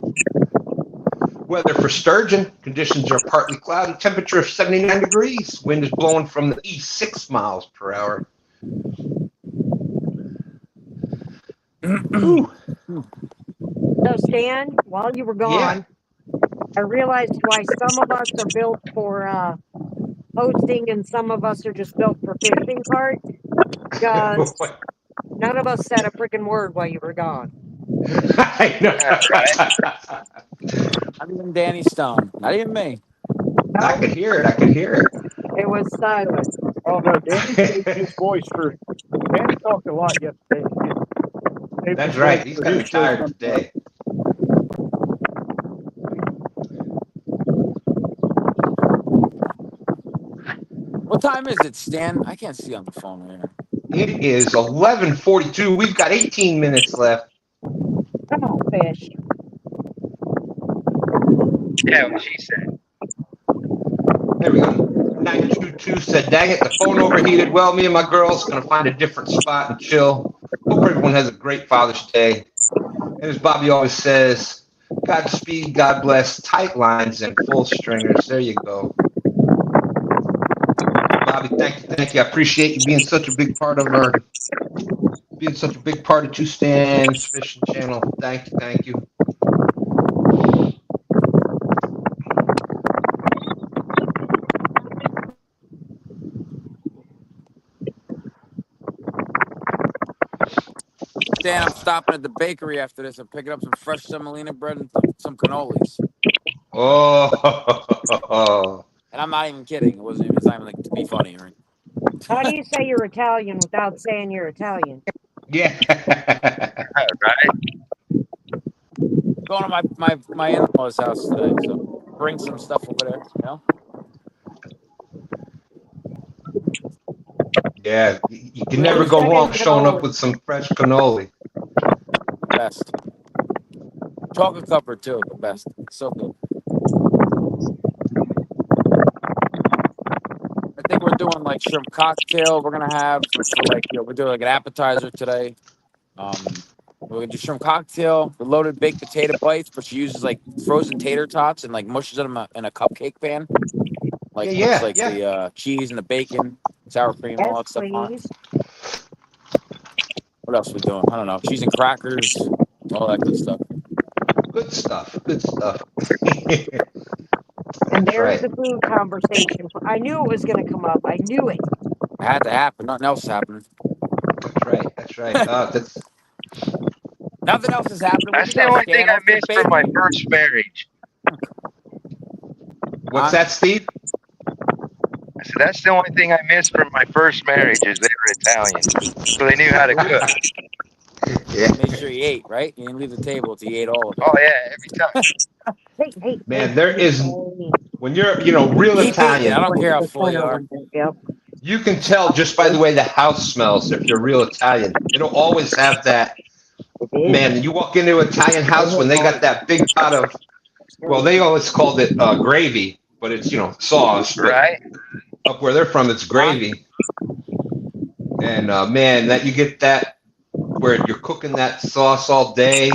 Weather for sturgeon. Conditions are partly cloudy. Temperature of 79 degrees. Wind is blowing from the east 6 miles per hour. Ooh, So, Stan, while you were yeah. gone, I realized why some of us are built for hosting and some of us are just built for fishing carts. Because none of us said a freaking word while you were gone. I know. right? Not even Danny Stone. Not even me. I could hear it. I could hear It was silent. Oh no, Danny saved it. his voice for. Danny talked a lot yesterday. He saved his That's voice right. He's for kind his of show tired sometime. today. What time is it, Stan? I can't see on the phone here. It is 11:42. We've got 18 minutes left. Come on, fish. Yeah, what she said. There we go. 922 said, dang it, the phone overheated. Well, me and my girls going to find a different spot and chill. Hope everyone has a great Father's Day. And as Bobby always says, Godspeed, God bless, tight lines and full stringers. There you go. Bobby, thank you. I appreciate you being such a big part of Two Stands Fishing Channel. Thank you. Stan, I'm stopping at the bakery after this. I'm picking up some fresh semolina bread and some cannolis. Oh, And I'm not even kidding. It wasn't even. It's not even like to be funny, right? How do you say you're Italian without saying you're Italian? yeah. Right? Going to my in-laws' house today, so bring some stuff over there. You know. Yeah, you can Yeah, never go second wrong showing up cannoli. with some fresh cannoli. Best chocolate cover too. The best. So good. I think we're doing like shrimp cocktail. We're gonna have for like we're doing like an appetizer today. We're gonna do shrimp cocktail, the loaded baked potato bites, but she uses like frozen tater tots and like mushes them in a cupcake pan. Like puts like Yeah. the cheese and the bacon, sour cream, and all Yes, that stuff on it. please. What else are we doing? I don't know. Cheese and crackers, all that good stuff. Good stuff. And That's there's right. the food conversation. I knew it was going to come up. I knew it. It had to happen. Nothing else is happening. That's right. Nothing else is happening. What That's you the got, only thing Stan? I Off to the missed from my bakery? first marriage. What's Huh? that, Steve? I said, that's the only thing I missed from my first marriage is they were Italian. So they knew how to cook. Yeah. Made sure you ate, right? You didn't leave the table till you ate all of it. Oh, yeah, every time. Hey. Man, there is when you're real Keep eating. I Italian, don't care how full you are. Yep. you can tell just by the way the house smells if you're real Italian. It'll always have that. Man, you walk into an Italian house when they got that big pot of, well, they always called it gravy, but it's sauce. But Right? up where they're from, it's gravy. And man, that you get that where you're cooking that sauce all day,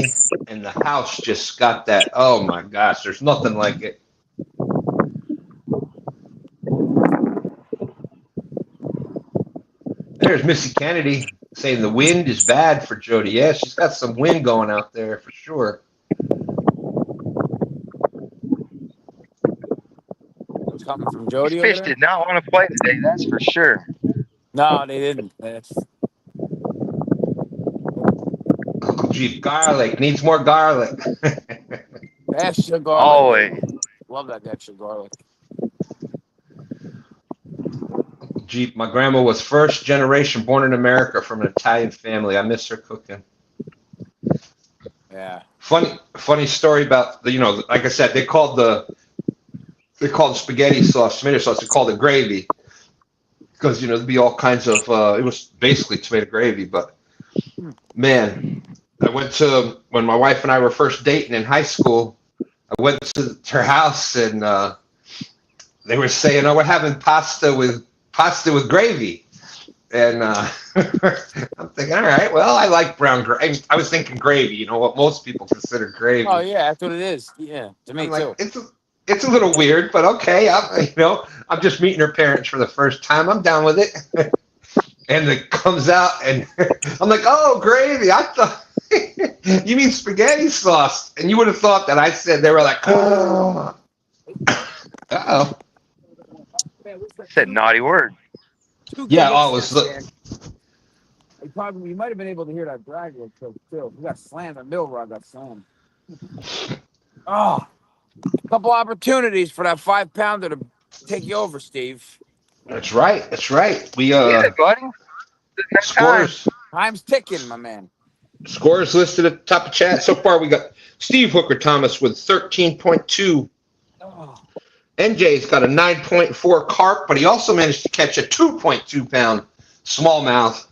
and the house just got that. Oh my gosh, there's nothing like it. There's Missy Kennedy saying the wind is bad for Jody. Yeah, she's got some wind going out there for sure. Coming from Jody These over fish there? did not want to play today, that's for sure. No, they didn't. Uncle Jeep, garlic needs more garlic. Extra garlic. Always. Love that extra garlic. Jeep, my grandma was first generation born in America from an Italian family. I miss her cooking. Yeah. Funny story about the, like I said, they called spaghetti sauce, tomato sauce, they called it gravy. Because, there'd be all kinds of, it was basically tomato gravy, but man, when my wife and I were first dating in high school, I went to her house and they were saying, "Oh, we're having pasta with gravy," and I'm thinking, all right, well, I like brown gravy. I was thinking gravy, what most people consider gravy. Oh yeah, that's what it is. Yeah, to me I'm like, too. it's a little weird, but okay. I'm just meeting her parents for the first time. I'm down with it. And it comes out, and I'm like, "Oh, gravy! I thought you mean spaghetti sauce." And you would have thought that I said they were like, "Oh, uh-oh." Said naughty word. Yeah, always look. You might have been able to hear that drag real quick too. We got slammed. The middle rod got slammed. Oh, a couple opportunities for that 5-pounder to take you over, Steve. That's right. That's right. We Yeah, buddy. Next time. scores Time's ticking, my man. scores listed at the top of chat. So far, we got Steve Hooker Thomas with 13.2. Oh. NJ's got a 9.4 carp, but he also managed to catch a 2.2 pound smallmouth.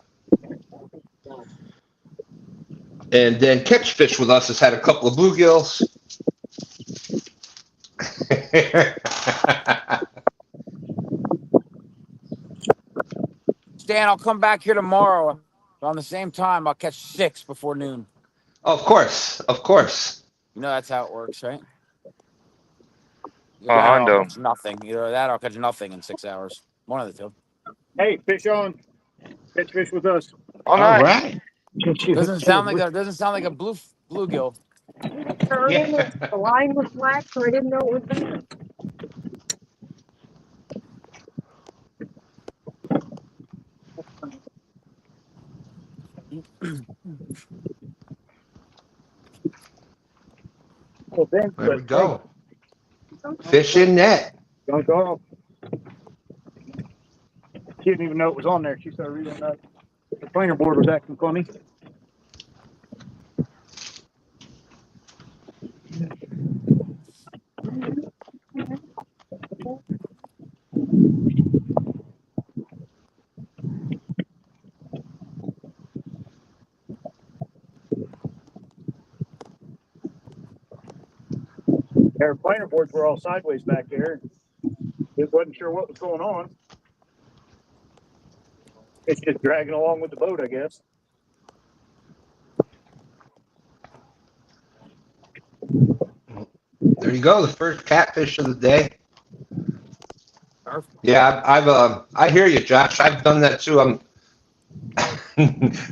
And then Catch Fish with us has had a couple of bluegills. Stan, I'll come back here tomorrow around the same time. I'll catch 6 before noon. Of course. You know that's how it works, right? Hondo. I'll catch nothing. Either that or I'll catch nothing in 6 hours. One of the two. Hey, fish on. Catch fish with us. All All right. right. Doesn't sound like a bluegill. Yeah. The line was black, so I didn't know it was there. Well, then, There we go. Fish in net. Don't go off. She didn't even know it was on there. She started reading that. The planer board was acting funny. Our planer boards were all sideways back there. It wasn't sure what was going on. It's just dragging along with the boat, I guess. There you go. The first catfish of the day. Perfect. Yeah, I hear you, Josh. I've done that too.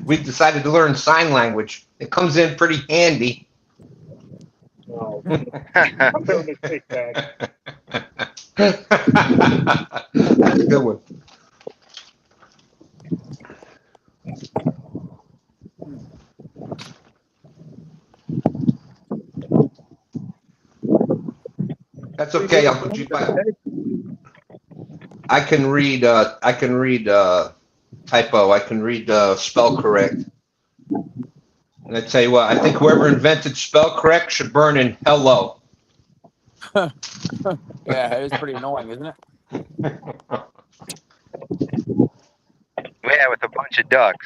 We've decided to learn sign language. It comes in pretty handy. Oh, I'm doing this big bag. That's a good one. That's okay, Uncle G. I can read typo. I can read spell correct. And I tell you what, I think whoever invented spell correct should burn in hello. Yeah, it is pretty annoying, isn't it? Yeah, with a bunch of ducks.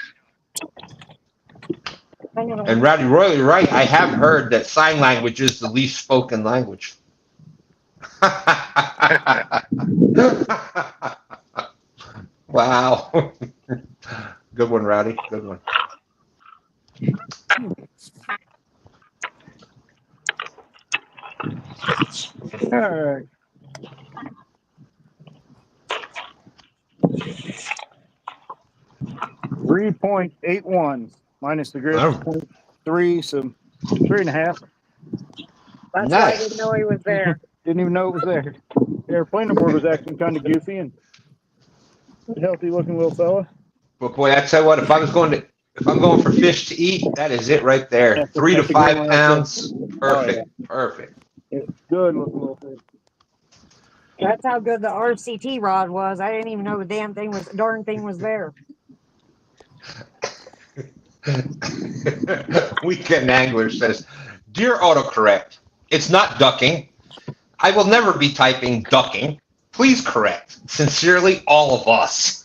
And Rowdy Royally right, I have heard that sign language is the least spoken language. Wow. Good one, Rowdy. Good one. All right. $3.81 minus the grip. 3, so 3.5. That's Nice. why I didn't know he was there. Didn't even know it was there. airplane aboard was acting kind of goofy and a healthy looking little fella. But boy, I tell you what, if I'm going for fish to eat, that is it right there. 3 to That's a good 5 one right pounds, there. Oh, perfect, perfect. yeah. Good looking little fish. That's how good the RCT rod was. I didn't even know the darn thing was there. Weekend Angler says, "Dear autocorrect, it's not ducking. I will never be typing ducking. Please correct. Sincerely, all of us."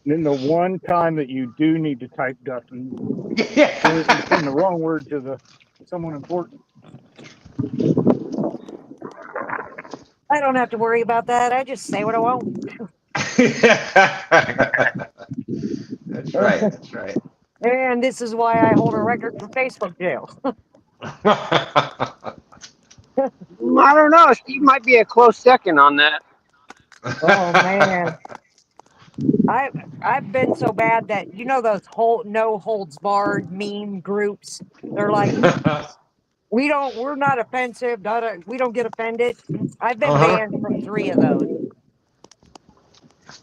Then the one time that you do need to type ducking, Yeah. send the wrong word to someone important. I don't have to worry about that. I just say what I want. That's right. That's right. And this is why I hold a record for Facebook jail. I don't know. Steve might be a close second on that. Oh man. I've been so bad that those no holds barred meme groups. They're like, we're not offensive. We don't get offended. I've been banned from 3 of those.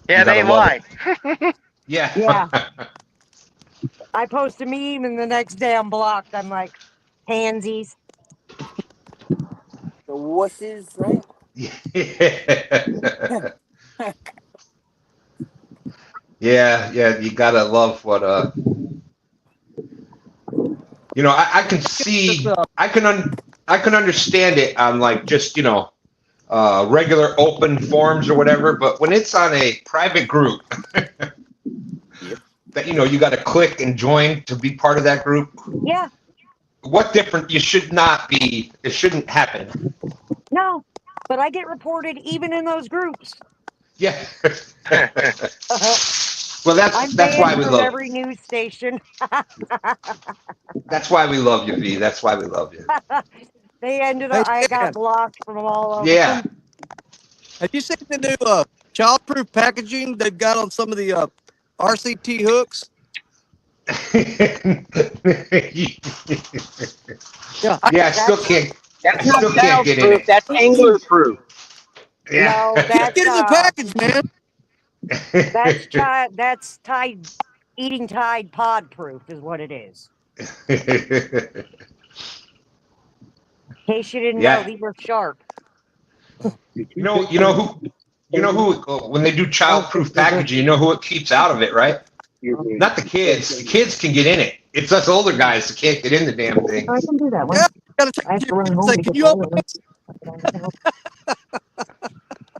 Yeah, they lie. Yeah. Yeah. I post a meme and the next day I'm blocked. I'm like, pansies. The wusses, right? Yeah, you gotta love what I can see, I can understand it on like just regular open forums or whatever, but when it's on a private group that you got to click and join to be part of that group. Yeah. What different? You should not be. It shouldn't happen. No, but I get reported even in those groups. Yeah. Well, that's why we from love. every news station. That's why we love you, V. That's why we love you. They ended up. I got blocked from all of Yeah. them. Have you seen the new childproof packaging they've got on some of the RCT hooks? Yeah, I still can't. That's I not still can't get in child-proof. it. That's angler-proof. Yeah. No, Just that's get in the package, man. that's Tide eating Tide pod proof is what it is. In case you didn't know, these are sharp. You know who when they do childproof packaging, you know who it keeps out of it, right? Not the kids. The kids can get in it. It's us older guys that can't get in the damn thing. I can do that one. Yeah, gotta take I have your to run kids, home say, to can get you the open other this?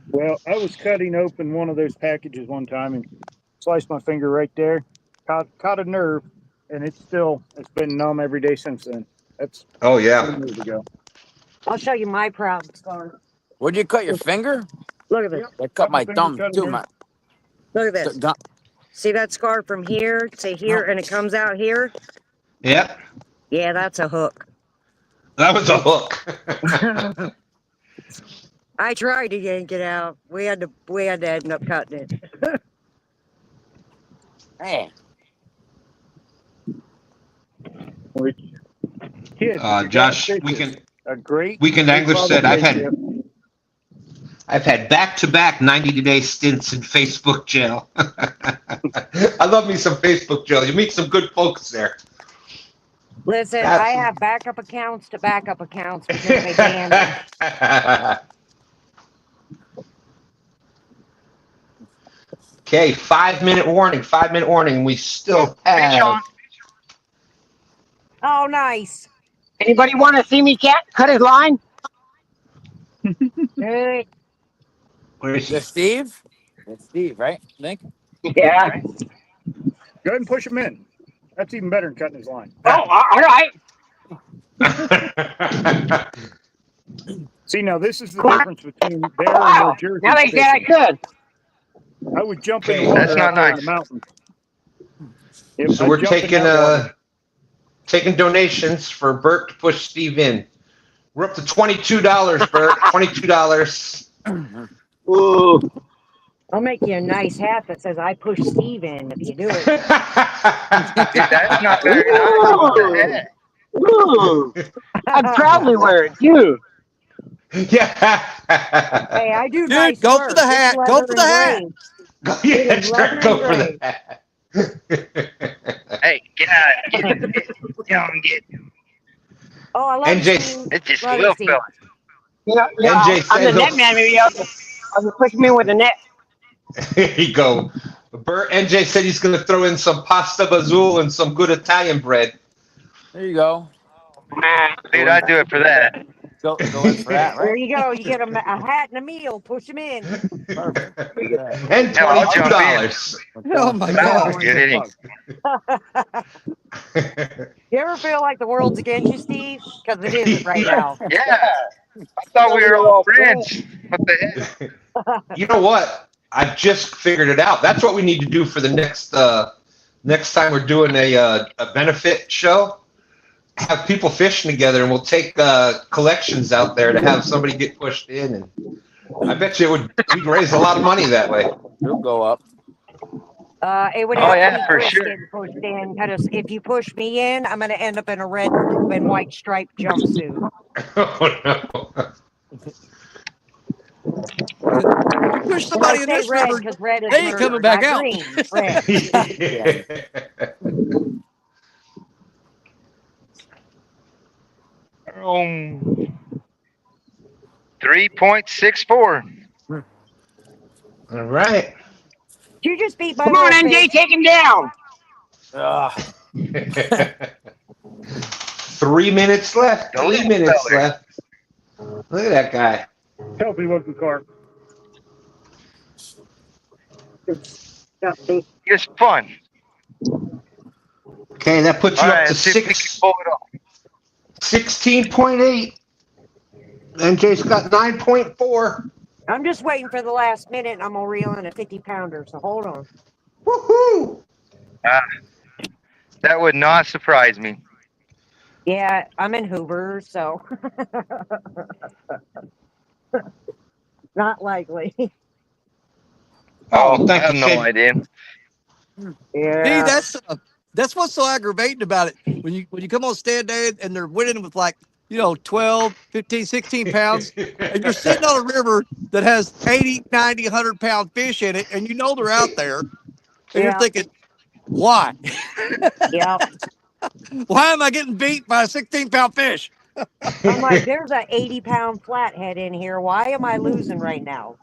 Well, I was cutting open one of those packages one time and sliced my finger right there. Caught a nerve, and it's been numb every day since then. That's Oh yeah. 20 years ago. I'll show you my proud scar. Would you cut your finger? Look at this. Yep. I cut my finger, thumb cut a too, nerve. man. Look at this. See that scar from here to here, and it comes out here? Yep. Yeah, that's a hook. That was a hook. I tried to yank it out. We had to end up cutting it. Man, Which kid? Josh, Weekend Angler said I've had back-to-back 90-day stints in Facebook jail. I love me some Facebook jail. You meet some good folks there. Listen, I have backup accounts to backup accounts because they banned me. Okay, 5-minute warning. 5-minute warning. We still have. Oh, nice. Anybody want to see me cut his line? Where is he? that's Steve. That's Steve, right? I think. Yeah. Go ahead and push him in. That's even better than cutting his line. Oh, all right. See, now this is the difference between there and where Jersey. Now they said I could. I would jump in the Okay, water that's out not there in nice. the mountains. Yep, So I'd we're jump in taking that water. taking donations for Bert to push Steve in. We're up to $22, Bert. $22. Ooh. I'll make you a nice hat that says I push Steve in if you do it. That's not very nice. Ooh. Ooh. I'd probably wear it too. Yeah. Hey, I do Dude, nice go work. for the It's hat. Go leather for the hat. engraved. Yeah, It is that's leather right. Go for engraved. that. Hey, get out! Get down, get. Oh, I love you, NJ, Steve. It's just Love you, little Steve. fella. NJ I'm the said net man. Maybe I'll just click him in with the net. here you go. NJ said he's going to throw in some pasta bazool and some good Italian bread. There you go. Dude, Go in, I'd do it for that. go in for that, There right? you go. You get a hat and a meal. Push him in. Perfect. Look at that. And Hell, I'll jump in. $22. Oh my That God. sounds good, isn't You ever feel like the world's against you, Steve? Because it isn't right now. it? Yeah. I thought we were all friends. What the heck? You know what? I've just figured it out. That's what we need to do for the next time we're doing a benefit show. Have people fishing together, and we'll take collections out there to have somebody get pushed in, and I bet you we'd raise a lot of money that way. You'll go up. It would Oh, have to yeah, be for Chris sure. getting pushed in. Because if you push me in, I'm going to end up in a red and white striped jumpsuit. Oh, no. You push And I somebody in say this red river, because red is they ain't coming murder, back not out. green. Red. Yeah. Um, 3.64. All right. Did you just beat my Come on, little NJ, fish? take him down. 3 minutes left. The 3 little minutes feller. left. Look at that guy. Healthy looking carp. Just fun. Okay, that puts All you up right, to let's see if we can six. pull it off. 16.8. NJ's got 9.4. I'm just waiting for the last minute and I'm going to reel in a 50 pounder. So hold on. Woohoo! That would not surprise me. Yeah, I'm in Hoover, so not likely. Oh, I thank have you, no kid. idea. See, Yeah. that's what's so aggravating about it. When you come on STANday and they're winning with 12, 15, 16 pounds, and you're sitting on a river that has 80, 90, 100-pound fish in it, and you know they're out there, and you're Yeah. thinking, why? Yeah. Why am I getting beat by a 16-pound fish? I'm like, there's a 80-pound flathead in here. Why am I losing right now?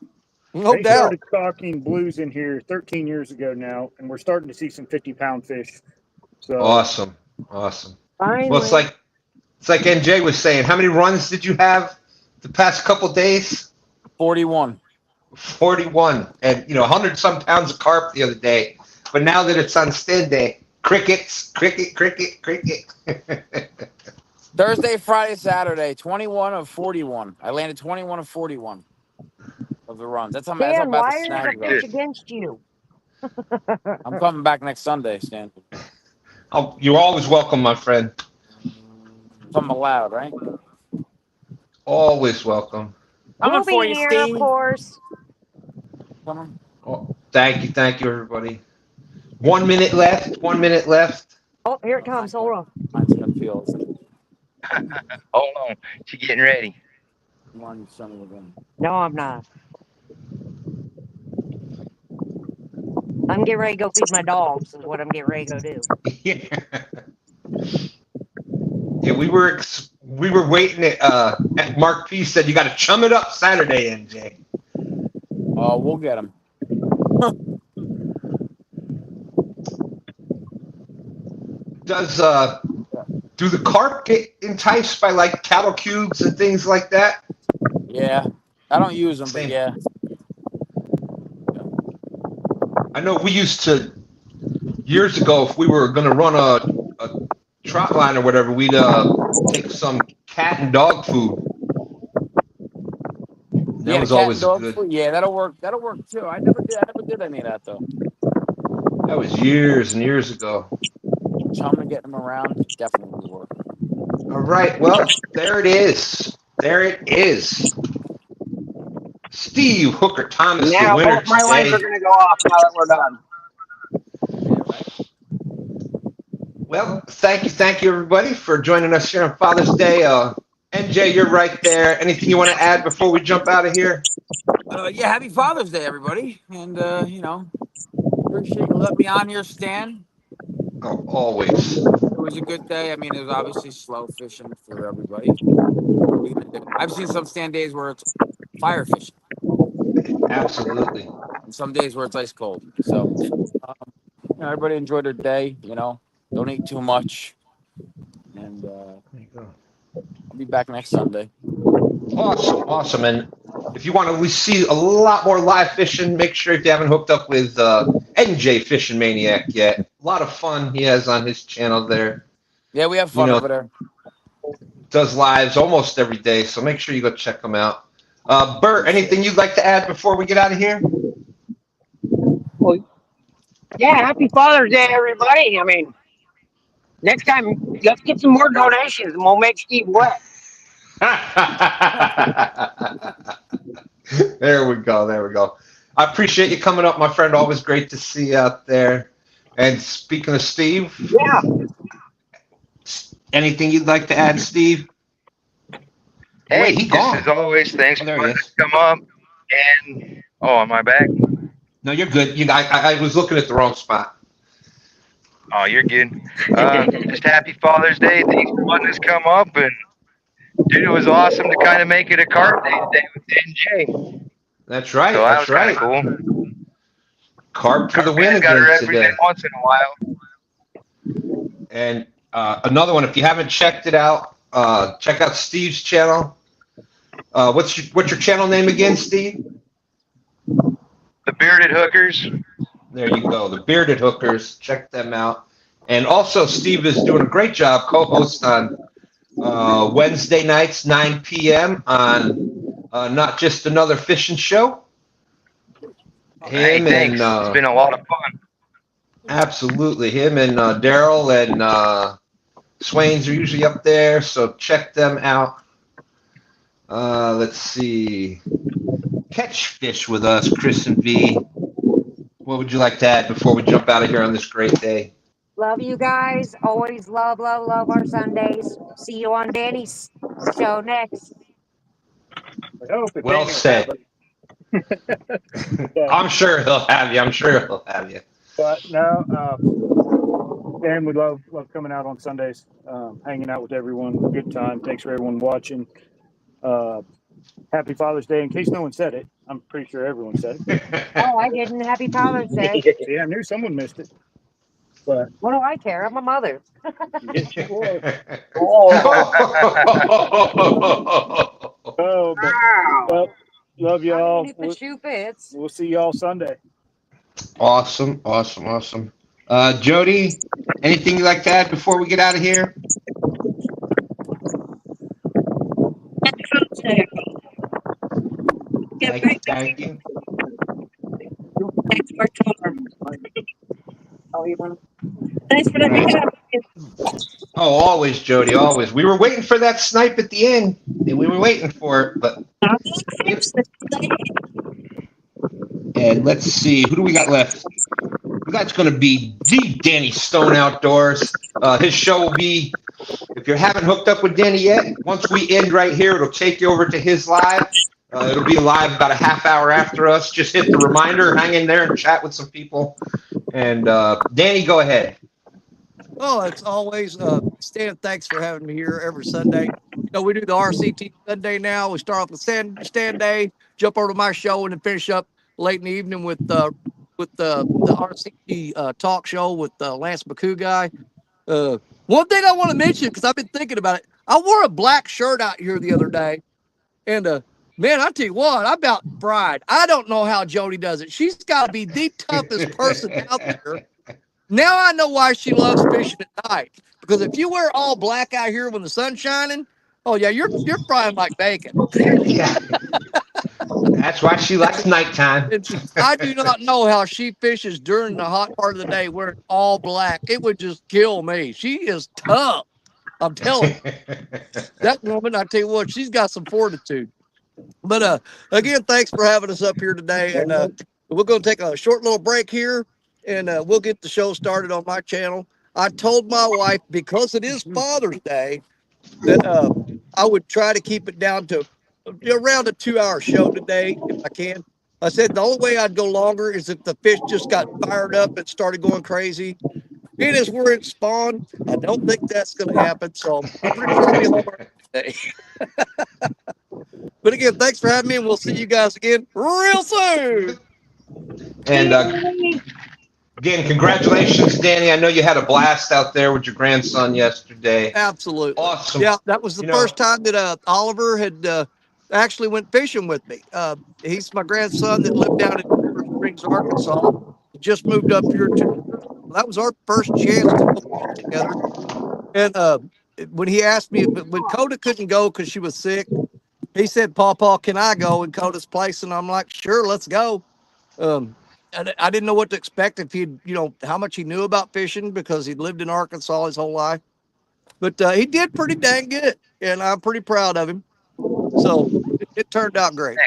No They doubt. started stocking blues in here 13 years ago now, and we're starting to see some 50-pound fish. So Awesome. Awesome. Finally. Well, it's like NJ was saying. How many runs did you have the past couple days? 41. 41. And, 100 some pounds of carp the other day. But now that it's on STANday, crickets, cricket. Thursday, Friday, Saturday, 21 of 41. I landed 21 of 41 of the runs. That's how Dan, about the why are the snags fish go. against you? I'm coming back next Sunday, Stan. Oh, you're always welcome, my friend. If I'm allowed, right? Always welcome. Coming We'll for be you, here, of Steve. course. Coming. Oh, thank you, everybody. 1 minute left. 1 minute left. Oh, here it comes. Hold on. Mine's in the fields. Hold on. She's getting ready. Come on, you son of a gun. No, I'm not. I'm getting ready to go feed my dogs, is what I'm getting ready to go do. Yeah, we were waiting at Mark P said you got to chum it up Saturday, NJ. Oh, we'll get him. Do the carp get enticed by cattle cubes and things like that? Yeah. I don't use them, Same. but yeah. I know we used to years ago if we were going to run a trot line or whatever, we'd take some cat and dog food. That was always good. Food. Yeah, that'll work. That'll work too. I never did any of that though. That was years and years ago. Chum and getting them around definitely work. All right, well, there it is. Steve Hooker Thomas, Now the winner both my lines today. are going to go off now that we're done. Well, thank you, everybody, for joining us here on Father's Day. NJ, you're right there. Anything you want to add before we jump out of here? Yeah, happy Father's Day, everybody, and appreciate you letting me on here, Stan. Oh, always. It was a good day. I mean, it was obviously slow fishing for everybody. What are we gonna do? I've seen some stand days where it's fire fishing, Absolutely. and some days where it's ice cold. So, everybody enjoy their day. Don't eat too much, and There you go. I'll be back next Sunday. Awesome, awesome. And if you want to see a lot more live fishing, make sure if you haven't hooked up with NJ Fishing Maniac yet. A lot of fun he has on his channel there. Yeah, we have fun over there. Does lives almost every day, so make sure you go check him out. Bert, anything you'd like to add before we get out of here? Well, yeah, happy Father's Day, everybody. I mean, next time, let's get some more donations and we'll make Steve wet. There we go. There we go. I appreciate you coming up, my friend. Always great to see you out there. And speaking of Steve, Yeah. anything you'd like to add, Steve? Hey, Wait, he just gone. as always, thanks Oh, for there he letting is. us come up. And am I back? No, you're good. I was looking at the wrong spot. Oh, you're good. Just happy Father's Day. Thanks for letting us come up. And dude, it was awesome to kind of make it a Carp Day today with NJ. That's right. So that That's was kind right. of cool. Carp for the Carp win fans got to again represent today. once in a while. And another one, if you haven't checked it out, check out Steve's channel. What's your channel name again, Steve? The Bearded Hookers. There you go, the Bearded Hookers. Check them out. And also, Steve is doing a great job co-host on Wednesday nights, 9 p.m. on Not Just Another Fishing Show. Hey, Him thanks. and It's been a lot of fun. absolutely, him and Daryl and Swains are usually up there, so check them out. Let's see. Catch fish with us, Chris and V. What would you like to add before we jump out of here on this great day? Love you guys. Always love, love, love our Sundays. See you on Danny's show next. I hope if Well Danny will said. have it. Yeah. I'm sure he'll have you. I'm sure he'll have you. But no, Dan, we love coming out on Sundays, hanging out with everyone. Good time. Thanks for everyone watching. Happy Father's Day. In case no one said it, I'm pretty sure everyone said it. Oh, I didn't. Happy Father's Day. See, I knew someone missed it. But What do I care? I'm a mother. yes, you are. Oh, but well, love y'all. If the shoe fits. We'll see y'all Sunday. Awesome, awesome, awesome. Jody, anything you'd like to add before we get out of here? Thank you. Thanks for tomorrow. Oh, you want? Thanks for letting me come. Oh, always, Jody, always. We were waiting for that snipe at the end. And we were waiting for it, but. And let's see, who do we got left? That's going to be the Danny Stone Outdoors. His show will be, if you haven't hooked up with Danny yet, once we end right here, it'll take you over to his live. It'll be live about a half hour after us. Just hit the reminder, hang in there and chat with some people. And Danny, go ahead. Oh, it's always Stan. Thanks for having me here every Sunday. We do the RCT Sunday now. We start off with STANday, jump over to my show, and then finish up late in the evening with the RCT talk show with Lance McCoo guy. One thing I want to mention, because I've been thinking about it, I wore a black shirt out here the other day, and man, I tell you what, I about fried. I don't know how Jody does it. She's got to be the toughest person out there. Now I know why she loves fishing at night. Because if you wear all black out here when the sun's shining, oh yeah, you're frying like bacon. Yeah. That's why she likes nighttime. I do not know how she fishes during the hot part of the day wearing all black. It would just kill me. She is tough. I'm telling you. That woman, I tell you what, she's got some fortitude. But again, thanks for having us up here today. And we're going to take a short little break here, and we'll get the show started on my channel. I told my wife, because it is Father's Day, that I would try to keep it down to around a 2-hour show today if I can. I said the only way I'd go longer is if the fish just got fired up and started going crazy. Being as we're in spawn, I don't think that's going to happen. So I'm pretty sure I'll be home today. But again, thanks for having me, and we'll see you guys again real soon. And again, congratulations, Danny. I know you had a blast out there with your grandson yesterday. Absolutely. Awesome. Yeah, that was the first time that Oliver had actually went fishing with me. He's my grandson that lived down in Silver Springs, Arkansas. He just moved up here that was our first chance to go fish together. And when he asked me, when Coda couldn't go because she was sick, he said, Paw, can I go in Coda's place? And I'm like, sure, let's go. I didn't know what to expect if he'd, how much he knew about fishing because he'd lived in Arkansas his whole life. But he did pretty dang good, and I'm pretty proud of him. So it turned out great.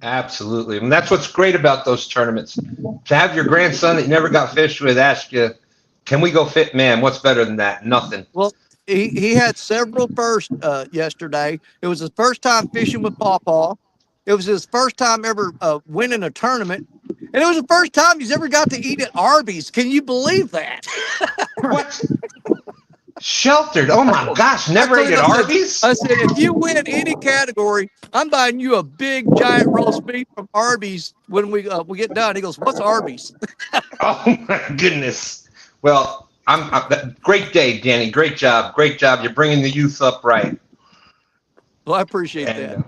Absolutely. And that's what's great about those tournaments. To have your grandson that you never got fished with ask you, can we go fit? Man, what's better than that? Nothing. Well, he had several firsts yesterday. It was his first time fishing with Paw. It was his first time ever winning a tournament. And it was the first time he's ever got to eat at Arby's. Can you believe that? What? Sheltered. Oh my gosh, never ate at Arby's? I said, if you win any category, I'm buying you a big giant roast beef from Arby's when we get done. He goes, what's Arby's? Oh my goodness. Well, great day, Danny. Great job. Great job. You're bringing the youth up right. Well, I appreciate that.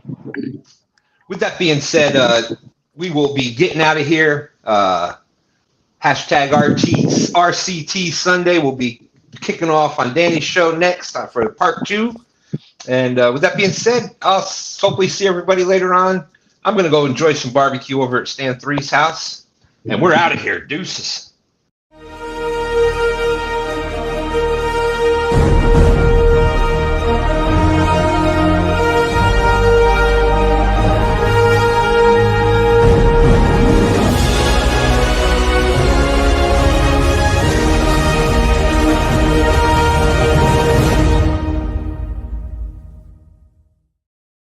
With that being said, we will be getting out of here. Hashtag RCT Sunday will be kicking off on Danny's show next for part 2. And with that being said, I'll hopefully see everybody later on. I'm going to go enjoy some barbecue over at Stan 3's house. And we're out of here. Deuces.